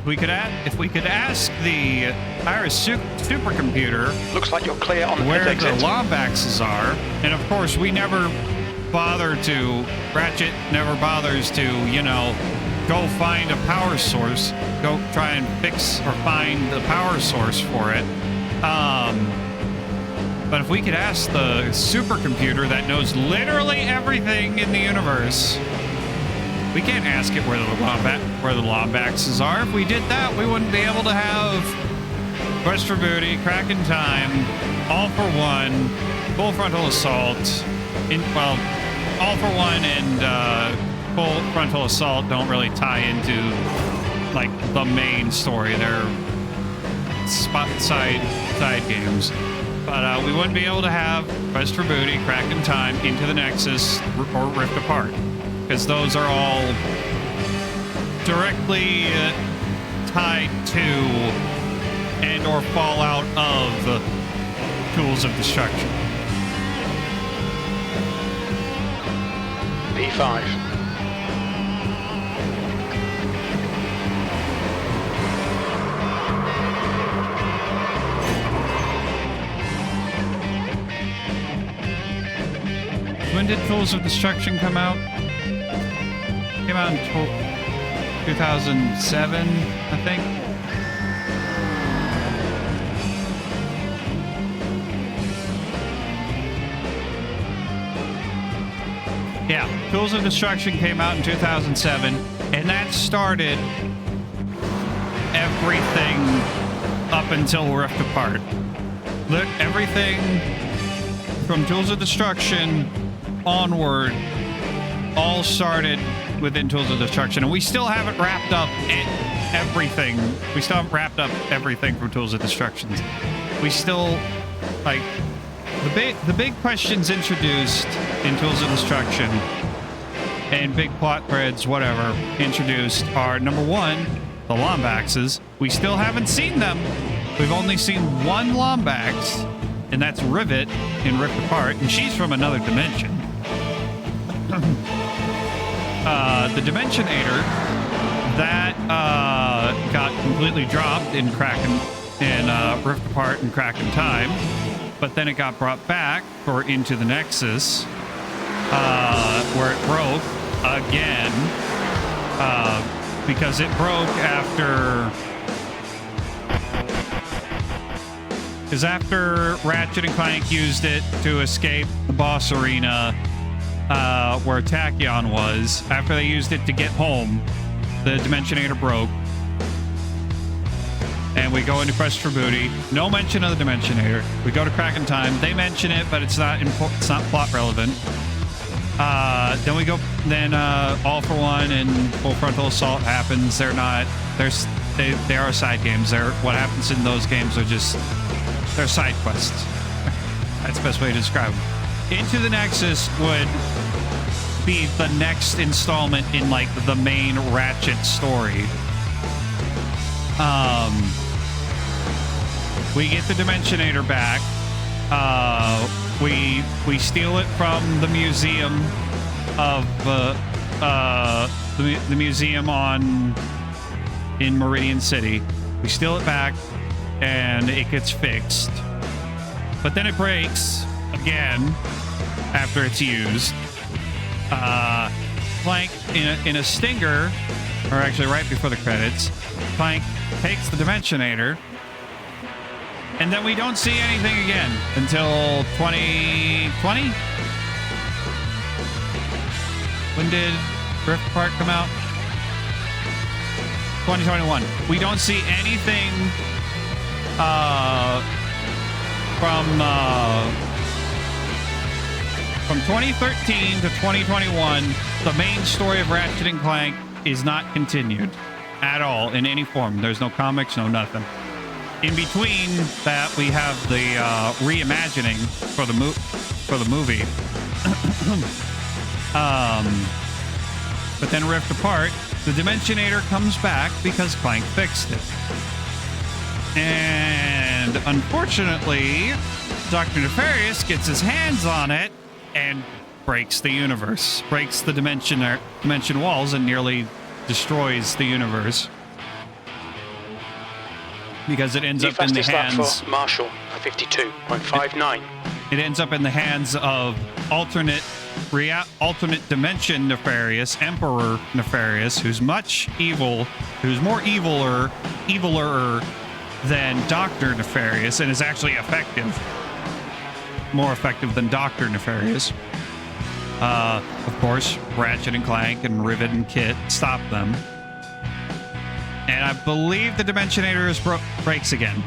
if we could ask the supercomputer Looks like you're clear on the where pit the exit. Lombaxes are, and of course we never bother to, Ratchet never bothers to, you know, go find a power source, go try and fix or find the power source for it. But if we could ask the supercomputer that knows literally everything in the universe, we can't ask it where the Lombaxes are. If we did that, we wouldn't be able to have Quest for Booty, Crack in Time, All for One, Full Frontal Assault. All for One and Full Frontal Assault don't really tie into like the main story. They're side games. But we wouldn't be able to have Quest for Booty, Crack in Time, Into the Nexus, or Rift Apart, because those are all directly tied to and or fallout of Tools of Destruction. P5. When did Tools of Destruction come out? Came out in 2007, I think. Yeah, Tools of Destruction came out in 2007, and that started everything up until Rift Apart. Look, everything from Tools of Destruction onward all started within Tools of Destruction, and we still haven't wrapped up everything. We still haven't wrapped up everything from Tools of Destruction. We still, like, the big questions introduced in Tools of Destruction and big plot threads, whatever, introduced are, number one, the Lombaxes. We still haven't seen them. We've only seen one Lombax, and that's Rivet in Rift Apart, and she's from another dimension. The Dimensionator, that got completely dropped in Rift Apart and Crack in Time, but then it got brought back for Into the Nexus, where it broke again, because it broke after Ratchet and Clank used it to escape the boss arena where Tachyon was. After they used it to get home, the Dimensionator broke. And we go into Quest for Booty. No mention of the Dimensionator. We go to Crack in Time. They mention it, but it's not plot relevant. Then All for One and Full Frontal Assault happens. They are side games. What happens in those games are just, they're side quests. That's the best way to describe them. Into the Nexus would be the next installment in like the main Ratchet story. We get the Dimensionator back. We steal it from the museum of the museum in Meridian City. We steal it back, and it gets fixed. But then it breaks again after it's used. Clank in a stinger, or actually right before the credits, Clank takes the Dimensionator, and then we don't see anything again until 2020. When did Rift Apart come out? 2021. We don't see anything from 2013 to 2021. The main story of Ratchet and Clank is not continued at all in any form. There's no comics, no nothing. In between that, we have the reimagining for the movie. But then Rift Apart, the Dimensionator comes back because Clank fixed it. And unfortunately, Dr. Nefarious gets his hands on it and breaks the universe, breaks the dimension walls, and nearly destroys the universe. because it ends New up in the fastest lap hands. for Marshall at 52.59. It ends up in the hands of alternate dimension Nefarious, Emperor Nefarious, who's much evil, who's more eviler than Dr. Nefarious, and is actually effective. More effective than Dr. Nefarious. Of course, Ratchet and Clank and Rivet and Kit stop them. And I believe the Dimensionator breaks again.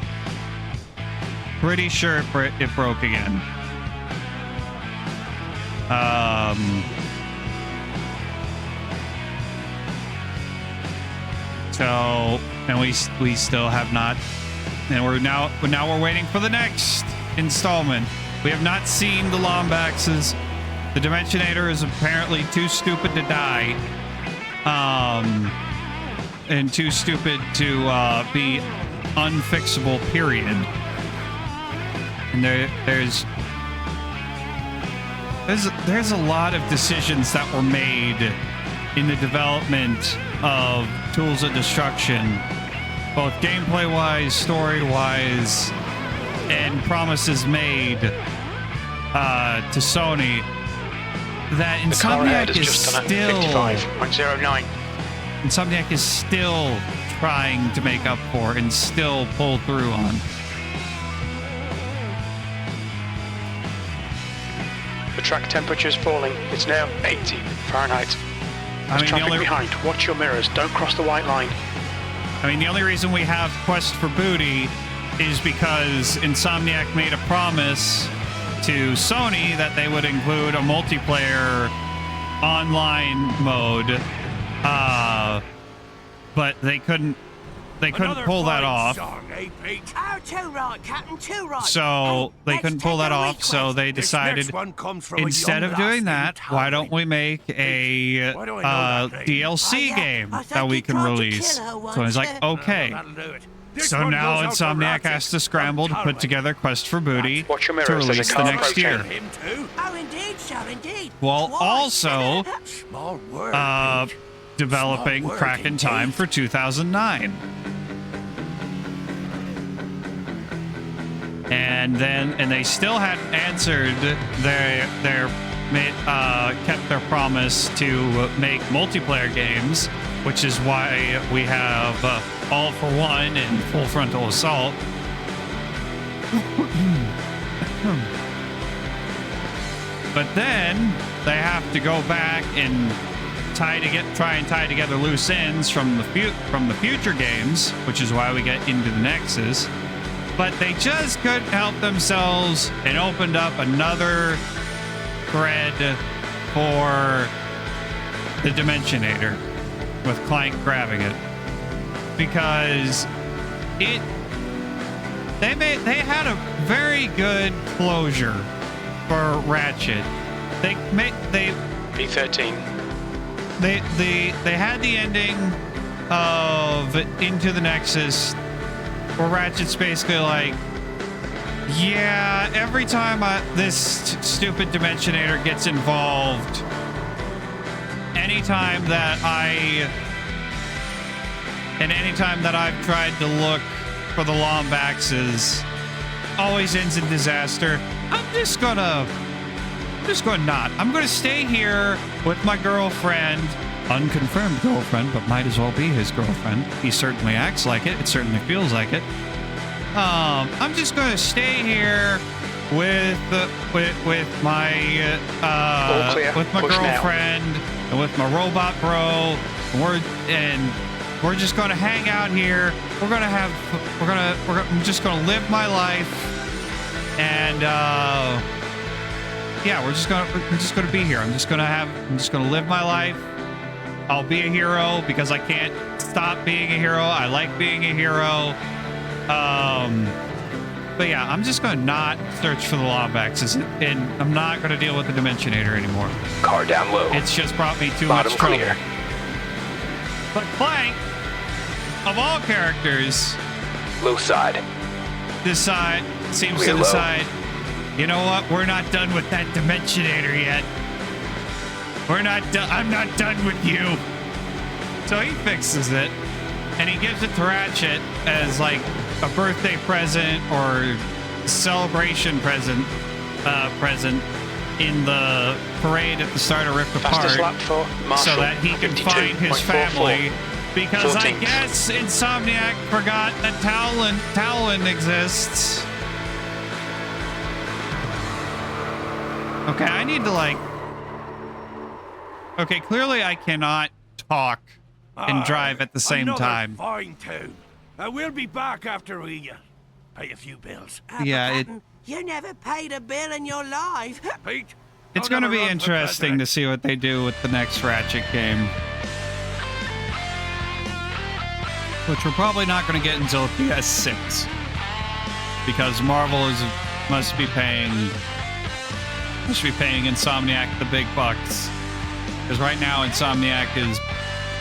Pretty sure it broke again. So, and we still have not, and we're waiting for the next installment. We have not seen the Lombaxes. The Dimensionator is apparently too stupid to die, and too stupid to be unfixable. Period. And there's a lot of decisions that were made in the development of Tools of Destruction, both gameplay-wise, story-wise, and promises made to Sony that Insomniac is still 55.09. Insomniac is still trying to make up for and still pull through on. The track temperature is falling. It's now 80 Fahrenheit. There's traffic behind. Watch your mirrors. Don't cross the white line. I mean, the only reason we have Quest for Booty is because Insomniac made a promise to Sony that they would include a multiplayer online mode, but they couldn't pull that off. So they couldn't pull that off, so they decided instead of doing that, why don't we make a DLC game that we can release? So I was like, okay. So now Insomniac has to scramble to put together Quest for Booty to release the next year. While also developing Crack in Time for 2009. And they still hadn't answered kept their promise to make multiplayer games, which is why we have All for One and Full Frontal Assault. But then they have to go back and try and tie together loose ends from the future games, which is why we get Into the Nexus. But they just couldn't help themselves and opened up another thread for the Dimensionator with Clank grabbing it, because they had a very good closure for Ratchet. They P13. They had the ending of Into the Nexus, where Ratchet's basically like, yeah, every time this stupid Dimensionator gets involved, anytime that I've tried to look for the Lombaxes, always ends in disaster. I'm going to stay here with my girlfriend, unconfirmed girlfriend, but might as well be his girlfriend. He certainly acts like it. It certainly feels like it. I'm just going to stay here with my girlfriend and with my robot bro. We're just going to hang out here. I'm just going to live my life, and yeah, we're just going to be here. I'm just going to live my life. I'll be a hero because I can't stop being a hero. I like being a hero. But yeah, I'm just going to not search for the Lombaxes, and I'm not going to deal with the Dimensionator anymore. Car down low. It's just brought me too Bottom much trouble. clear. But Clank, of all characters, Low side. seems Clear to low. decide, you know what? We're not done with that Dimensionator yet. I'm not done with you. So he fixes it, and he gives it to Ratchet as like, a birthday present or celebration present in the parade at the start of Rift Fastest Apart, lap for Marshall, so that he can find his 52.44. family. Because I 14th. guess Insomniac forgot that Talon exists. Okay, I need to like. Okay, clearly I cannot talk and drive at the same Another time. Fine tune. We'll be back after we pay a few bills. Yeah, Captain, you never paid a bill in your life. Pete, it's don't going to ever be run for interesting to president. see what they do with the next Ratchet game. Which we're probably not going to get until PS6. Because Marvel must be paying Insomniac the big bucks. Because right now Insomniac is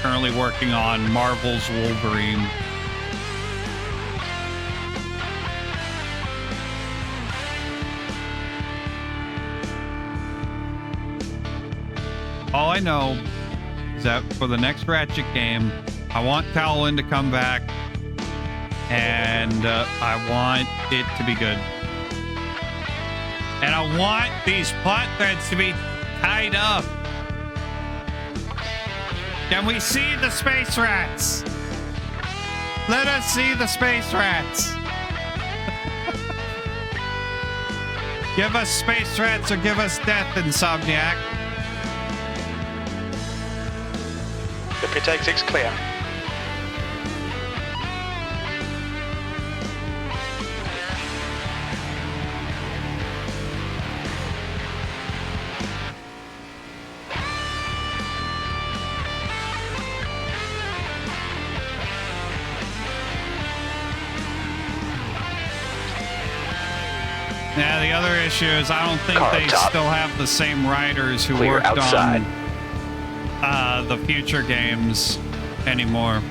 currently working on Marvel's Wolverine. All I know is that for the next Ratchet game, I want Talon to come back, and I want it to be good. And I want these plot threads to be tied up. Can we see the space rats? Let us see the space rats. Give us space rats or give us death, Insomniac. The pit exit's clear. Yeah, the other issue is I don't think Car they top. still have the same writers who Clear worked outside. on the future games anymore.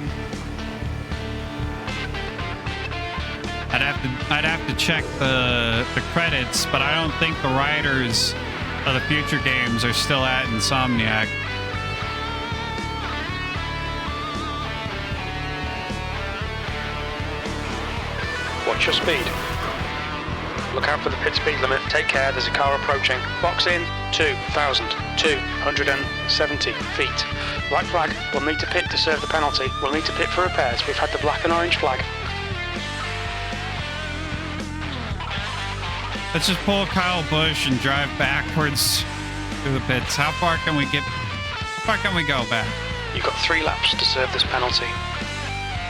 I'd have to check the credits, but I don't think the writers of the future games are still at Insomniac. Watch your speed. Look out for the pit speed limit. Take care, there's a car approaching. Box in 2,270 feet. Right flag, we'll need to pit to serve the penalty. We'll need to pit for repairs. We've had the black and orange flag. Let's just pull Kyle Busch and drive backwards through the pits. How far can we go back? You've got 3 laps to serve this penalty.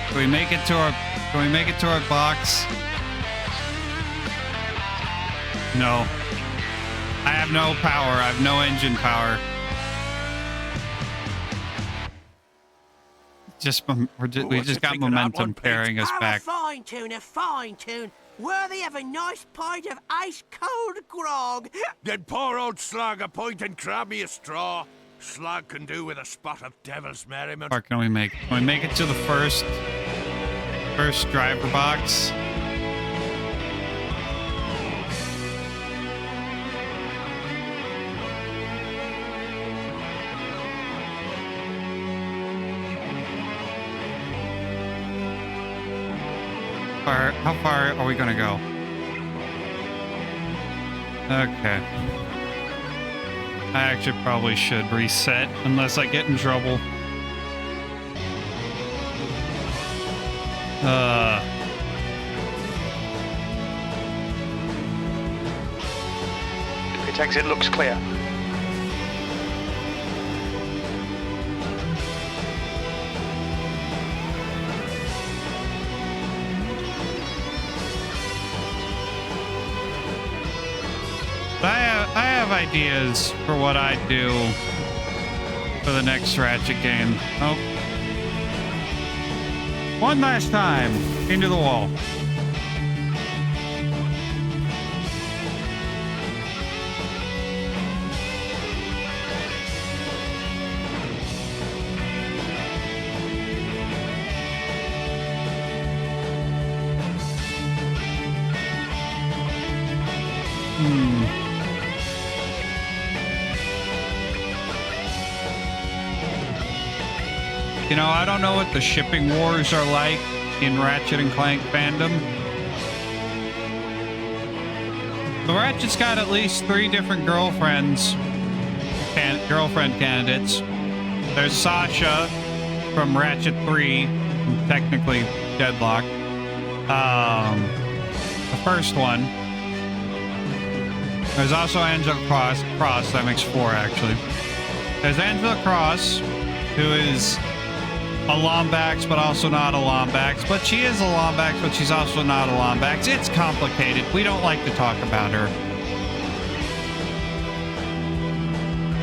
Can we make it to our box? No. I have no power. I have no engine power. We just got momentum carrying us back. A fine tune, worthy of a nice pint of ice cold grog. Then poor old Slag a pint and grab me a straw. Slag can do with a spot of devil's merriment. Or can we make it to the first driver box? How far are we gonna go? Okay. I actually probably should reset unless I get in trouble. Pit exit looks clear. I have ideas for what I'd do for the next Ratchet game. Oh. One last time. Into the wall. You know, I don't know what the shipping wars are like in Ratchet and Clank fandom. The Ratchet's got at least 3 different girlfriend candidates. There's Sasha from Ratchet 3, technically Deadlock. The first one. There's also Angela Cross. That makes 4 actually. There's Angela Cross, who is a Lombax, but also not a Lombax. But she is a Lombax, but she's also not a Lombax. It's complicated. We don't like to talk about her.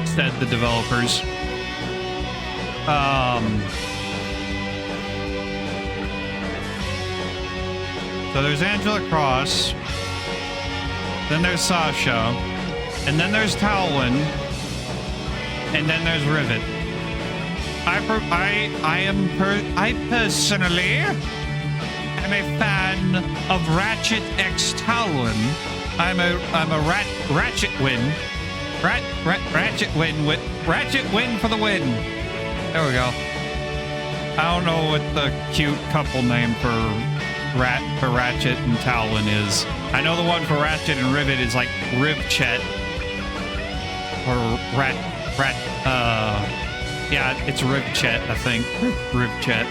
Said the developers. So there's Angela Cross. Then there's Sasha. And then there's Talwin. And then there's Rivet. I personally am a fan of Ratchet X Talwin. I'm a Ratchet win. Ratchet win for the win. There we go. I don't know what the cute couple name for Ratchet and Talwin is. I know the one for Ratchet and Rivet is like Rivchet. Or yeah, it's Rivchet, I think. Rivchet.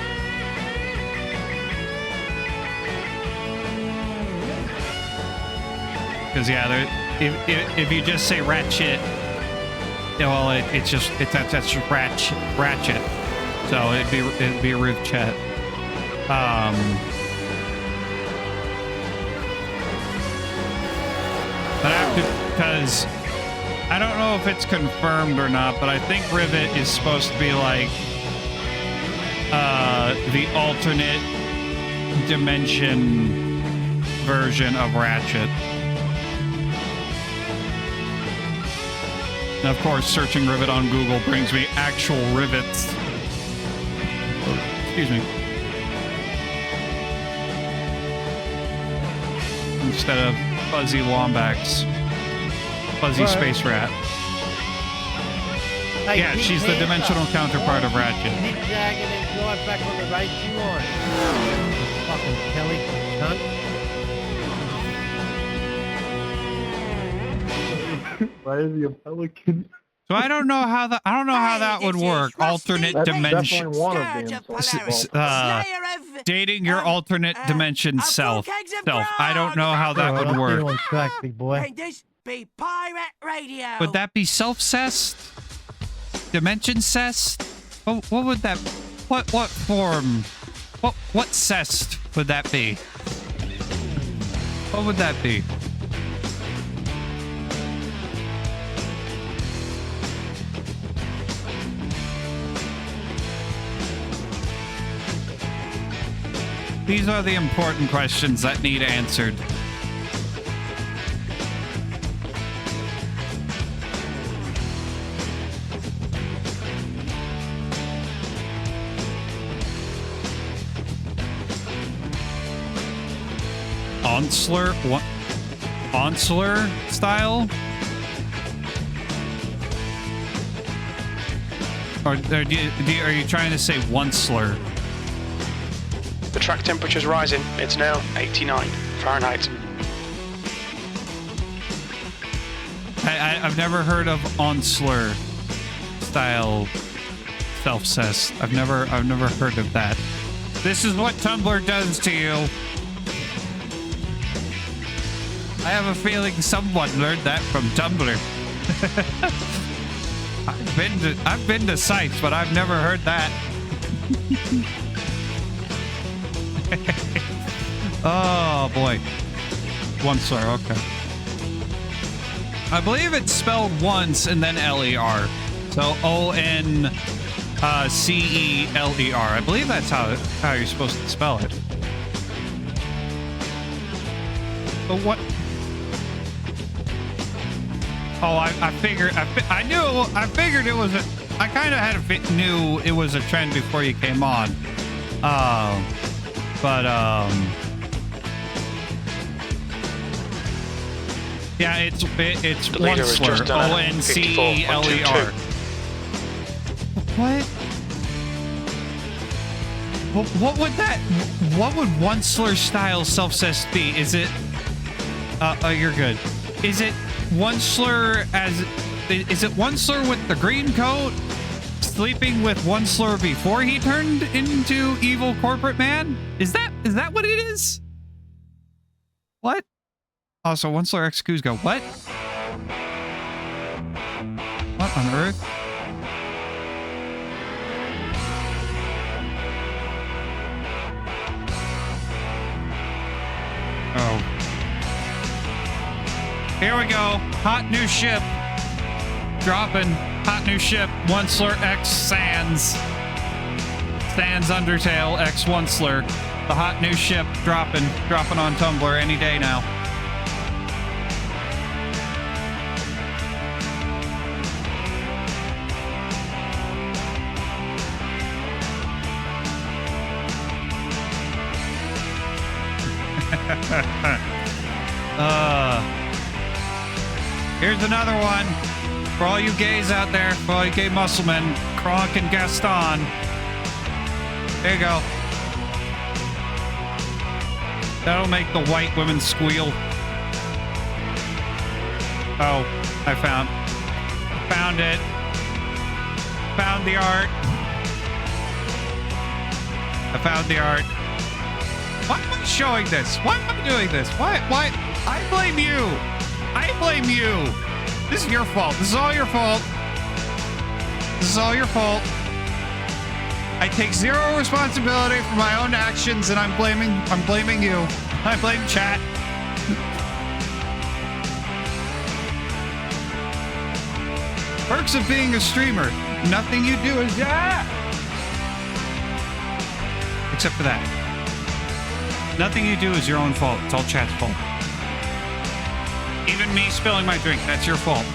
Because yeah, if you just say Ratchet, well, that's just Ratchet. So it'd be a Rivchet. But because I don't know if it's confirmed or not, but I think Rivet is supposed to be like the alternate dimension version of Ratchet. And of course, searching Rivet on Google brings me actual rivets. Excuse me. Instead of fuzzy Lombax. Fuzzy Space Rat. Hey, yeah, she's the dimensional counterpart of Ratchet. Zigzagging and going back on the right you want. Fucking Kelly, cunt. Why is he a pelican? So I don't know how that would work. Alternate dimension. Dating your alternate dimension self. I don't know how that would work. And this be Pirate Radio. Would that be self-cessed? Dimension-cessed? What would that... What form... What cessed would that be? What would that be? These are the important questions that need answered. Onsler? What? Onsler style? Or are you trying to say Onceler? The track temperature's rising. It's now 89 Fahrenheit. I've never heard of Onsler style self-cess. I've never heard of that. This is what Tumblr does to you. I have a feeling someone learned that from Tumblr. I've been to sites, but I've never heard that. Oh boy. Onceler, okay. I believe it's spelled once and then L-E-R. So O-N-C-E-L-E-R. I believe that's how you're supposed to spell it. But what? Oh, I figured it was a... I kind of knew it was a trend before you came on. Yeah, it's Onceler. O-N-C-E-L-E-R. What? What would that? What would Onceler style self-cess be? Is it? Oh, you're good. Is it Onceler as? Is it Onceler with the green coat, sleeping with Onceler before he turned into evil corporate man? Is that what it is? What? Oh, so Onceler X Kuzco. What? What on earth? Oh. Here we go. Hot new ship. Dropping. Hot new ship. Onceler X Sans. Sans Undertale X Onceler. The hot new ship dropping. Dropping on Tumblr any day now. Here's another one for all you gays out there, for all you gay musclemen, Kronk and Gaston. There you go. That'll make the white women squeal. Oh, I found it. Found the art. I found the art. Why am I showing this? Why am I doing this? Why? I blame you. I blame you. This is your fault. This is all your fault. This is all your fault. I take zero responsibility for my own actions, and I'm blaming you. I blame chat. Perks of being a streamer. Nothing you do is except for that. Nothing you do is your own fault. It's all chat's fault. Even me spilling my drink, that's your fault.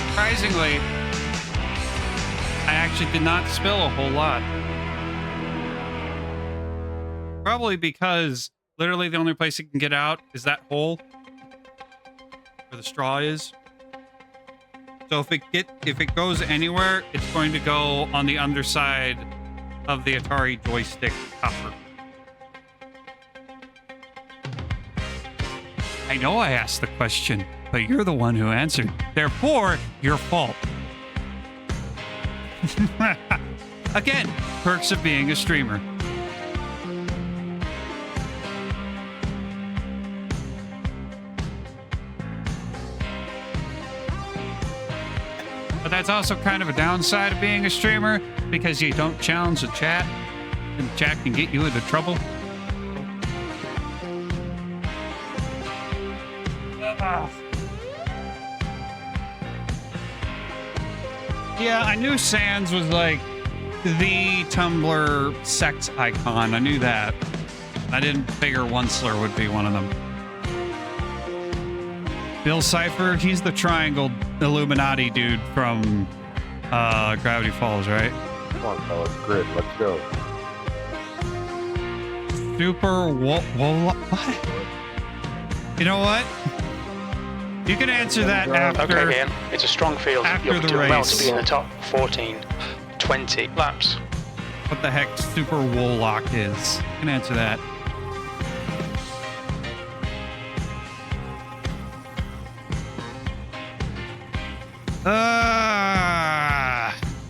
Surprisingly, I actually did not spill a whole lot. Probably because literally the only place it can get out is that hole where the straw is. So if it goes anywhere, it's going to go on the underside of the Atari joystick cover. I know I asked the question, but you're the one who answered. Therefore, your fault. Again, perks of being a streamer. But that's also kind of a downside of being a streamer, because you don't challenge the chat, and the chat can get you into trouble. Yeah, I knew Sans was like the Tumblr sex icon. I knew that. I didn't figure Onceler would be one of them. Bill Cipher, he's the triangle Illuminati dude from Gravity Falls, right? Come on, fellas. Grid, let's go. Super what? You know what? You can answer that after. Okay, Ian. It's a strong field. After You're the doing well to race. be in the top 14, 20 laps. What the heck Super Woolock is? You can answer that.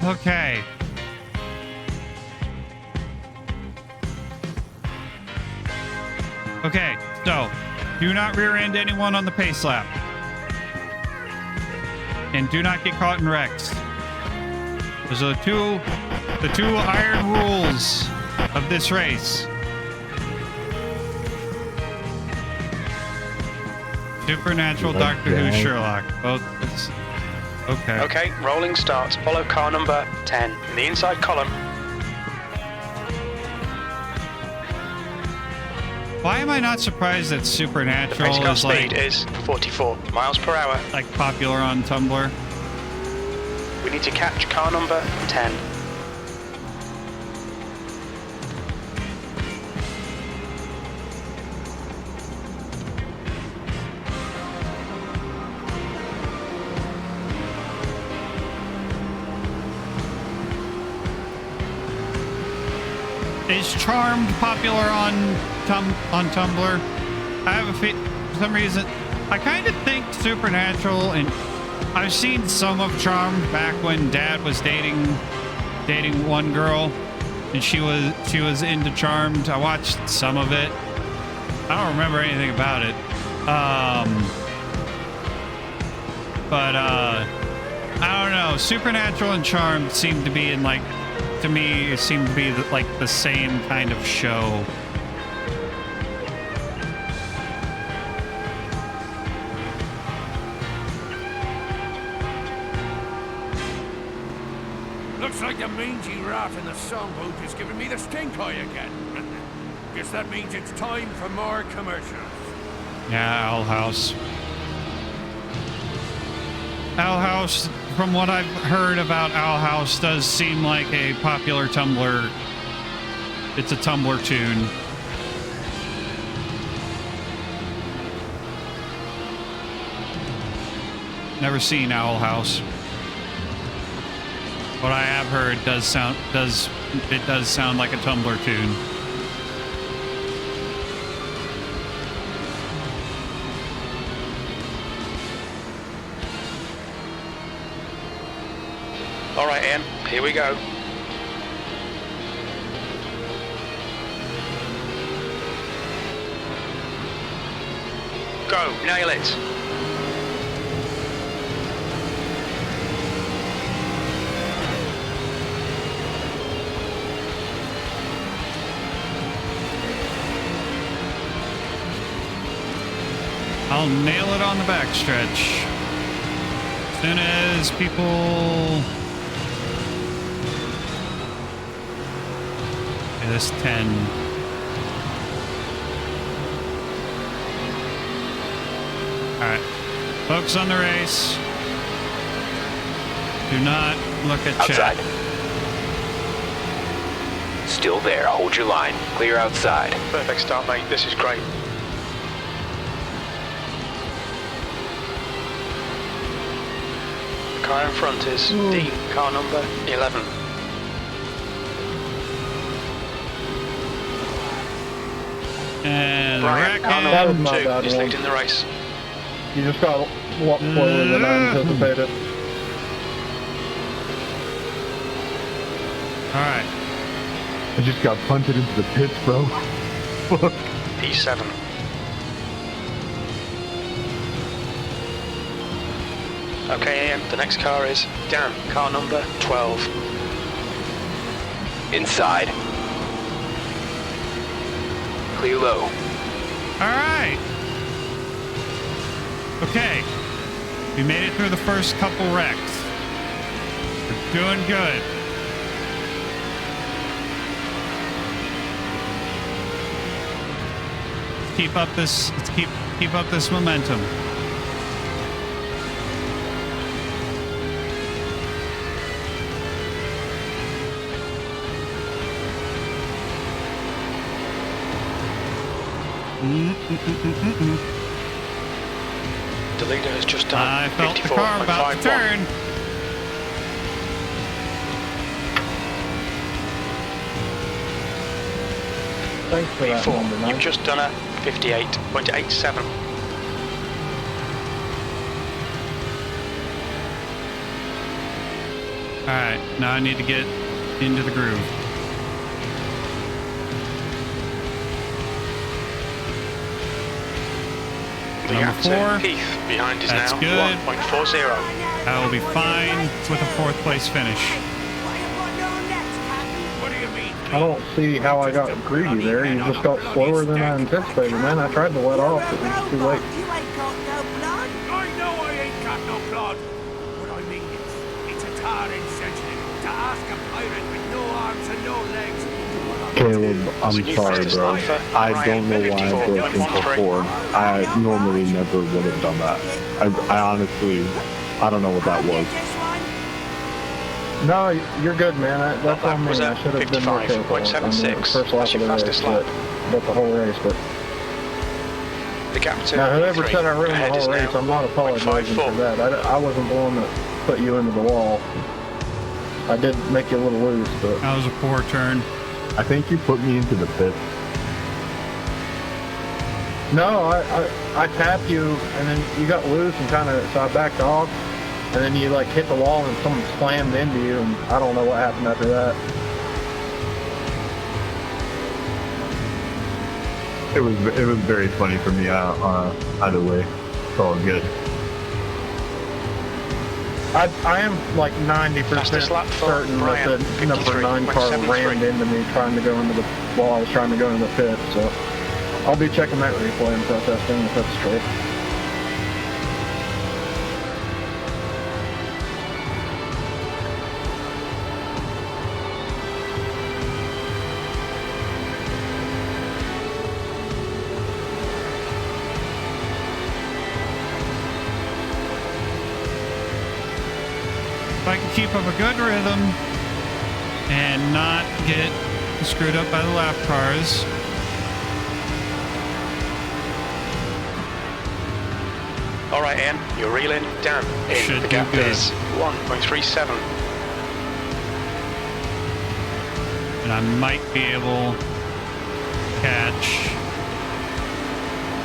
Okay. Okay, so do not rear end anyone on the pace lap. And do not get caught in wrecks. Those are the two iron rules of this race. Supernatural, Doctor Who, Sherlock. Both. Okay. Okay, rolling starts. Follow car number 10 in the inside column. Why am I not surprised that The Supernatural pace car is speed like is 44 miles per hour. popular on Tumblr? We need to catch car number 10. Is Charmed popular on Tumblr? I have for some reason, I kind of think Supernatural, and I've seen some of Charmed back when Dad was dating one girl, and she was into Charmed. I watched some of it. I don't remember anything about it. But I don't know. Supernatural and Charmed seem to be in, like, to me, it seemed to be like the same kind of show. Looks like the mangy rat in the songbook is giving me the stink eye again. Guess that means it's time for more commercials. Yeah, Owl House. Owl House, from what I've heard about Owl House, does seem like a popular Tumblr. It's a Tumblr tune. Never seen Owl House. What I have heard does sound like a Tumblr tune. All right, Ian, here we go. Go, nail it. I'll nail it on the backstretch. As soon as people... Okay, this 10. Alright. Focus on the race. Do not look at Outside. chat. Still there. Hold your line. Clear outside. Perfect start, mate. This is great. The car in front is D, car number 11. And Brian, car That was number my 2 bad is one. leading the race. You just got a lot slower than I anticipated. Alright. I just got punted into the pits, bro. Fuck. P7. Okay, Ian, the next car is Dan, car number 12. Inside. Clear low. Alright. Okay. We made it through the first couple wrecks. We're doing good. Let's keep up this momentum. The leader has just done I felt the car about to 54.51. turn. Thanks for that number, You've man. just done a 58.87. Alright, now I need to get into the groove. The Number gap to 4. Heath behind is That's now good. 1.40. I will be fine with a 4th place finish. What do you mean? I don't see how I got greedy there. You just got slower than I anticipated, man. I tried to let off, but it was too late. You ain't got no blood. I know I ain't got no blood. What I mean is, it's a tar insensitive to ask a pirate with no arms and no legs. Caleb, I'm sorry, bro. I don't know why I broke into before. I normally never would have done that. I honestly, I don't know what that was. No, you're good, man. That's That on me. was I at should have been more careful. I mean, 55.76. first lap That's of your the race, fastest lap. but the whole race. But The gap to now, whoever P3 said I ruined the ahead is whole now race, I'm not apologizing for 0.54. that. I wasn't the one that put you into the wall. I did make you a little loose, but That was a poor turn. I think you put me into the pit. No, I tapped you, and then you got loose and kind of, so I backed off, and then you like hit the wall and someone slammed into you, and I don't know what happened after that. It was very funny for me either way. It's all good. I am like 90% certain that the number 9 car rammed into me trying to go into the wall. I was trying to go into the pit, so I'll be checking that replay and protesting if that's true. If I can keep up a good rhythm and not get screwed up by the lap cars. All right, Ian, you're reeling down. In the gap is 1.37. And I might be able to catch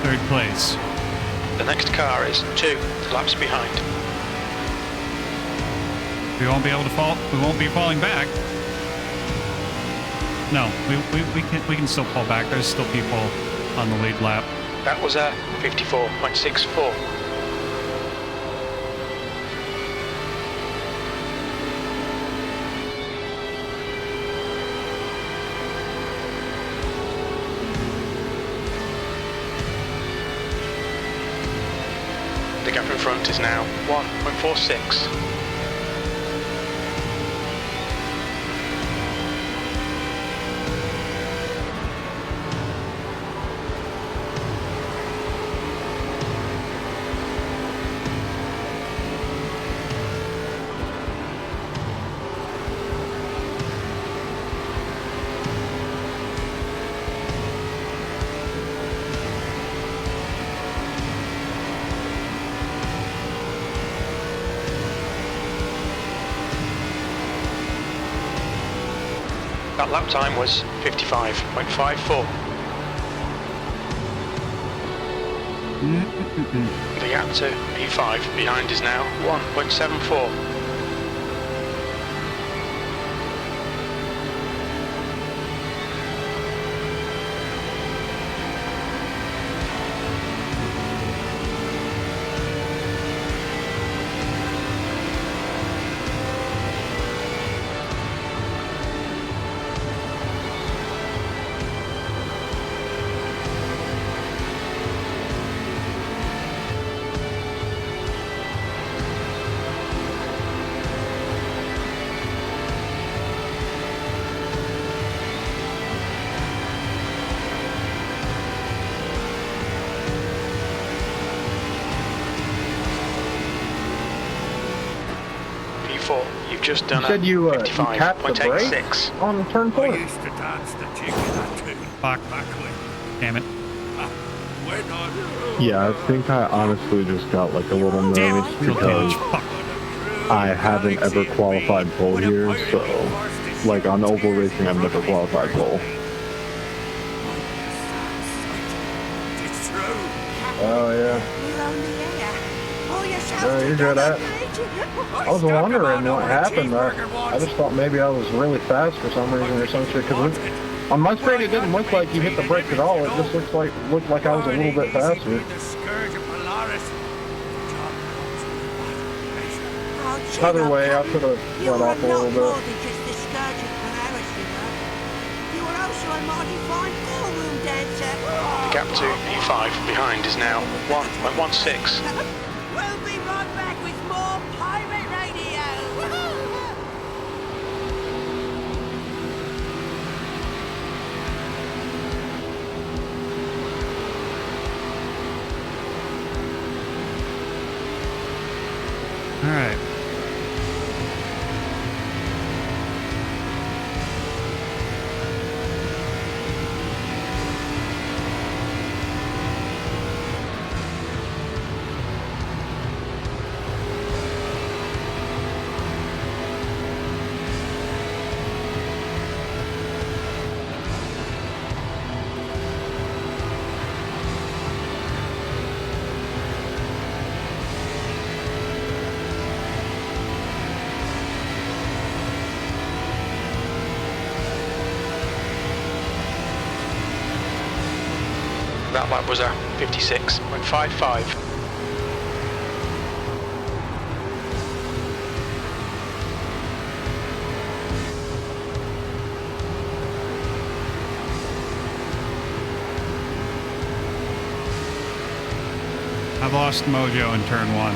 3rd place. The next car is 2 laps behind. We won't be able to fall. We won't be falling back. No, we can still fall back. There's still people on the lead lap. That was a 54.64. The gap in front is now 1.46. That lap time was 55.54. The gap to P5 behind is now 1.74. You've just done you said you tapped the 55.86. brakes on turn 4. I used to dance the jig in that tune. Fuck. Back when. Damn it. When I... Yeah, I think I honestly just got like a little nervous because I haven't ever qualified pole here, so like on oval racing I've never qualified pole. It's true. Oh yeah. Oh, you're good at it. I was wondering what happened. I just thought maybe I was really fast for some reason or some shit. Because on my screen it didn't look like you hit the brakes at all. It just looked like I was a little bit faster. Either way, I could have let off a little bit. The gap to P5 behind is now 1.16. We'll be right back with more Pirate Radio. All right. That lap was a 56.55. I lost mojo in turn 1.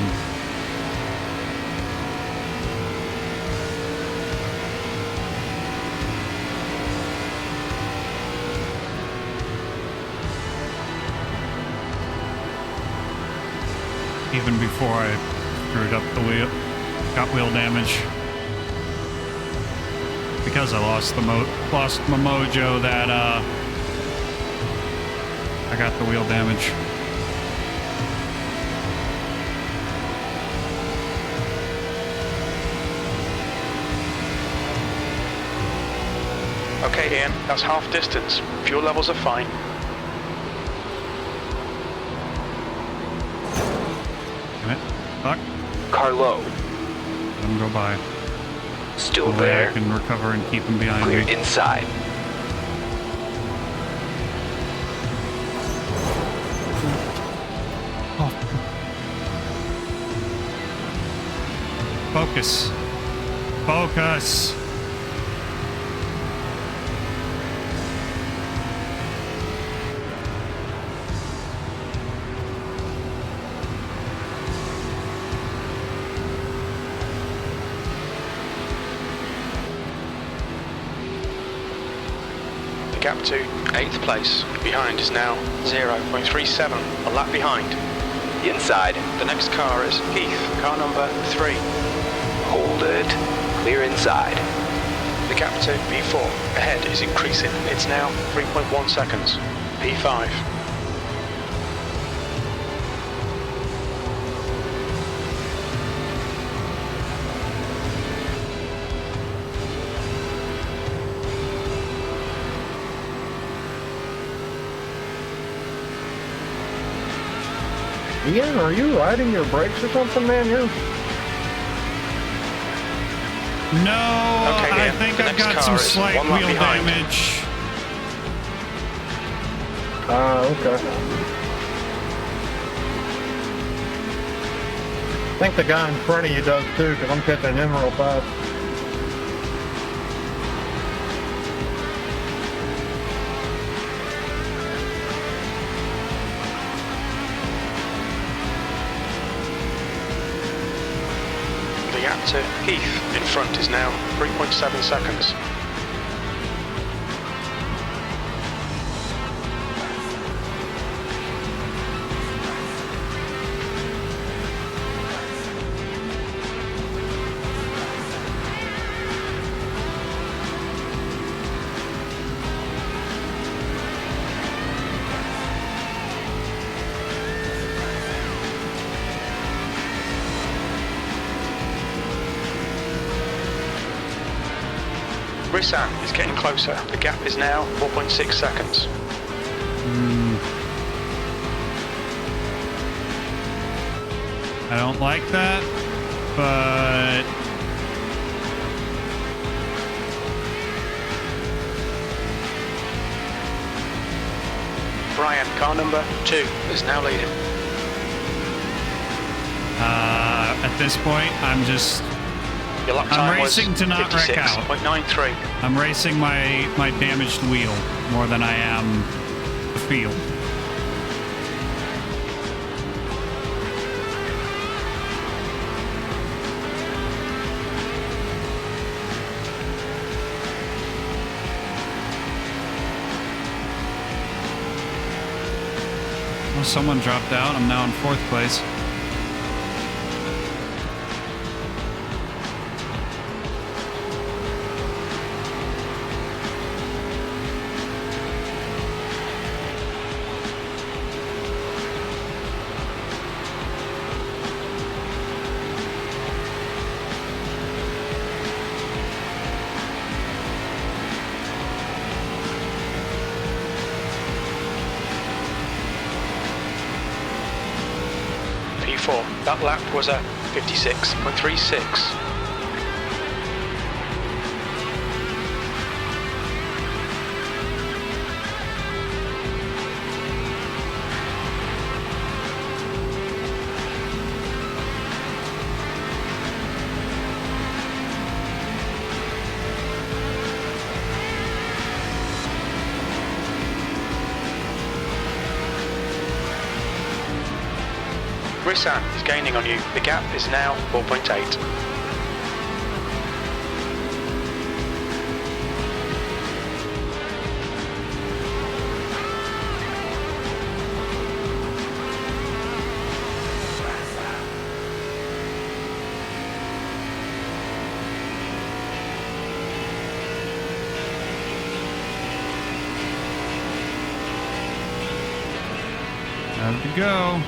Even before I screwed up the wheel, got wheel damage. Because I lost my mojo, that I got the wheel damage. Okay, Ian, that's half distance. Fuel levels are fine. Fuck. Car low. Let him go by. Still That way there. I can recover and keep him behind Clear me. inside. Focus. Focus. The gap to 8th place behind is now 0.37, a lap behind. Inside. The next car is Heath, car number 3. Hold it. Clear inside. The gap to P4 ahead is increasing. It's now 3.1 seconds. P5. Ian, are you riding your brakes or something, man? You're... No, Okay, I Ian, think the I've next got car some is slight one lap wheel behind. damage. Okay. I think the guy in front of you does too, because I'm catching him real fast. The gap to Heath in front is now 3.7 seconds. Rissan is getting closer. The gap is now 4.6 seconds. I don't like that, but Brian, car number 2, is now leading. at this point, Your lap time I'm racing was to not wreck out. 56.93. I'm racing my damaged wheel more than I am the field. Well, someone dropped out. I'm now in 4th place. P4, that lap was a 56.36. Rissan is gaining on you. The gap is now 4.8. Time to go.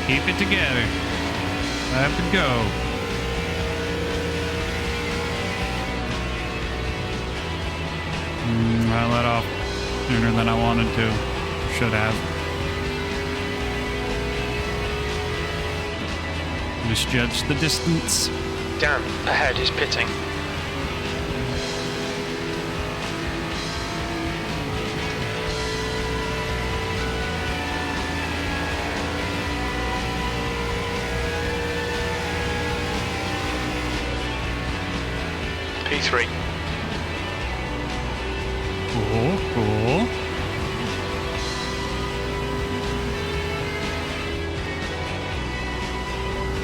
Keep it together. Time to go. I let off sooner than I wanted to. Should have. Misjudged the distance. Dan ahead is pitting. P3. Cool, cool.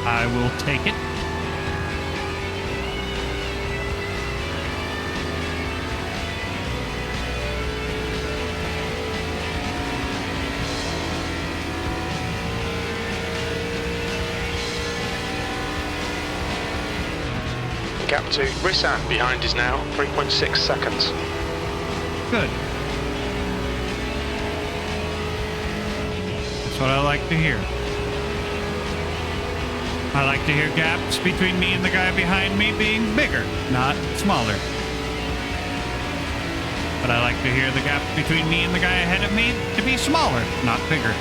I will take it. Gap to Rissan behind is now 3.6 seconds. Good. That's what I like to hear. I like to hear gaps between me and the guy behind me being bigger, not smaller. But I like to hear the gap between me and the guy ahead of me to be smaller, not bigger.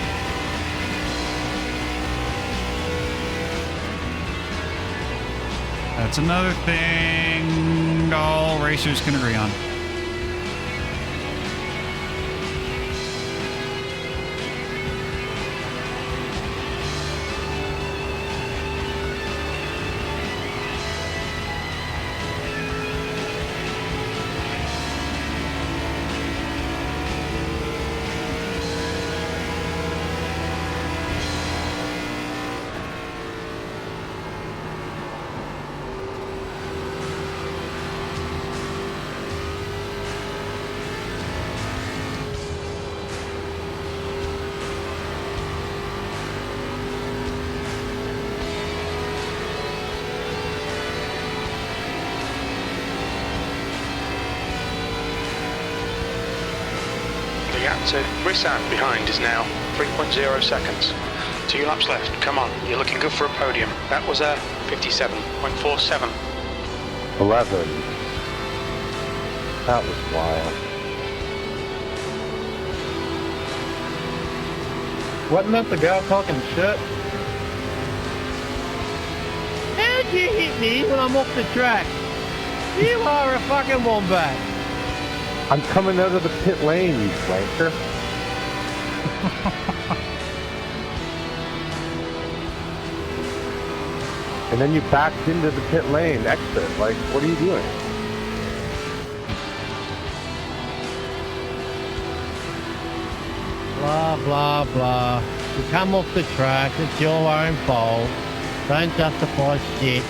That's another thing all racers can agree on. To Rissan behind is now 3.0 seconds. 2 laps left. Come on, you're looking good for a podium. That was a 57.47. 11. That was wild. Wasn't that the guy talking shit? How'd you hit me when I'm off the track? You are a fucking wombat. I'm coming out of the pit lane, you flanker. And then you backed into the pit lane exit. Like, what are you doing? Blah, blah, blah. You come off the track, it's your own fault. Don't justify shit.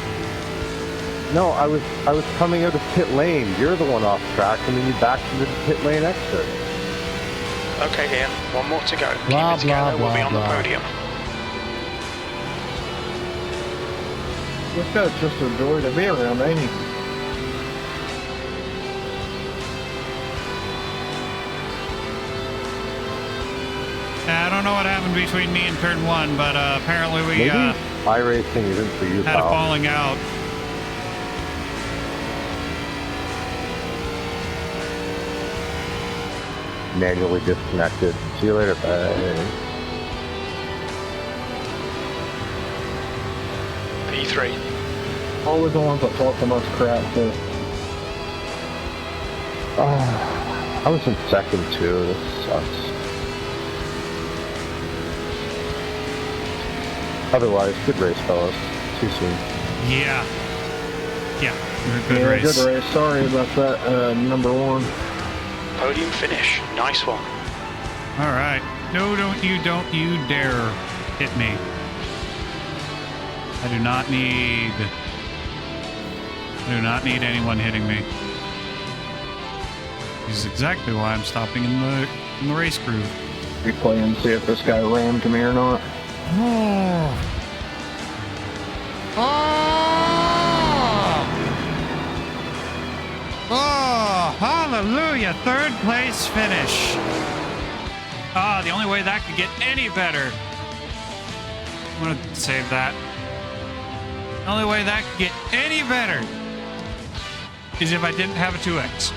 No, I was coming out of pit lane. You're the one off track, and then you backed into the pit lane exit. Okay, Ian. One more to go. Blah, Keep it blah, together. blah, We'll be on blah. the podium. This guy's just a joy to be around, ain't he? I don't know what happened between me and turn 1, but apparently we Maybe iRacing isn't for you, had a pal. falling out. Manually disconnected. See you later, bye. P3. Always the ones that talk the most crap, too. Oh. I was in second too. This sucks. Otherwise, good race, fellas. Too soon. Yeah. Yeah. Good race. Good race. Sorry about that, number one. Podium finish. Nice one. All right. No, don't you dare hit me. I do not need anyone hitting me. This is exactly why I'm stopping in the race groove. Replay and see if this guy rammed me or not. Oh, hallelujah. Third place finish. The only way that could get any better. I'm going to save that. The only way that could get any better is if I didn't have a 2X.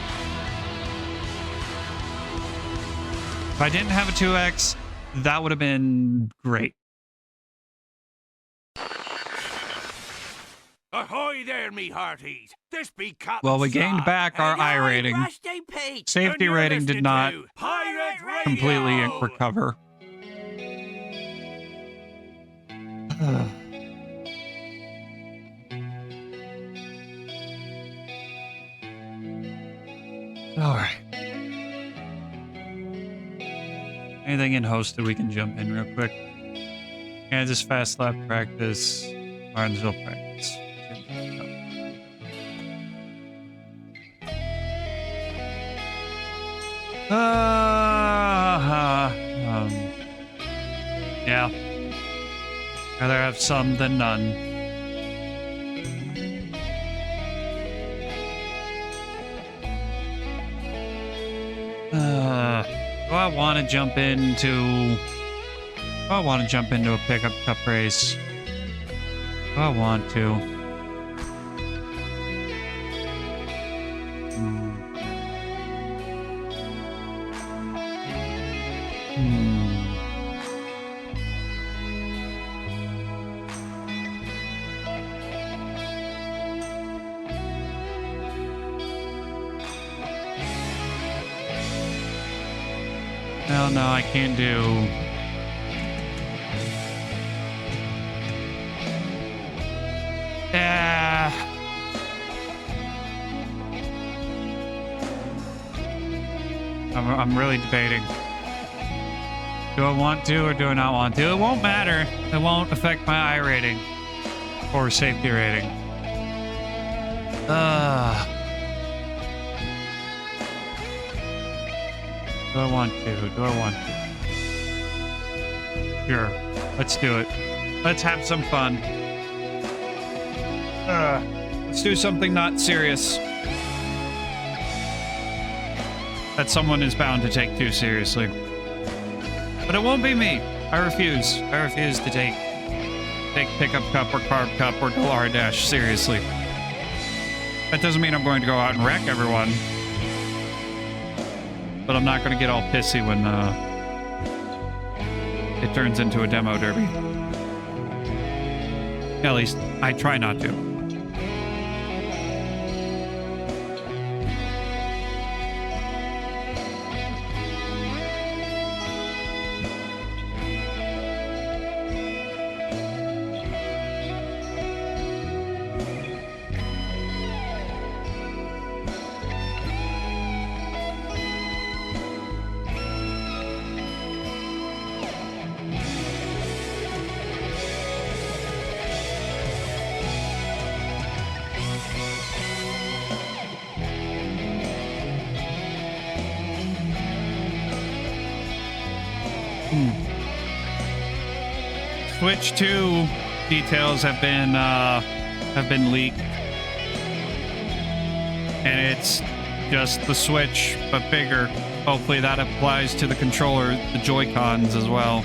If I didn't have a 2X, that would have been great. Ahoy there, me hearties. This be Captain Well, we gained back our iRating. Safety rating did not completely recover. All right. Anything in hosted we can jump in real quick? Kansas fast lap practice, Martinsville practice. Yeah. Rather have some than none. Do I want to jump into... Do I want to jump into a pickup cup race? Do I want to? Hell no, I can't do... I'm really debating. Do I want to or do I not want to? It won't matter. It won't affect my iRating or safety rating. Do I want to? Do I want to? Sure. Let's do it. Let's have some fun. Let's do something not serious that someone is bound to take too seriously. But it won't be me. I refuse. I refuse to take Pickup Cup or Carb Cup or Dollar Dash seriously. That doesn't mean I'm going to go out and wreck everyone. But I'm not going to get all pissy when it turns into a demo derby. At least, I try not to. Switch 2 details have been leaked, and it's just the Switch but bigger. Hopefully that applies to the controller, the Joy-Cons as well.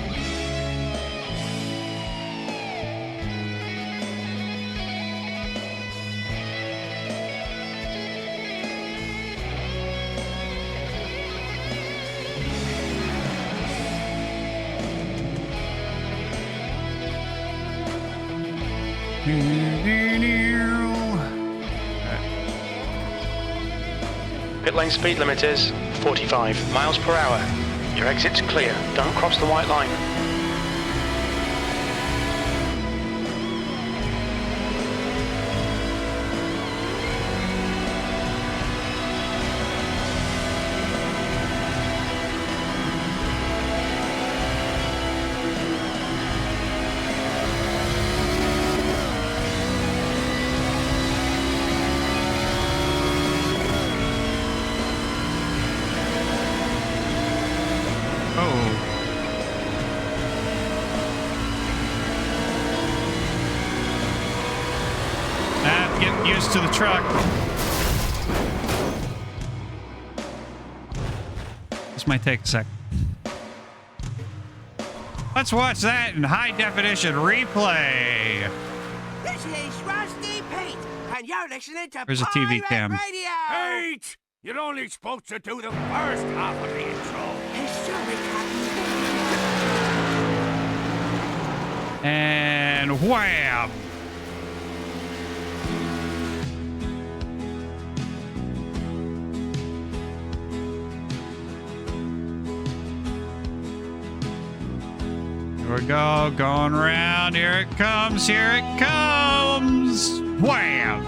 Pit lane speed limit is 45 miles per hour. Your exit's clear. Don't cross the white line. To the truck. This might take a sec. Let's watch that in high definition replay. This is Rusty Pete, and you're listening to There's a TV Pirate cam. Radio. Pete! You're only supposed to do the first half of the intro. Hey, sorry, Captain. And wham! Here we go, going around. Here it comes, here it comes. Wham!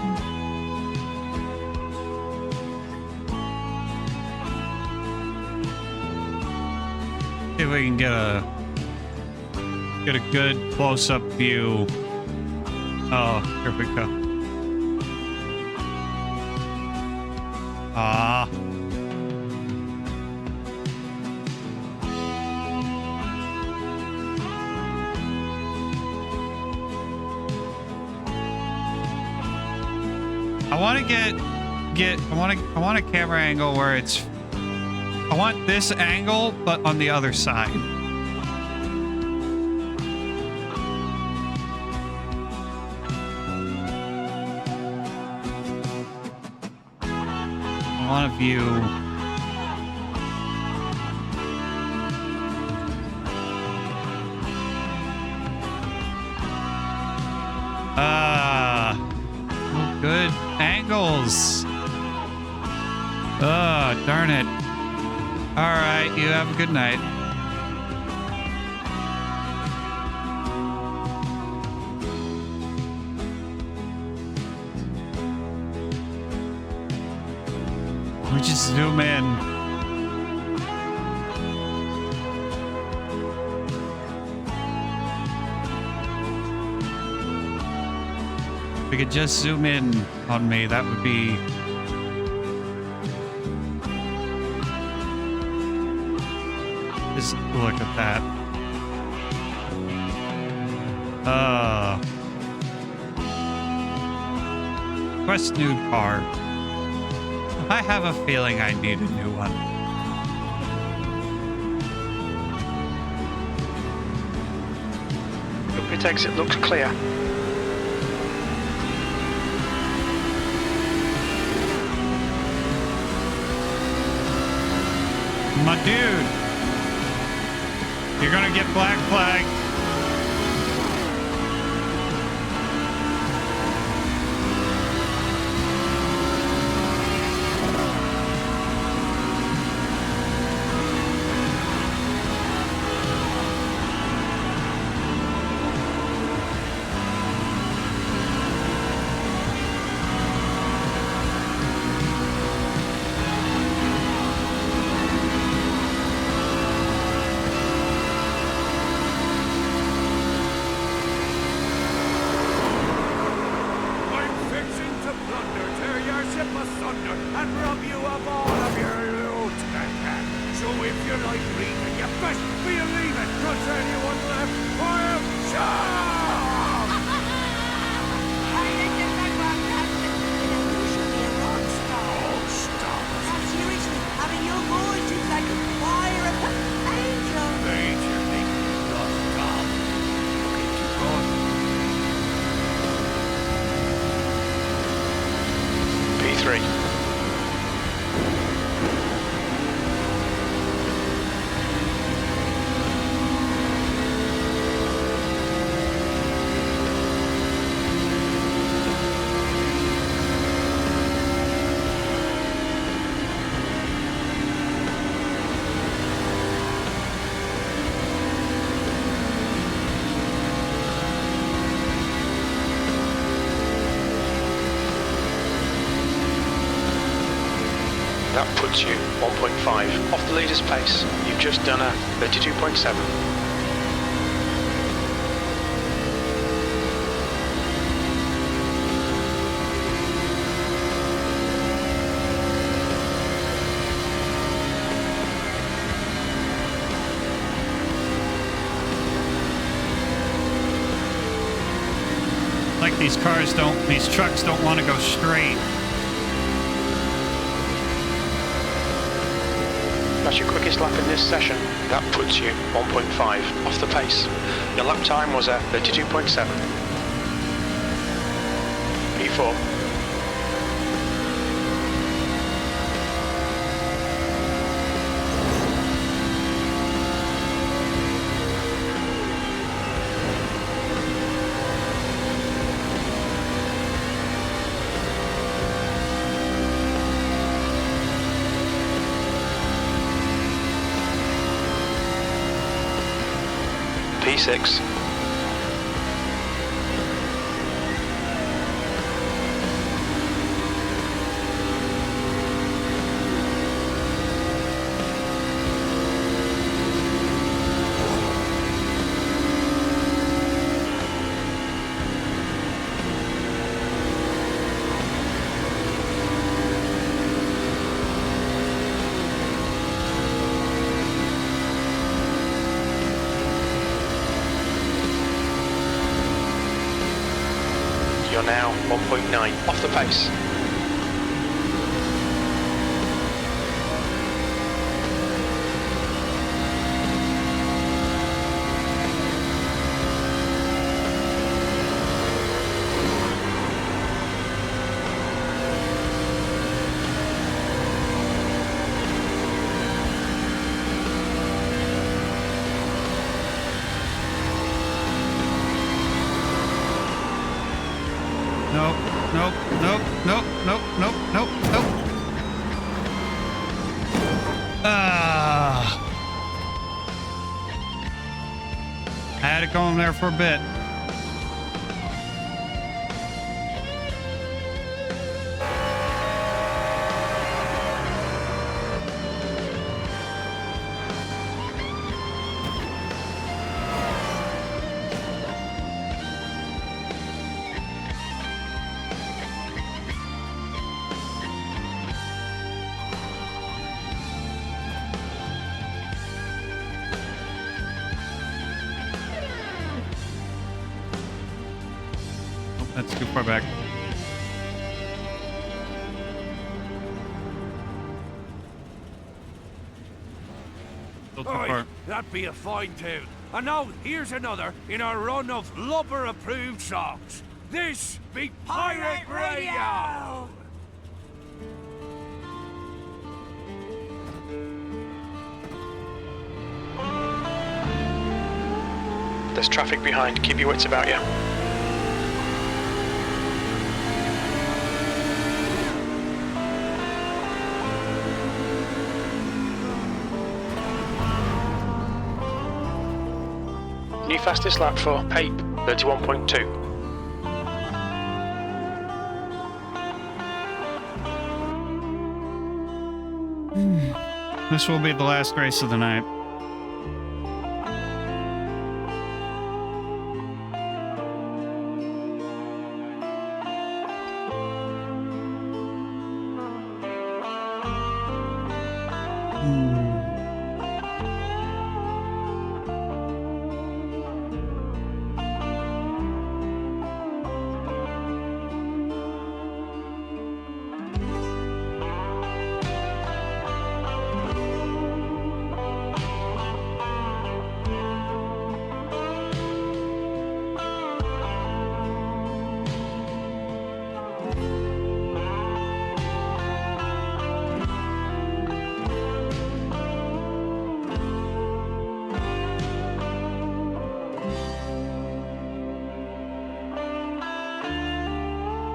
See if we can get a good close-up view. Oh, here we go. Ah. I want to I want a camera angle where it's, I want this angle, but on the other side. I want to view. Good angles. Oh, darn it. All right, you have a good night. We just zoom in. If we could just zoom in on me, that would be... Just look at that. Quest new car. I have a feeling I need a new one. Your pit exit looks clear. My dude, you're gonna get black flagged. That puts you 1.5 off the leader's pace. You've just done a 32.7. Like these trucks don't want to go straight. That's your quickest lap in this session. That puts you 1.5 off the pace. Your lap time was a 32.7. P4. P6. You're now 1.9 off the pace. Nope, nope, nope, nope, nope, nope, nope, nope. Ah. I had it going there for a bit. That's too far back. Still too Aye, far. that'd be a fine tune. And now, here's another in our run of Lubber-approved songs. This be Pirate Radio! There's traffic behind. Keep your wits about you. New fastest lap for Pape, 31.2. This will be the last race of the night.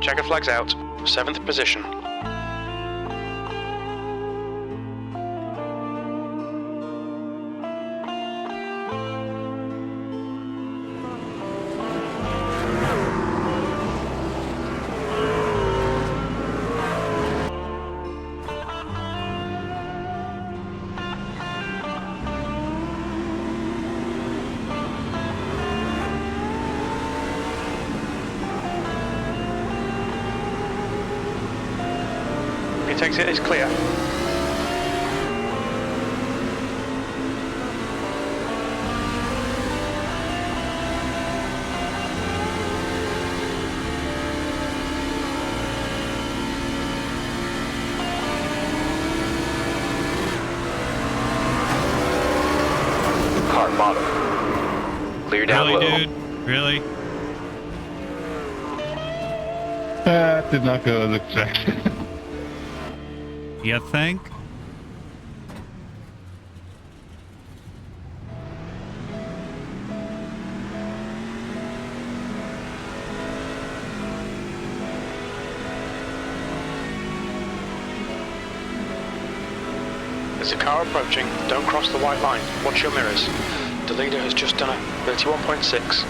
Checker flags out. 7th position. Right exit is clear. Car bottom. Clear down Really, low. dude? Really? That did not go as expected. You think? There's a car approaching. Don't cross the white line. Watch your mirrors. The leader has just done a 31.6.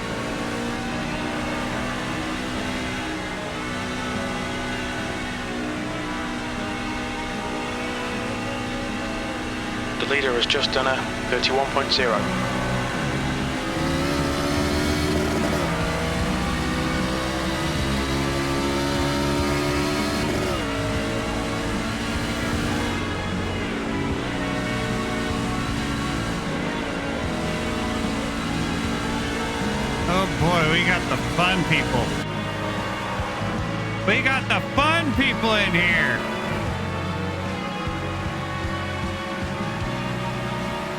The leader has just done a 31.0. Oh boy, we got the fun people. We got the fun people in here.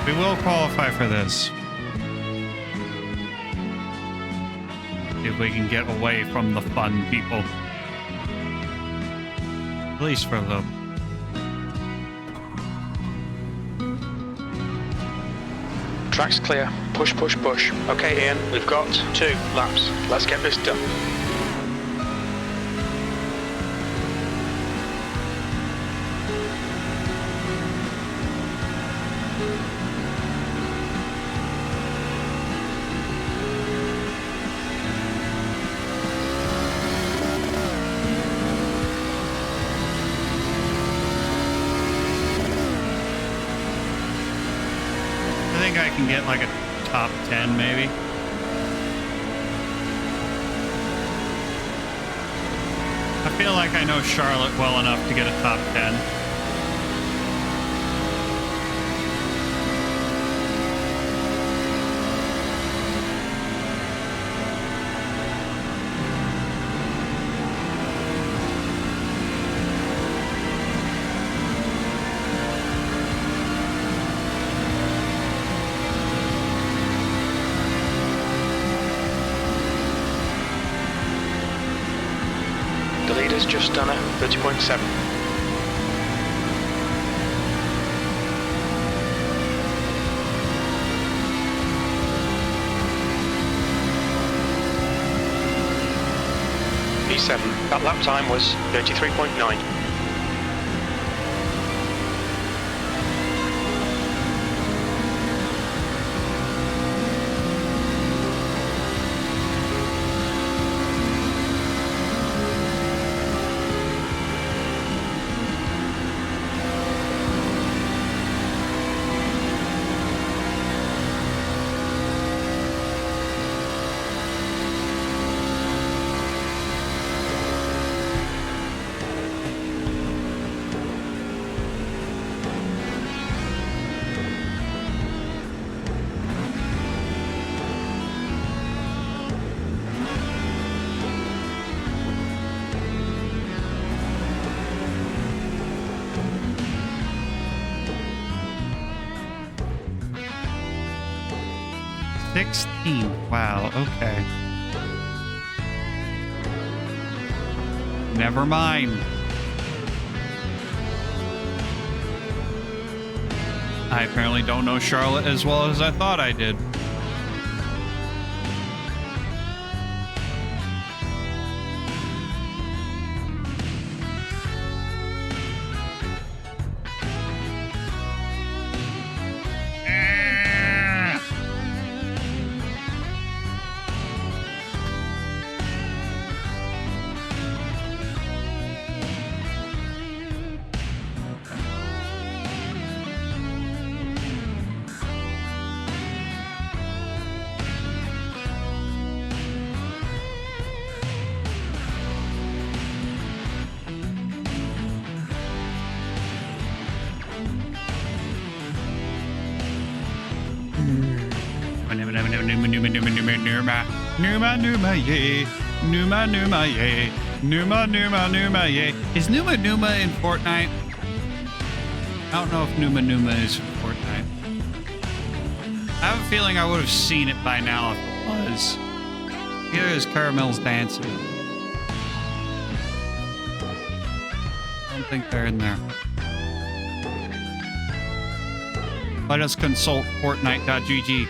We will qualify for this. If we can get away from the fun people. At least for the... Track's clear. Push, push, push. Okay, Ian, we've got 2 laps. Let's get this done. I think I can get like a top 10 maybe. I feel like I know Charlotte well enough to get a top 10. The leader's just done a 30.7. P7, that lap time was 33.9. Wow, okay. Never mind. I apparently don't know Charlotte as well as I thought I did. yay. Is Numa Numa in Fortnite? I don't know if Numa Numa is in Fortnite. I have a feeling I would have seen it by now if it was. Here is Caramel's dancing. I don't think they're in there. Let us consult Fortnite.gg.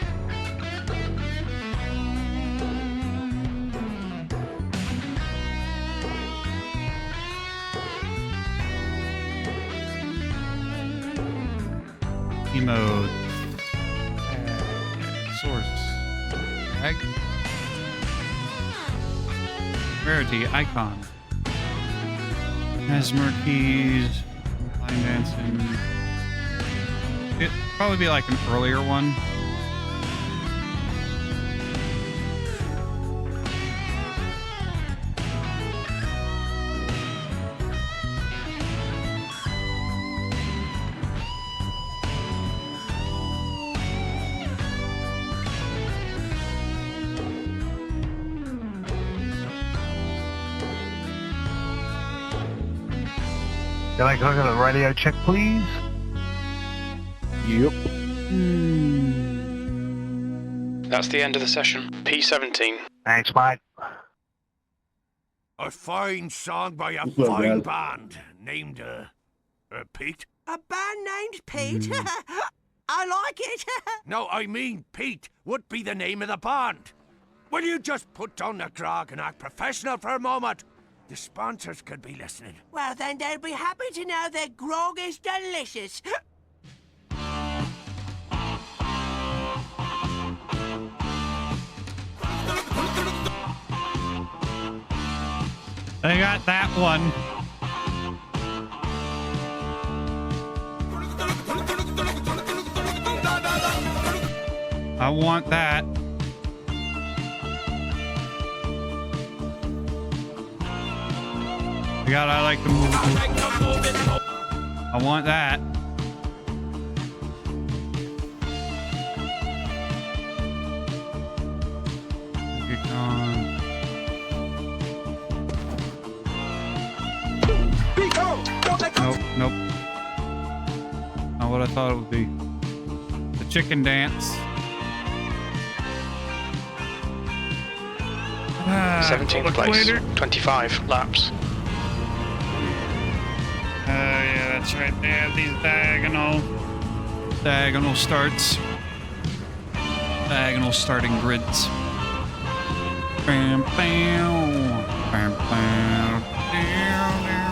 Emote. Source. Tag. Rarity icon. Mesmer keys. Line dancing. It'd probably be like an earlier one. Can I go to the radio check, please? Yep. That's the end of the session. P17. Thanks, mate. A fine song by a What's up, fine guys? band named, Pete. A band named Pete? I like it. No, I mean Pete would be the name of the band. Will you just put down the grog and act professional for a moment? The sponsors could be listening. Well, then they'll be happy to know their grog is delicious. They got that one. I want that. God, I like the move. I want that. Get gone. Nope, nope. Not what I thought it would be. The chicken dance. 17th place. 25 laps. Oh yeah, that's right. They have these diagonal starts. Diagonal starting grids. Bam, bam, bam, bam, down, down.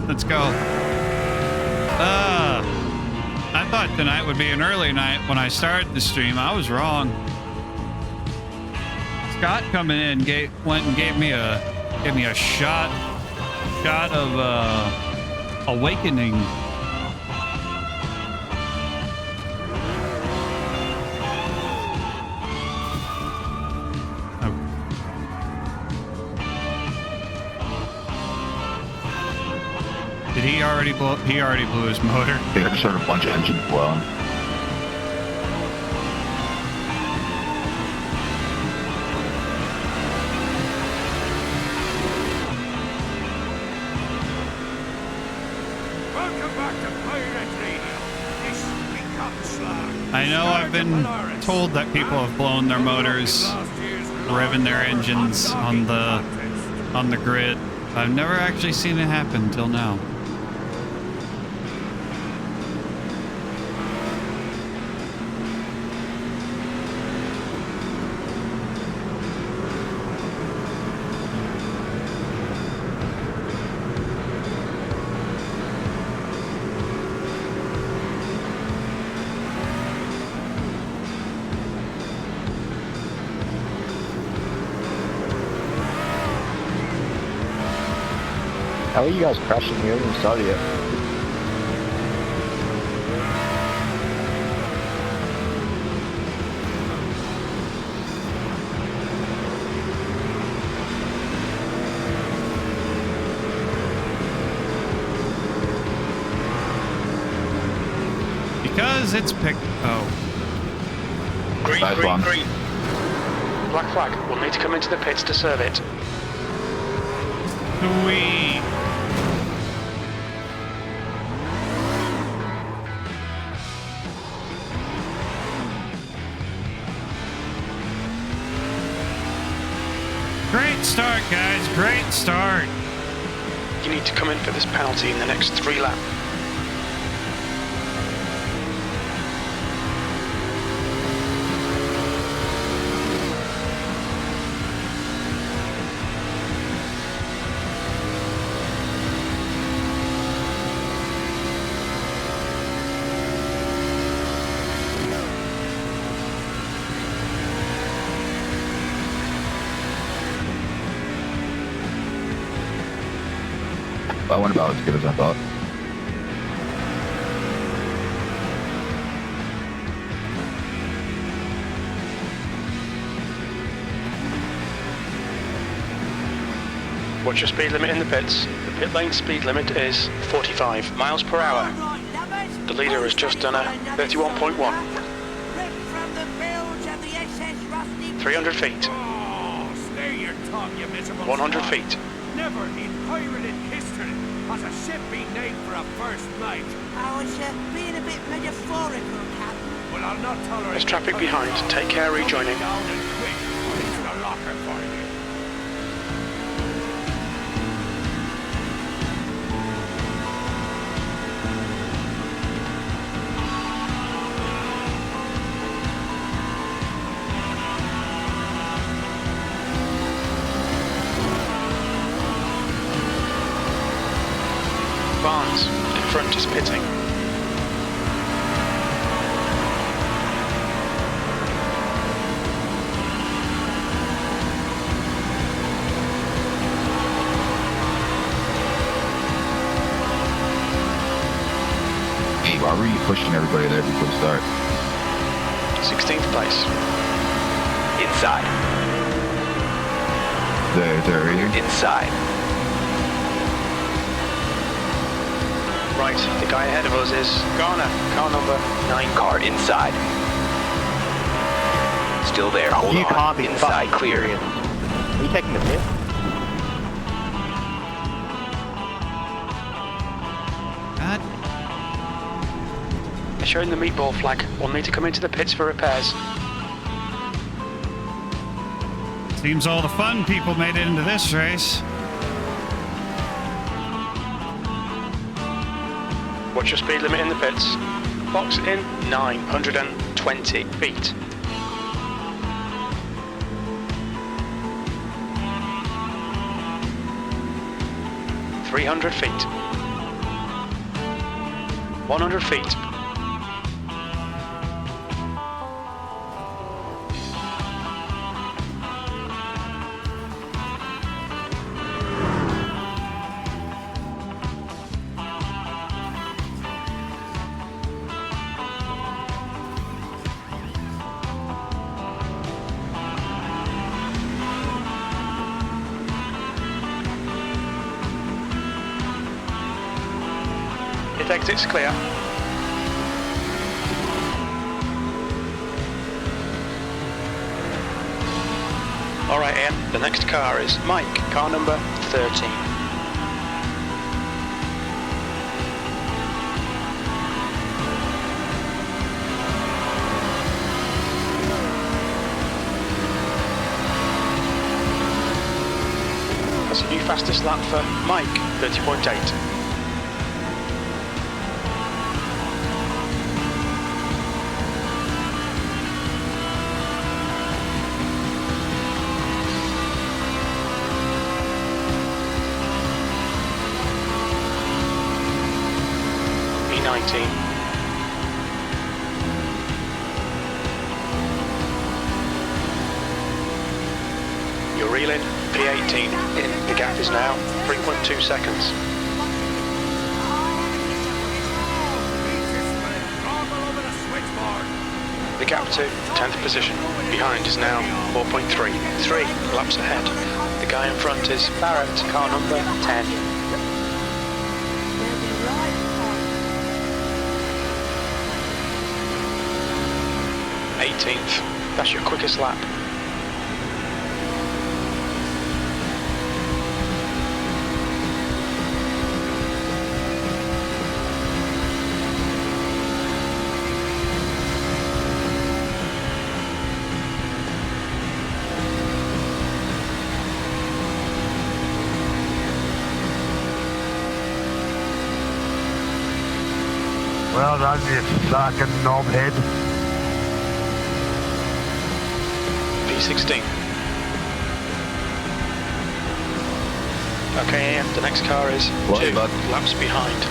Let's go. I thought tonight would be an early night when I started the stream. I was wrong. Scott coming in went and gave me a shot of awakening. Did he already blow? He already blew his motor. Yeah, there's a bunch of engines blowing. Welcome back to Pirate Radio. This week up slag. I know I've been told that people have blown their motors, revving their engines on the grid. I've never actually seen it happen till now. How are you guys crashing here in Saudi yet? Because it's picked. Oh. Green, Nice green, one. green. Black flag. We'll need to come into the pits to serve it. Sweet. Great start, guys. Great start. You need to come in for this penalty in the next 3 laps. That went about as good as I thought. What's your speed limit in the pits? The pit lane speed limit is 45 miles per hour. The leader has just done a 31.1. 300 feet. Oh, stay your tongue, you miserable 100 swine. feet. Never in pirated history has a ship been named for a first mate. I was being a bit metaphorical, Captain. Well, I'll not tolerate... There's traffic behind. Take care rejoining. Down and quick, or it's the locker for you. Barnes, in front is pitting. Hey, why were you pushing everybody there before the start? 16th place. Inside. There, right here? Inside. Right, the guy ahead of us is Garner, car number 9. Car inside. Still there. Hold You on. copy. Inside Fuck. clear. Are you taking the pit? God. They're showing the meatball flag. We'll need to come into the pits for repairs. Seems all the fun people made it into this race. What's your speed limit in the pits? Box in 920 feet. ...300 feet. 100 feet. Pit exit's clear. Alright Ian, the next car is Mike, car number 13. That's a new fastest lap for Mike, 30.8. E19. You're reeling, P18. The gap is now 3.2 seconds. The gap to 10th position. Behind is now 4.3. 3 laps ahead. The guy in front is Barrett, car number 10. 18th. That's your quickest lap. Well done, you sucking knobhead. P16. Okay, Ian, the next car is 2 laps behind.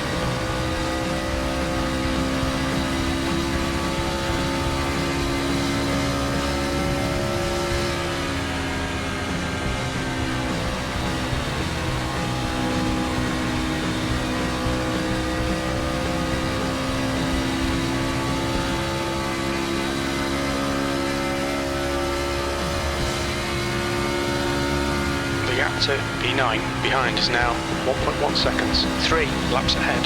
To P9, behind is now 1.1 seconds, 3 laps ahead.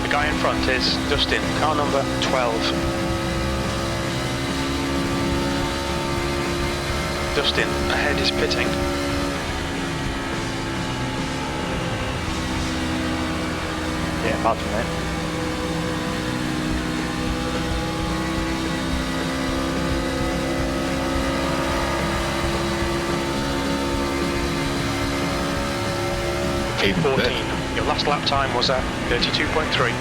The guy in front is Dustin, car number 12. Dustin, ahead is pitting. Yeah, pardon me. P14. Your last lap time was at 32.3.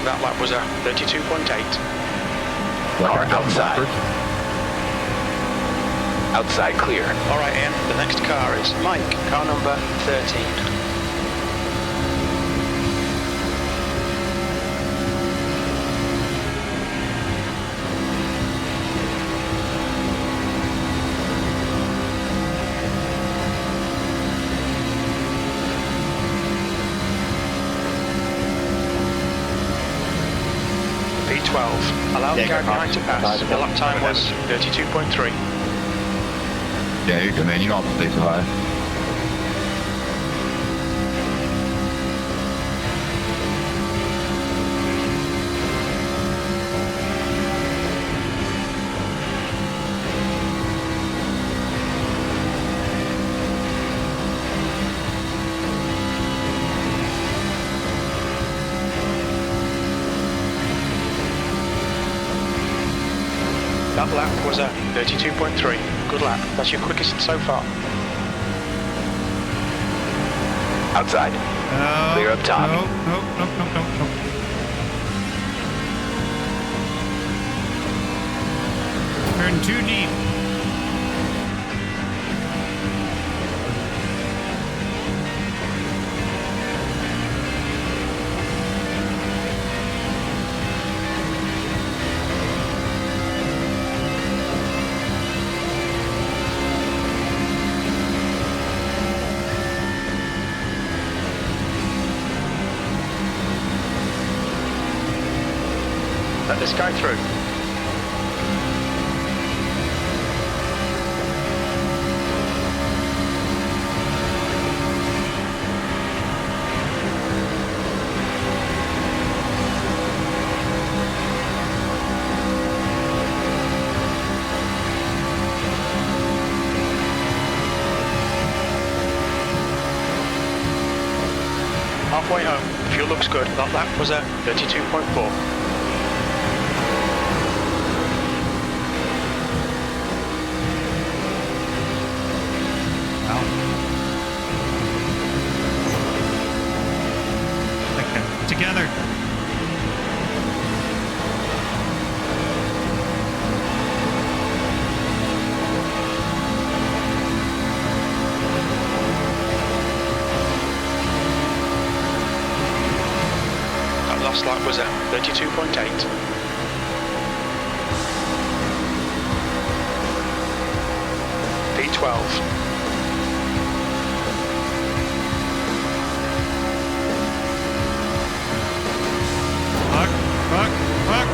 That lap was a 32.8. Outside. Outside clear. All right, Ian. The next car is Mike, car number 13. Allow the guy behind to pass. The lap time was 32.3. Yeah, you're good, man. You don't have to stay so high. That lap was a 32.3. Good lap. That's your quickest so far. Outside. Clear up top. No. Turn too deep. Let this guy through. Halfway home, the fuel looks good. That lap was a 32.4. Together. was a 32.8. P12. Fuck.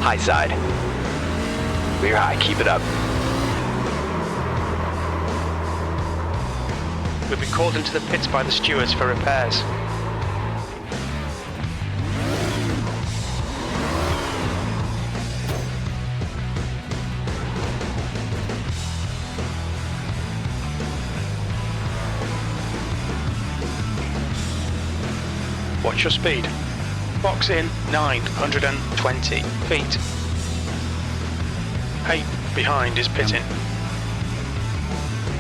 High side. Clear high, keep it up. We've been called into the pits by the stewards for repairs. Watch your speed. Box in 920 feet. 8 behind is pitting. I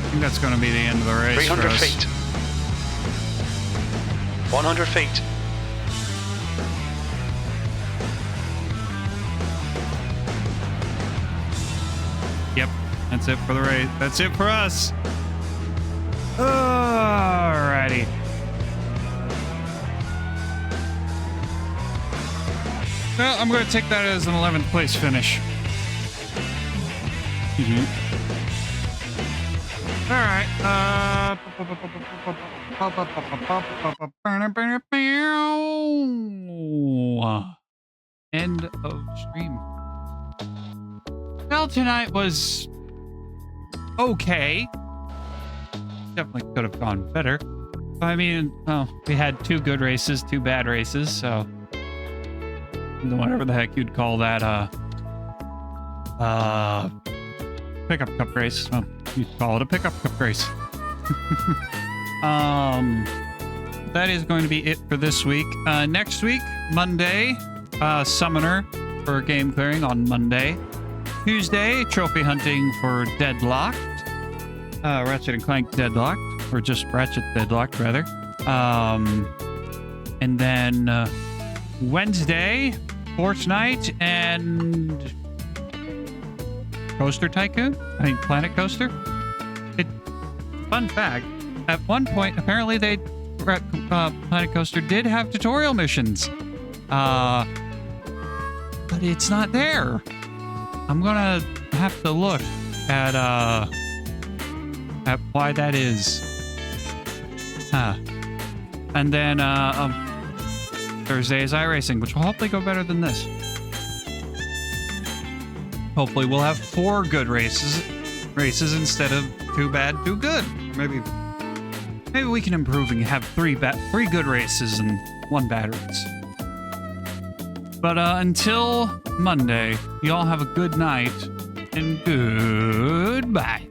think that's going to be the end of the race. 300 for us. feet. 100 feet. Yep, that's it for the race. That's it for us. Alrighty. Well, I'm going to take that as an 11th place finish. All right. End of stream. Well, tonight was okay. Definitely could have gone better. I mean, we had 2 good races, 2 bad races, so whatever the heck you'd call that, pickup cup race. Well, you'd call it a pickup cup race. That is going to be it for this week. Next week, Monday, Summoner for game clearing on Monday. Tuesday, trophy hunting for Deadlocked. Ratchet and Clank Deadlocked, or just Ratchet Deadlocked, rather. And then Wednesday, Fortnite and Coaster Tycoon? I think Planet Coaster? Fun fact, at one point, apparently Planet Coaster did have tutorial missions. But it's not there. I'm gonna have to look at why that is. And then Thursday is iRacing, which will hopefully go better than this. Hopefully we'll have 4 good races instead of 2 bad, 2 good. Maybe we can improve and have 3 good races and 1 bad race. But until Monday, y'all have a good night and goodbye.